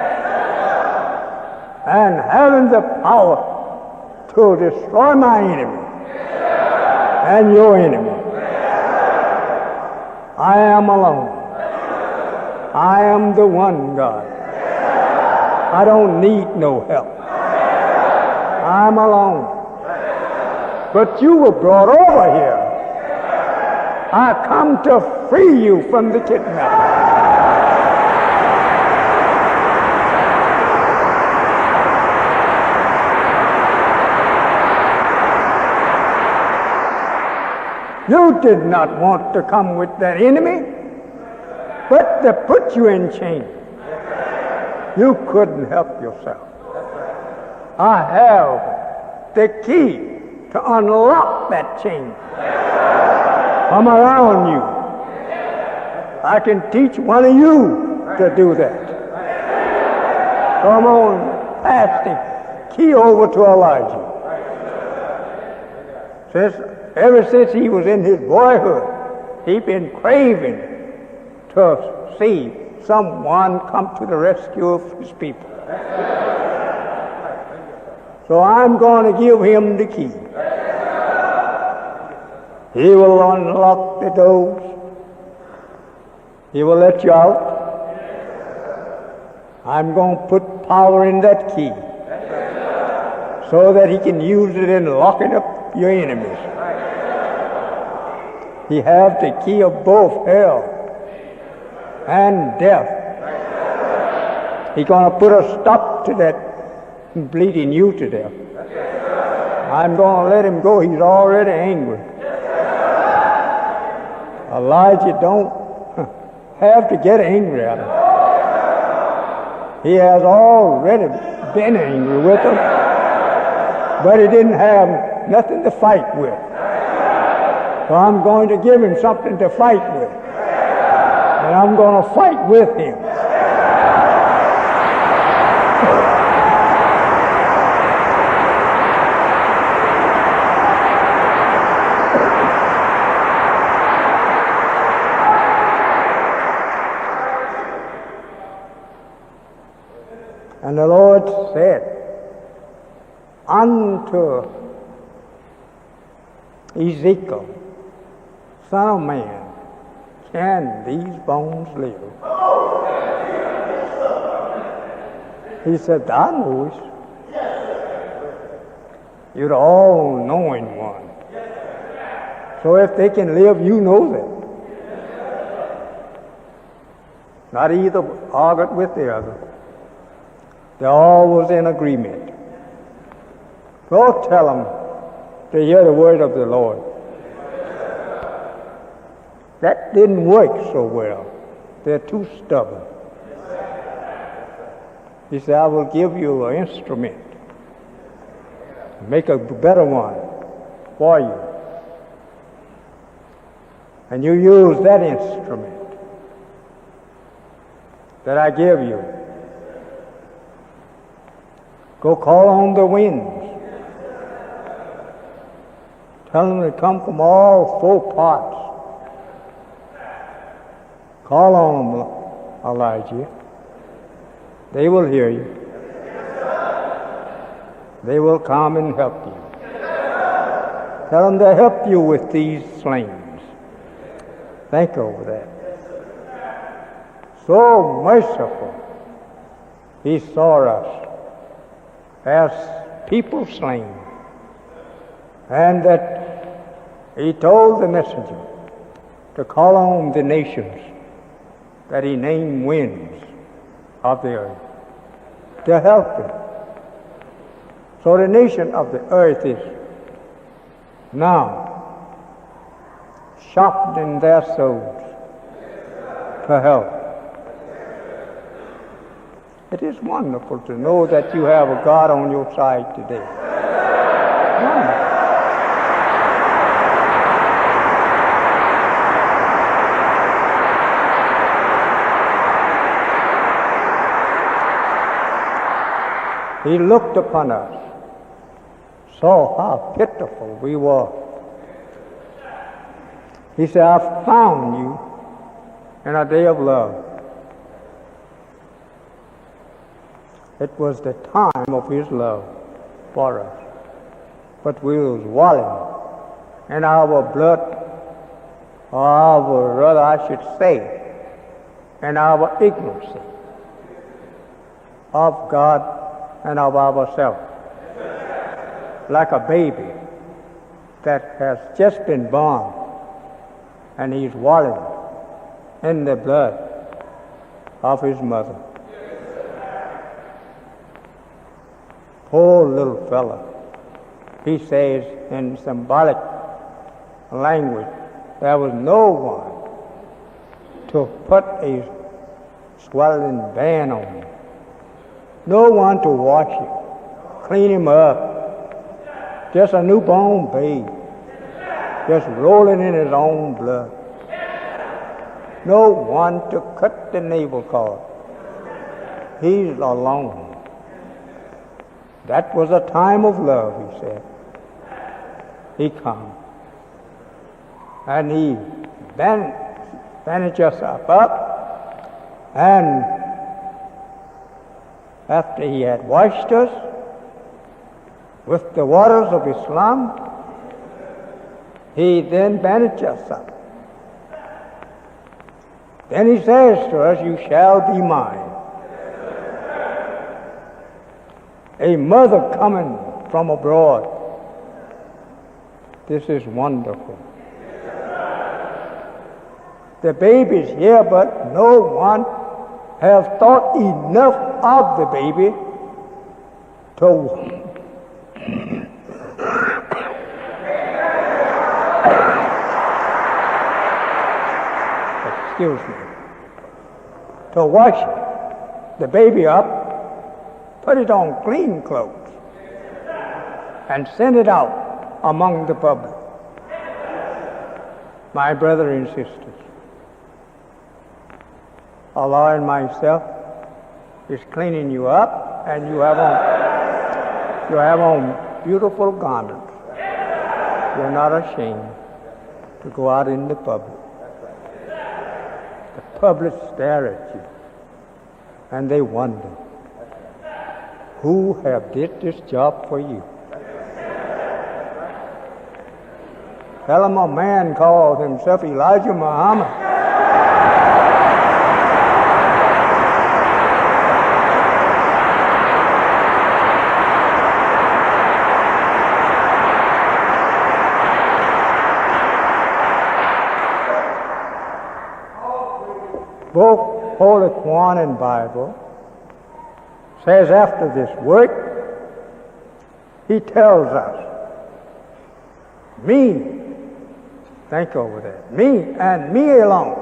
[SPEAKER 1] and having the power to destroy my enemy and your enemy. I am alone. I am the one God. I don't need no help. I'm alone. But you were brought over here. I come to free you from the kidnapper. You did not want to come with that enemy, but they put you in chains. You couldn't help yourself. I have the key to unlock that chain from around you. I can teach one of you to do that. Come on, pass the key over to Elijah. Ever since he was in his boyhood, he'd been craving to see someone come to the rescue of his people. So I'm going to give him the key. He will unlock the doors. He will let you out. I'm going to put power in that key so that he can use it in locking up your enemies. He has the key of both hell and death. He's going to put a stop to that bleeding you to death. I'm going to let him go. He's already angry. Elijah don't have to get angry at him. He has already been angry with him, but he didn't have nothing to fight with. So I'm going to give him something to fight with, and I'm going to fight with him. And the Lord said unto Ezekiel, Son of man, can these bones live? He said, Thou knowest. You're the all-knowing one. So if they can live, you know that. Not either argued with the other. They all was in agreement. Go tell them to hear the word of the Lord. That didn't work so well. They're too stubborn. He said, I will give you an instrument. Make a better one for you. And you use that instrument that I give you. Go call on the winds. Tell them to come from all four parts. Call on them, Elijah. They will hear you. They will come and help you. Tell them to help you with these flames. Think over that. So merciful. He saw us as people slain, and that he told the messenger to call on the nations that he named winds of the earth to help him. So the nation of the earth is now sharpening their souls to help. It is wonderful to know that you have a God on your side today. Wonderful. He looked upon us, saw how pitiful we were. He said, I found you in a day of love. It was the time of his love for us. But we was wallowing in our blood, or rather I should say, in our ignorance of God and of ourselves. Like a baby that has just been born and he's wallowing in the blood of his mother. Poor little fella. He says in symbolic language, there was no one to put a swaddling band on him. No one to wash him, clean him up. Just a newborn babe, just rolling in his own blood. No one to cut the navel cord. He's alone. That was a time of love, he said. He come. And he bandaged us up, and after he had washed us with the waters of Islam, he then bandaged us up. Then he says to us, you shall be mine. A mother coming from abroad. This is wonderful. The baby's here, but no one has thought enough of the baby to to wash the baby up, put it on clean clothes, and send it out among the public. My brother and sisters, Allah and myself is cleaning you up, and you have on beautiful garments. You're not ashamed to go out in the public. The public stare at you, and they wonder, who have did this job for you? Tell them a man called himself Elijah Muhammad. Both Holy Quran and Bible says after this work, he tells us, me, think over that, me and me alone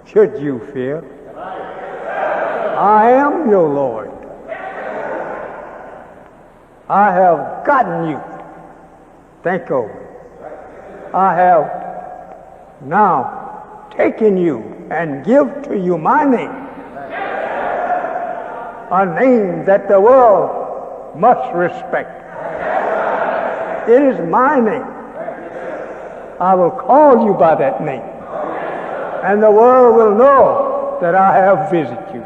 [SPEAKER 1] should you fear. I am your Lord. I have gotten you. Think over it. I have now taken you and give to you my name, a name that the world must respect. It is my name. I will call you by that name, and the world will know that I have visited you.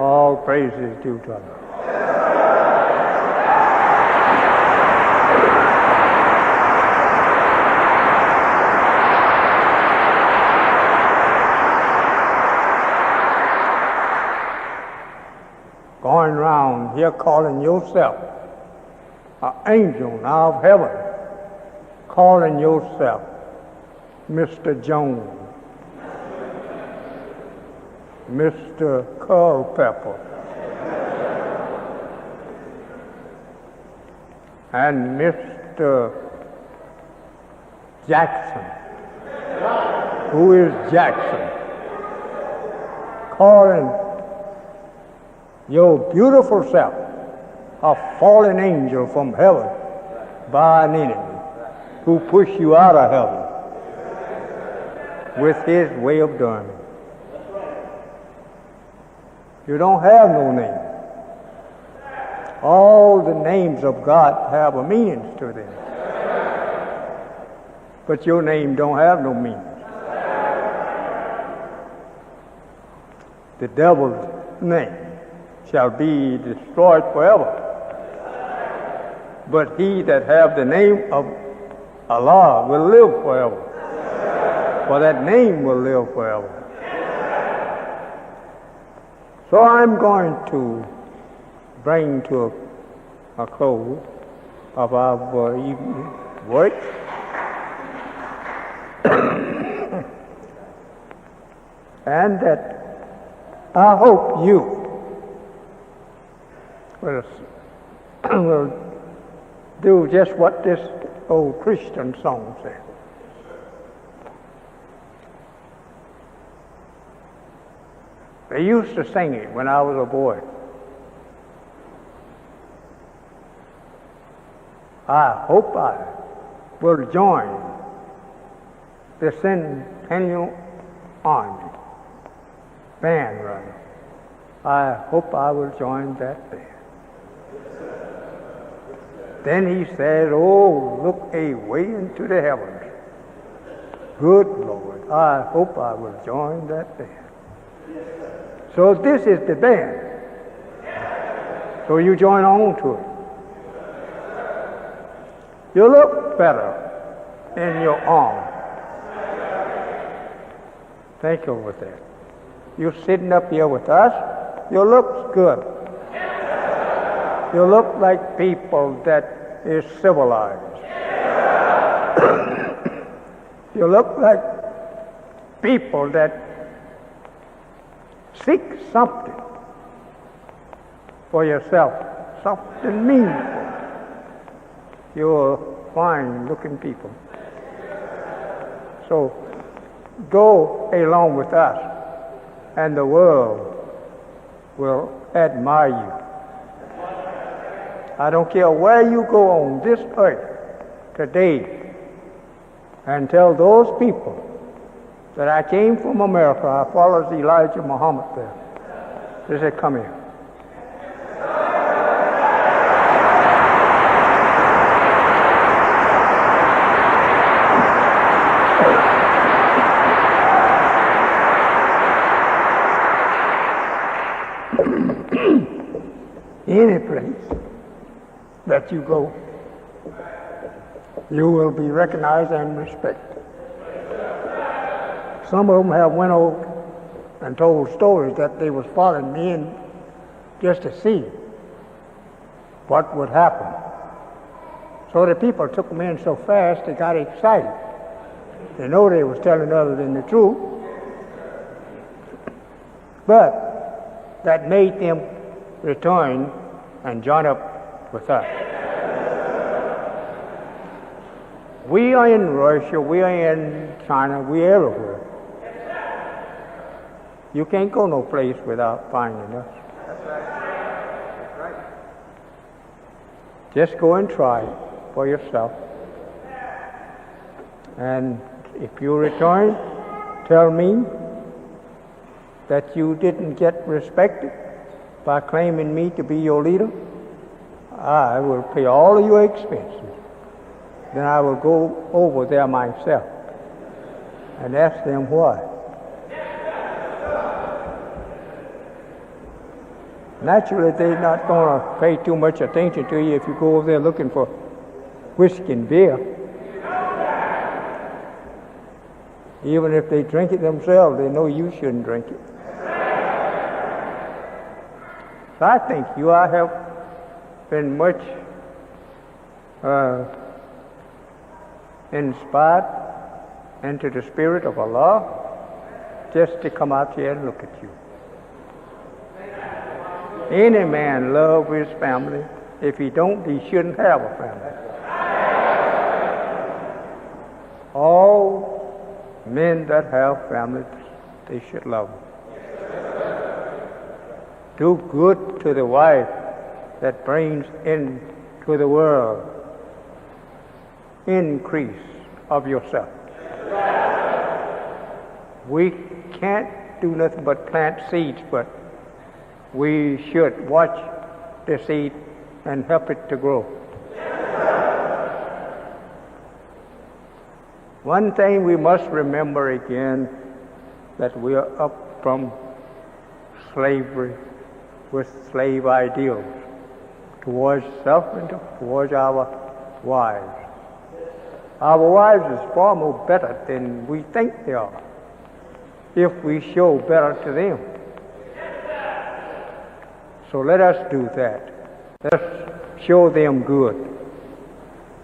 [SPEAKER 1] All praise is due to Allah. Going round here calling yourself an angel now of heaven, calling yourself Mr. Jones, Mr. Culpepper, and Mr. Jackson. Who is Jackson? Calling your beautiful self a fallen angel from heaven by an enemy who pushed you out of heaven with his way of doing it. You don't have no name. All the names of God have a meaning to them, but your name don't have no meaning. The devil's name shall be destroyed forever, but he that have the name of Allah will live forever, for that name will live forever. So I'm going to bring to a close of our evening work and that I hope you will do just what this old Christian song says. They used to sing it when I was a boy. I hope I will join the Centennial Army band, rather. I hope I will join that band. Then he said, oh, look away into the heavens. Good Lord, I hope I will join that band. So this is the band. So you join on to it. You look better in your arm. Think over that. You're sitting up here with us. You look good. You look like people that is civilized. You look like people that seek something for yourself, something meaningful. You're fine-looking people. So go along with us, and the world will admire you. I don't care where you go on this earth today, and tell those people that I came from America. I followed Elijah Muhammad there. They said, come here. Any place that you go, you will be recognized and respected. Some of them have went over and told stories that they was following me in just to see what would happen. So the people took them in so fast they got excited. They know they was telling other than the truth, but that made them return and join up with us. We are in Russia, we are in China, we are everywhere. You can't go no place without finding us.
[SPEAKER 2] That's right.
[SPEAKER 1] Just go and try it for yourself. And if you return, tell me that you didn't get respected by claiming me to be your leader. I will pay all of your expenses. Then I will go over there myself and ask them why. Naturally, they're not going to pay too much attention to you if you go over there looking for whiskey and beer. Even if they drink it themselves, they know you shouldn't drink it. So I think I have been much inspired into the spirit of Allah just to come out here and look at you. Any man loves his family. If he don't, he shouldn't have a family. All men that have families, they should love them. Do good to the wife that brings into the world increase of yourself. We can't do nothing but plant seeds, but we should watch the seed and help it to grow. One thing we must remember again, that we are up from slavery with slave ideals towards self and towards our wives. Our wives is far more better than we think they are if we show better to them. So let us do that. Let's show them good,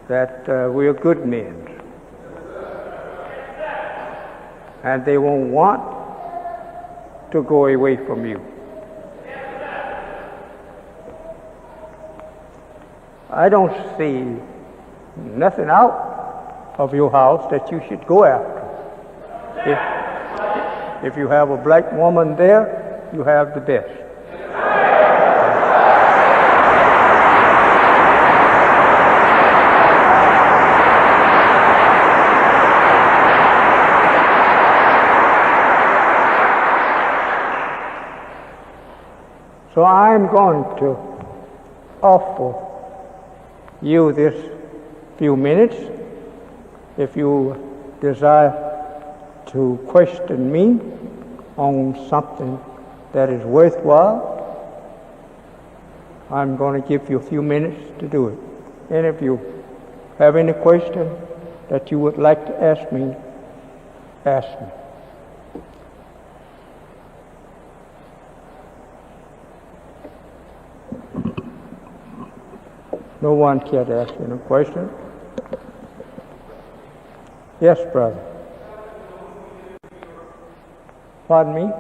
[SPEAKER 1] that we are good men. And they won't want to go away from you. I don't see nothing out of your house that you should go after. If you have a black woman there, you have the best. So I'm going to offer you this few minutes. If you desire to question me on something that is worthwhile, I'm going to give you a few minutes to do it. And if you have any question that you would like to ask me, ask me. No one cared to ask you no question. Yes, brother. Pardon me?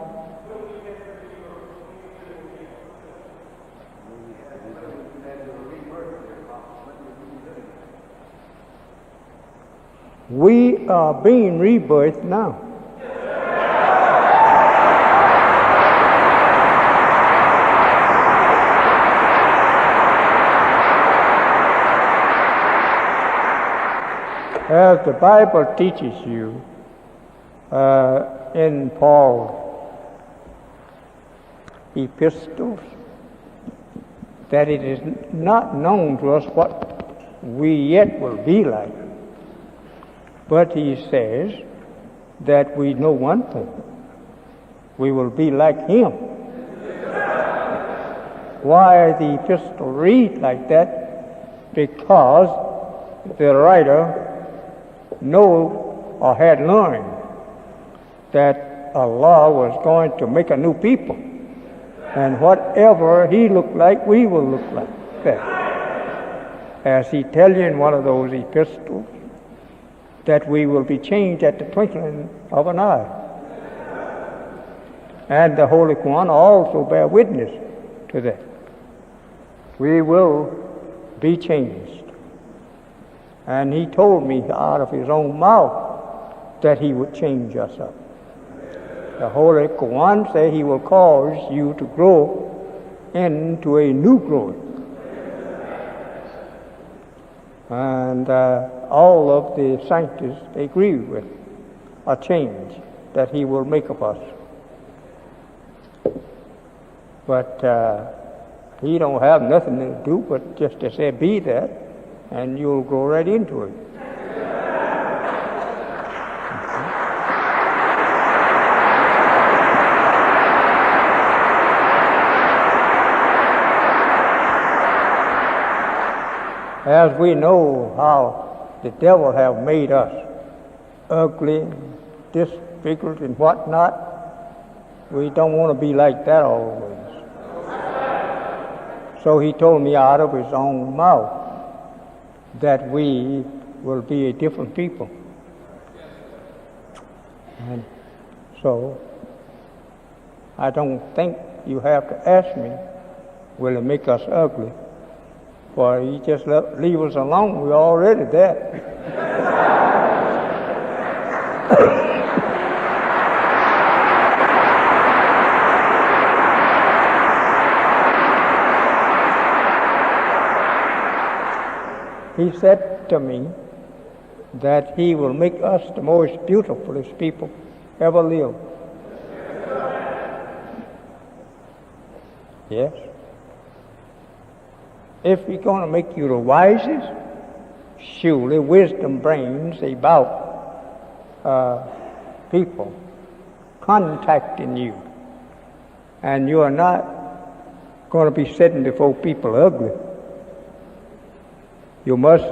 [SPEAKER 1] We are being rebirthed now. As the Bible teaches you in Paul's epistles, that it is not known to us what we yet will be like. But he says that we know one thing. We will be like him. Why the epistle read like that? Because the writer know or had learned that Allah was going to make a new people, and whatever he looked like, we will look like that. As he tells you in one of those epistles, that we will be changed at the twinkling of an eye. And the Holy Quran also bear witness to that. We will be changed. And he told me out of his own mouth that he would change us up. The Holy Quran says he will cause you to grow into a new growth. And all of the scientists agree with a change that he will make of us. But he don't have nothing to do but just to say, be that, and you'll grow right into it. As we know how the devil have made us ugly, disfigured, and whatnot, we don't want to be like that always. So he told me out of his own mouth that we will be a different people. And so I don't think you have to ask me, will it make us ugly? For he just leave us alone. We're already there. He said to me that he will make us the most beautifulest people ever lived. Yes. If he's going to make you the wisest, surely wisdom brings about people contacting you. And you are not going to be sitting before people ugly. You must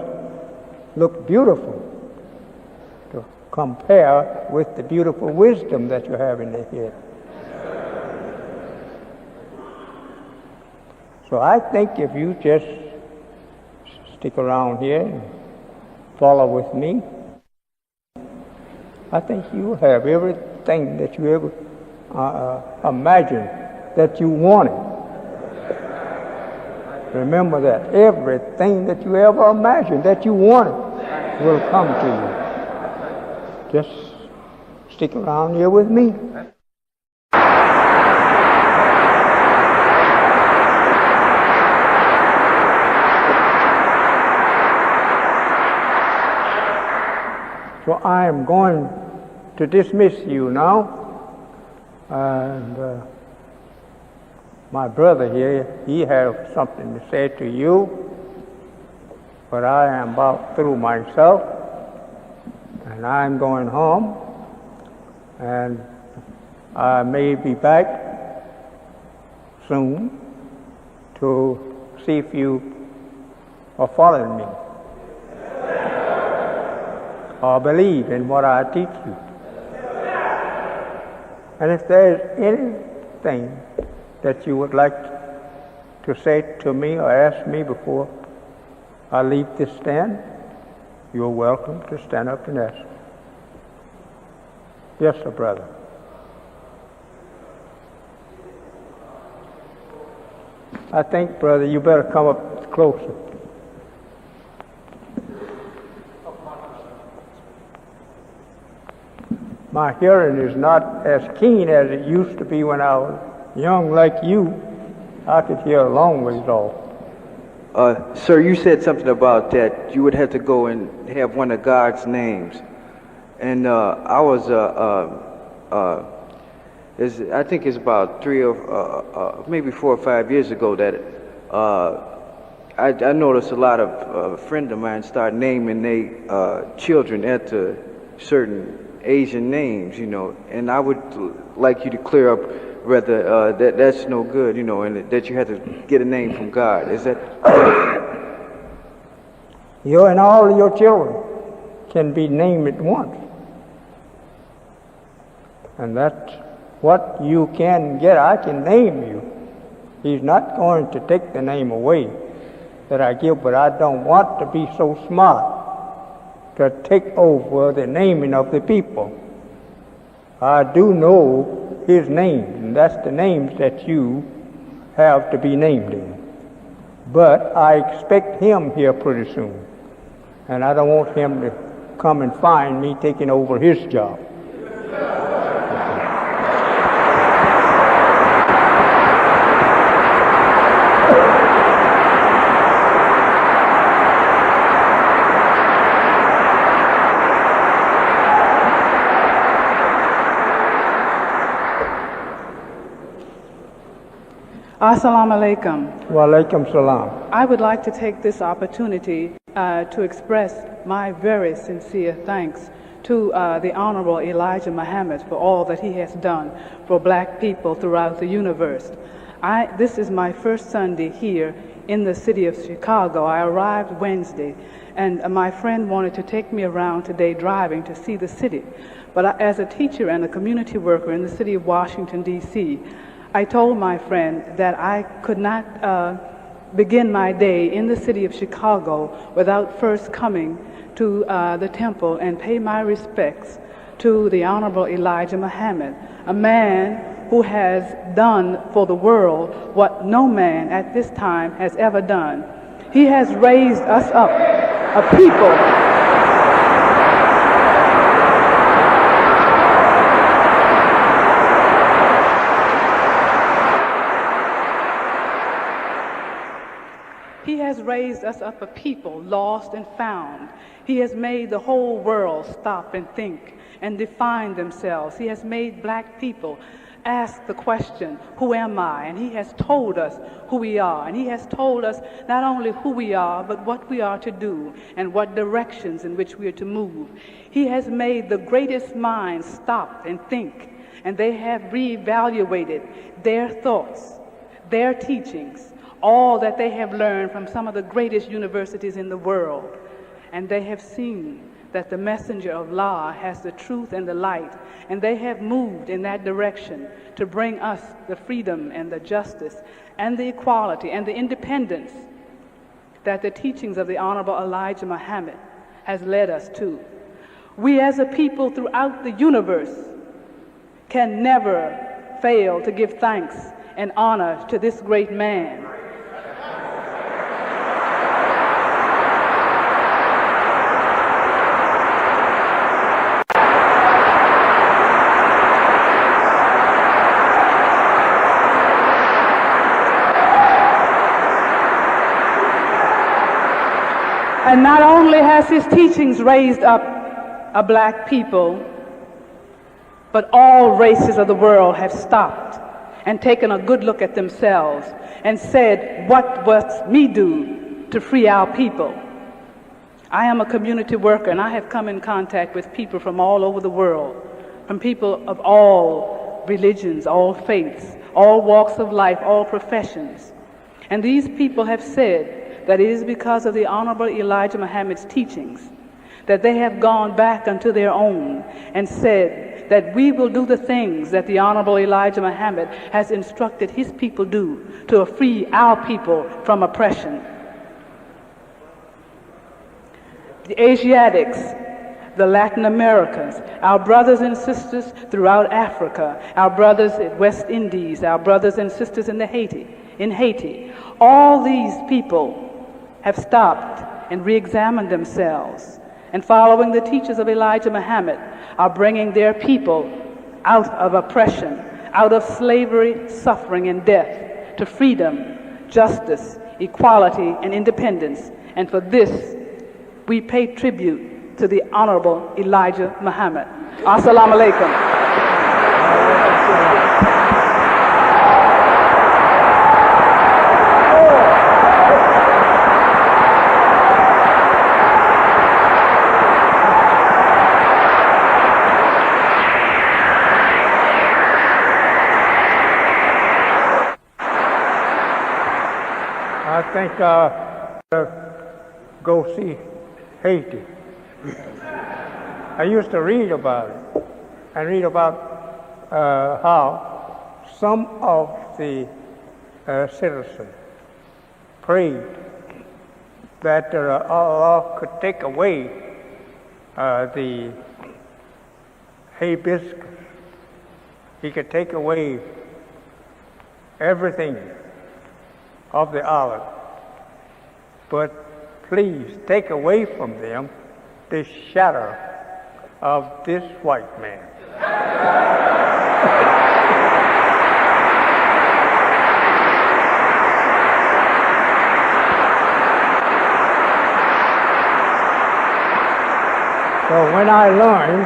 [SPEAKER 1] look beautiful to compare with the beautiful wisdom that you have in the head. So I think if you just stick around here and follow with me, I think you'll have everything that you ever imagined that you wanted. Remember that. Everything that you ever imagined that you wanted will come to you. Just stick around here with me. So I am going to dismiss you now, and my brother here, he has something to say to you, but I am about through myself, and I'm going home, and I may be back soon to see if you are following me or believe in what I teach you. And if there's anything that you would like to say to me or ask me before I leave this stand. You're welcome to stand up and ask. Yes, sir, brother. I think, brother, you better come up closer. My hearing is not as keen as it used to be when I was young like you. I could hear a long ways off.
[SPEAKER 2] Sir, you said something about that you would have to go and have one of God's names. And I was, I think it's about 3 or maybe 4 or 5 years ago that I noticed a lot of friends of mine start naming their children after certain Asian names, you know, and I would like you to clear up whether that's no good, you know, and that you had to get a name from God. Is that
[SPEAKER 1] You and all of your children can be named at once. And that's what you can get. I can name you. He's not going to take the name away that I give, but I don't want to be so smart to take over the naming of the people. I do know his name, and that's the names that you have to be named in. But I expect him here pretty soon, and I don't want him to come and find me taking over his job.
[SPEAKER 4] Assalamu alaikum.
[SPEAKER 1] Wa alaikum salam.
[SPEAKER 4] I would like to take this opportunity to express my very sincere thanks to the Honorable Elijah Muhammad for all that he has done for black people throughout the universe. This is my first Sunday here in the city of Chicago. I arrived Wednesday, and my friend wanted to take me around today driving to see the city. But as a teacher and a community worker in the city of Washington, D.C., I told my friend that I could not begin my day in the city of Chicago without first coming to the temple and pay my respects to the Honorable Elijah Muhammad, a man who has done for the world what no man at this time has ever done. He has raised us up, a people. He has raised us up a people lost and found. He has made the whole world stop and think and define themselves. He has made black people ask the question, who am I? And he has told us who we are. And he has told us not only who we are, but what we are to do and what directions in which we are to move. He has made the greatest minds stop and think, and they have reevaluated their thoughts, their teachings, all that they have learned from some of the greatest universities in the world. And they have seen that the messenger of Allah has the truth and the light, and they have moved in that direction to bring us the freedom and the justice and the equality and the independence that the teachings of the Honorable Elijah Muhammad has led us to. We as a people throughout the universe can never fail to give thanks and honor to this great man. And not only has his teachings raised up a black people, but all races of the world have stopped and taken a good look at themselves and said, what must me do to free our people? I am a community worker, and I have come in contact with people from all over the world, from people of all religions, all faiths, all walks of life, all professions. And these people have said that it is because of the Honorable Elijah Muhammad's teachings that they have gone back unto their own and said that we will do the things that the Honorable Elijah Muhammad has instructed his people do to free our people from oppression. the Asiatics, the Latin Americans, our brothers and sisters throughout Africa, our brothers in West Indies, our brothers and sisters in Haiti. All these people have stopped and re-examined themselves, and following the teachings of Elijah Muhammad, are bringing their people out of oppression, out of slavery, suffering, and death, to freedom, justice, equality, and independence. And for this, we pay tribute to the Honorable Elijah Muhammad. Assalamu alaikum.
[SPEAKER 1] I think go see Haiti. I used to read about it, and read about how some of the citizens prayed that Allah could take away the hibiscus. He could take away everything of the olive, but please take away from them the shadow of this white man. So when I learn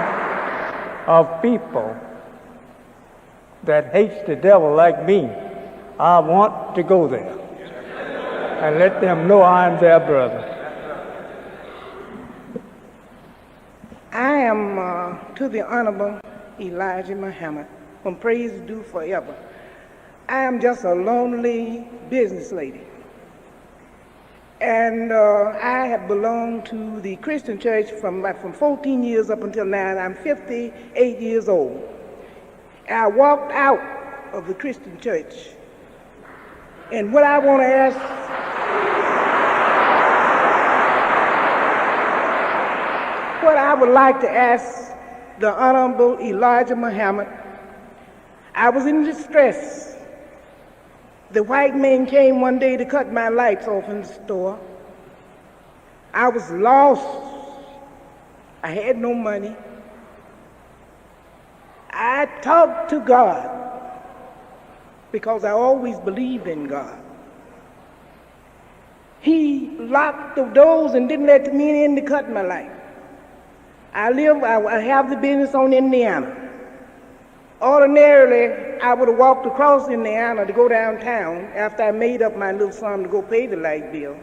[SPEAKER 1] of people that hates the devil like me, I want to go there and let them know I'm their brother.
[SPEAKER 5] I am to the Honorable Elijah Muhammad, from praise is due forever. I am just a lonely business lady. And I have belonged to the Christian church from 14 years up until now, and I'm 58 years old. I walked out of the Christian church. And what I want to ask, what I would like to ask the Honorable Elijah Muhammad, I was in distress. The white man came one day to cut my lights off in the store. I was lost. I had no money. I talked to God because I always believed in God. He locked the doors and didn't let me in to cut my light. I have the business on Indiana. Ordinarily, I would have walked across Indiana to go downtown after I made up my little sum to go pay the light bill.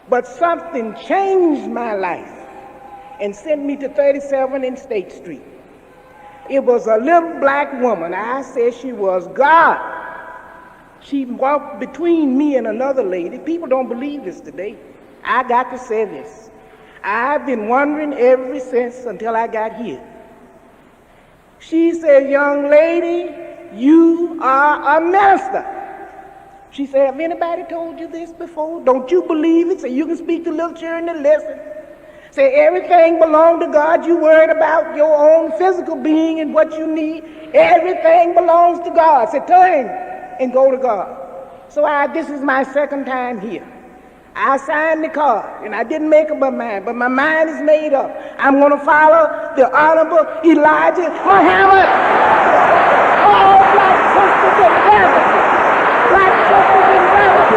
[SPEAKER 5] But something changed my life and sent me to 37 in State Street. It was a little black woman. I said she was God. She walked between me and another lady. People don't believe this today. I got to say this. I've been wondering ever since until I got here. She said, "Young lady, you are a minister." She said, "Have anybody told you this before? Don't you believe it? So you can speak to little children and listen. Say everything belongs to God. You worried about your own physical being and what you need. Everything belongs to God. Say turn and go to God." So this is my second time here. I signed the card, and I didn't make up my mind, but my mind is made up. I'm going to follow the Honorable Elijah Muhammad. All black sisters and brothers. Black sisters and brothers.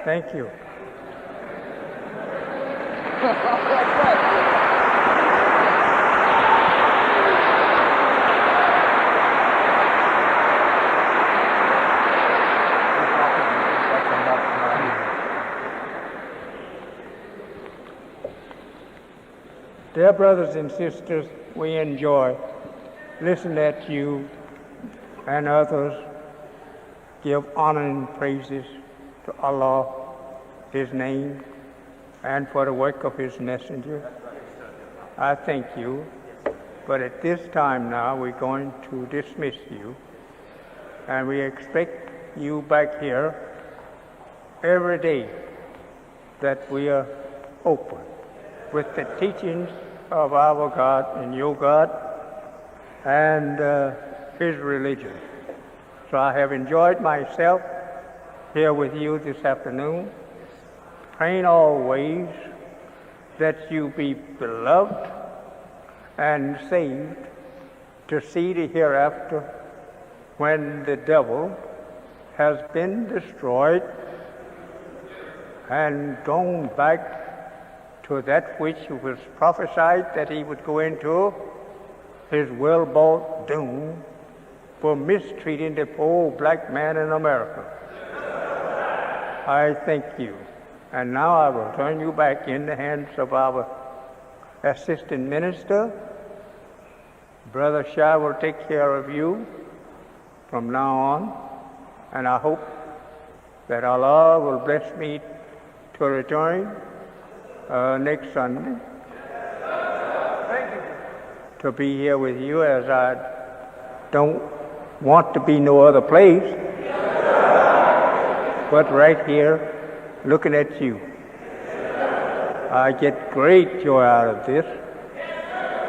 [SPEAKER 1] Thank you. Dear brothers and sisters, we enjoy listening at you and others give honor and praises to Allah his name and for the work of his messenger. I thank you. But at this time now, we're going to dismiss you, and we expect you back here every day that we are open with the teachings of our God and your God and his religion. So I have enjoyed myself here with you this afternoon, praying always that you be beloved and saved to see the hereafter when the devil has been destroyed and gone back to that which was prophesied that he would go into, his well-bought doom for mistreating the poor black man in America. I thank you. And now I will turn you back in the hands of our assistant minister. Brother Shah will take care of you from now on, and I hope that Allah will bless me to return next Sunday to be here with you, as I don't want to be no other place but right here looking at you. I get great joy out of this.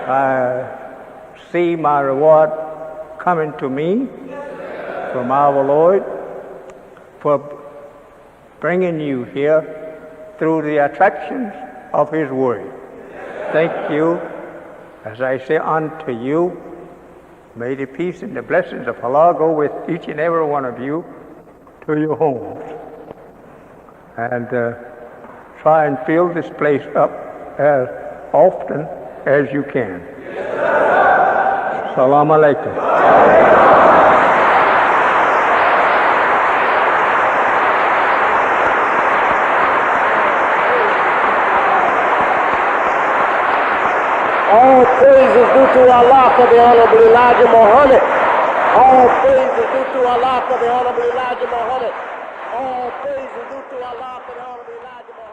[SPEAKER 1] I see my reward coming to me from our Lord for bringing you here through the attractions of his word. Thank you. As I say unto you, may the peace and the blessings of Allah go with each and every one of you to your homes. And try and fill this place up as often as you can. Salam alaikum.
[SPEAKER 6] All praise is due to Allah for the Honorable Elijah Muhammad. All praise is due to Allah for the Honorable Elijah Muhammad. All praise is due to Allah for the Honorable Elijah Muhammad.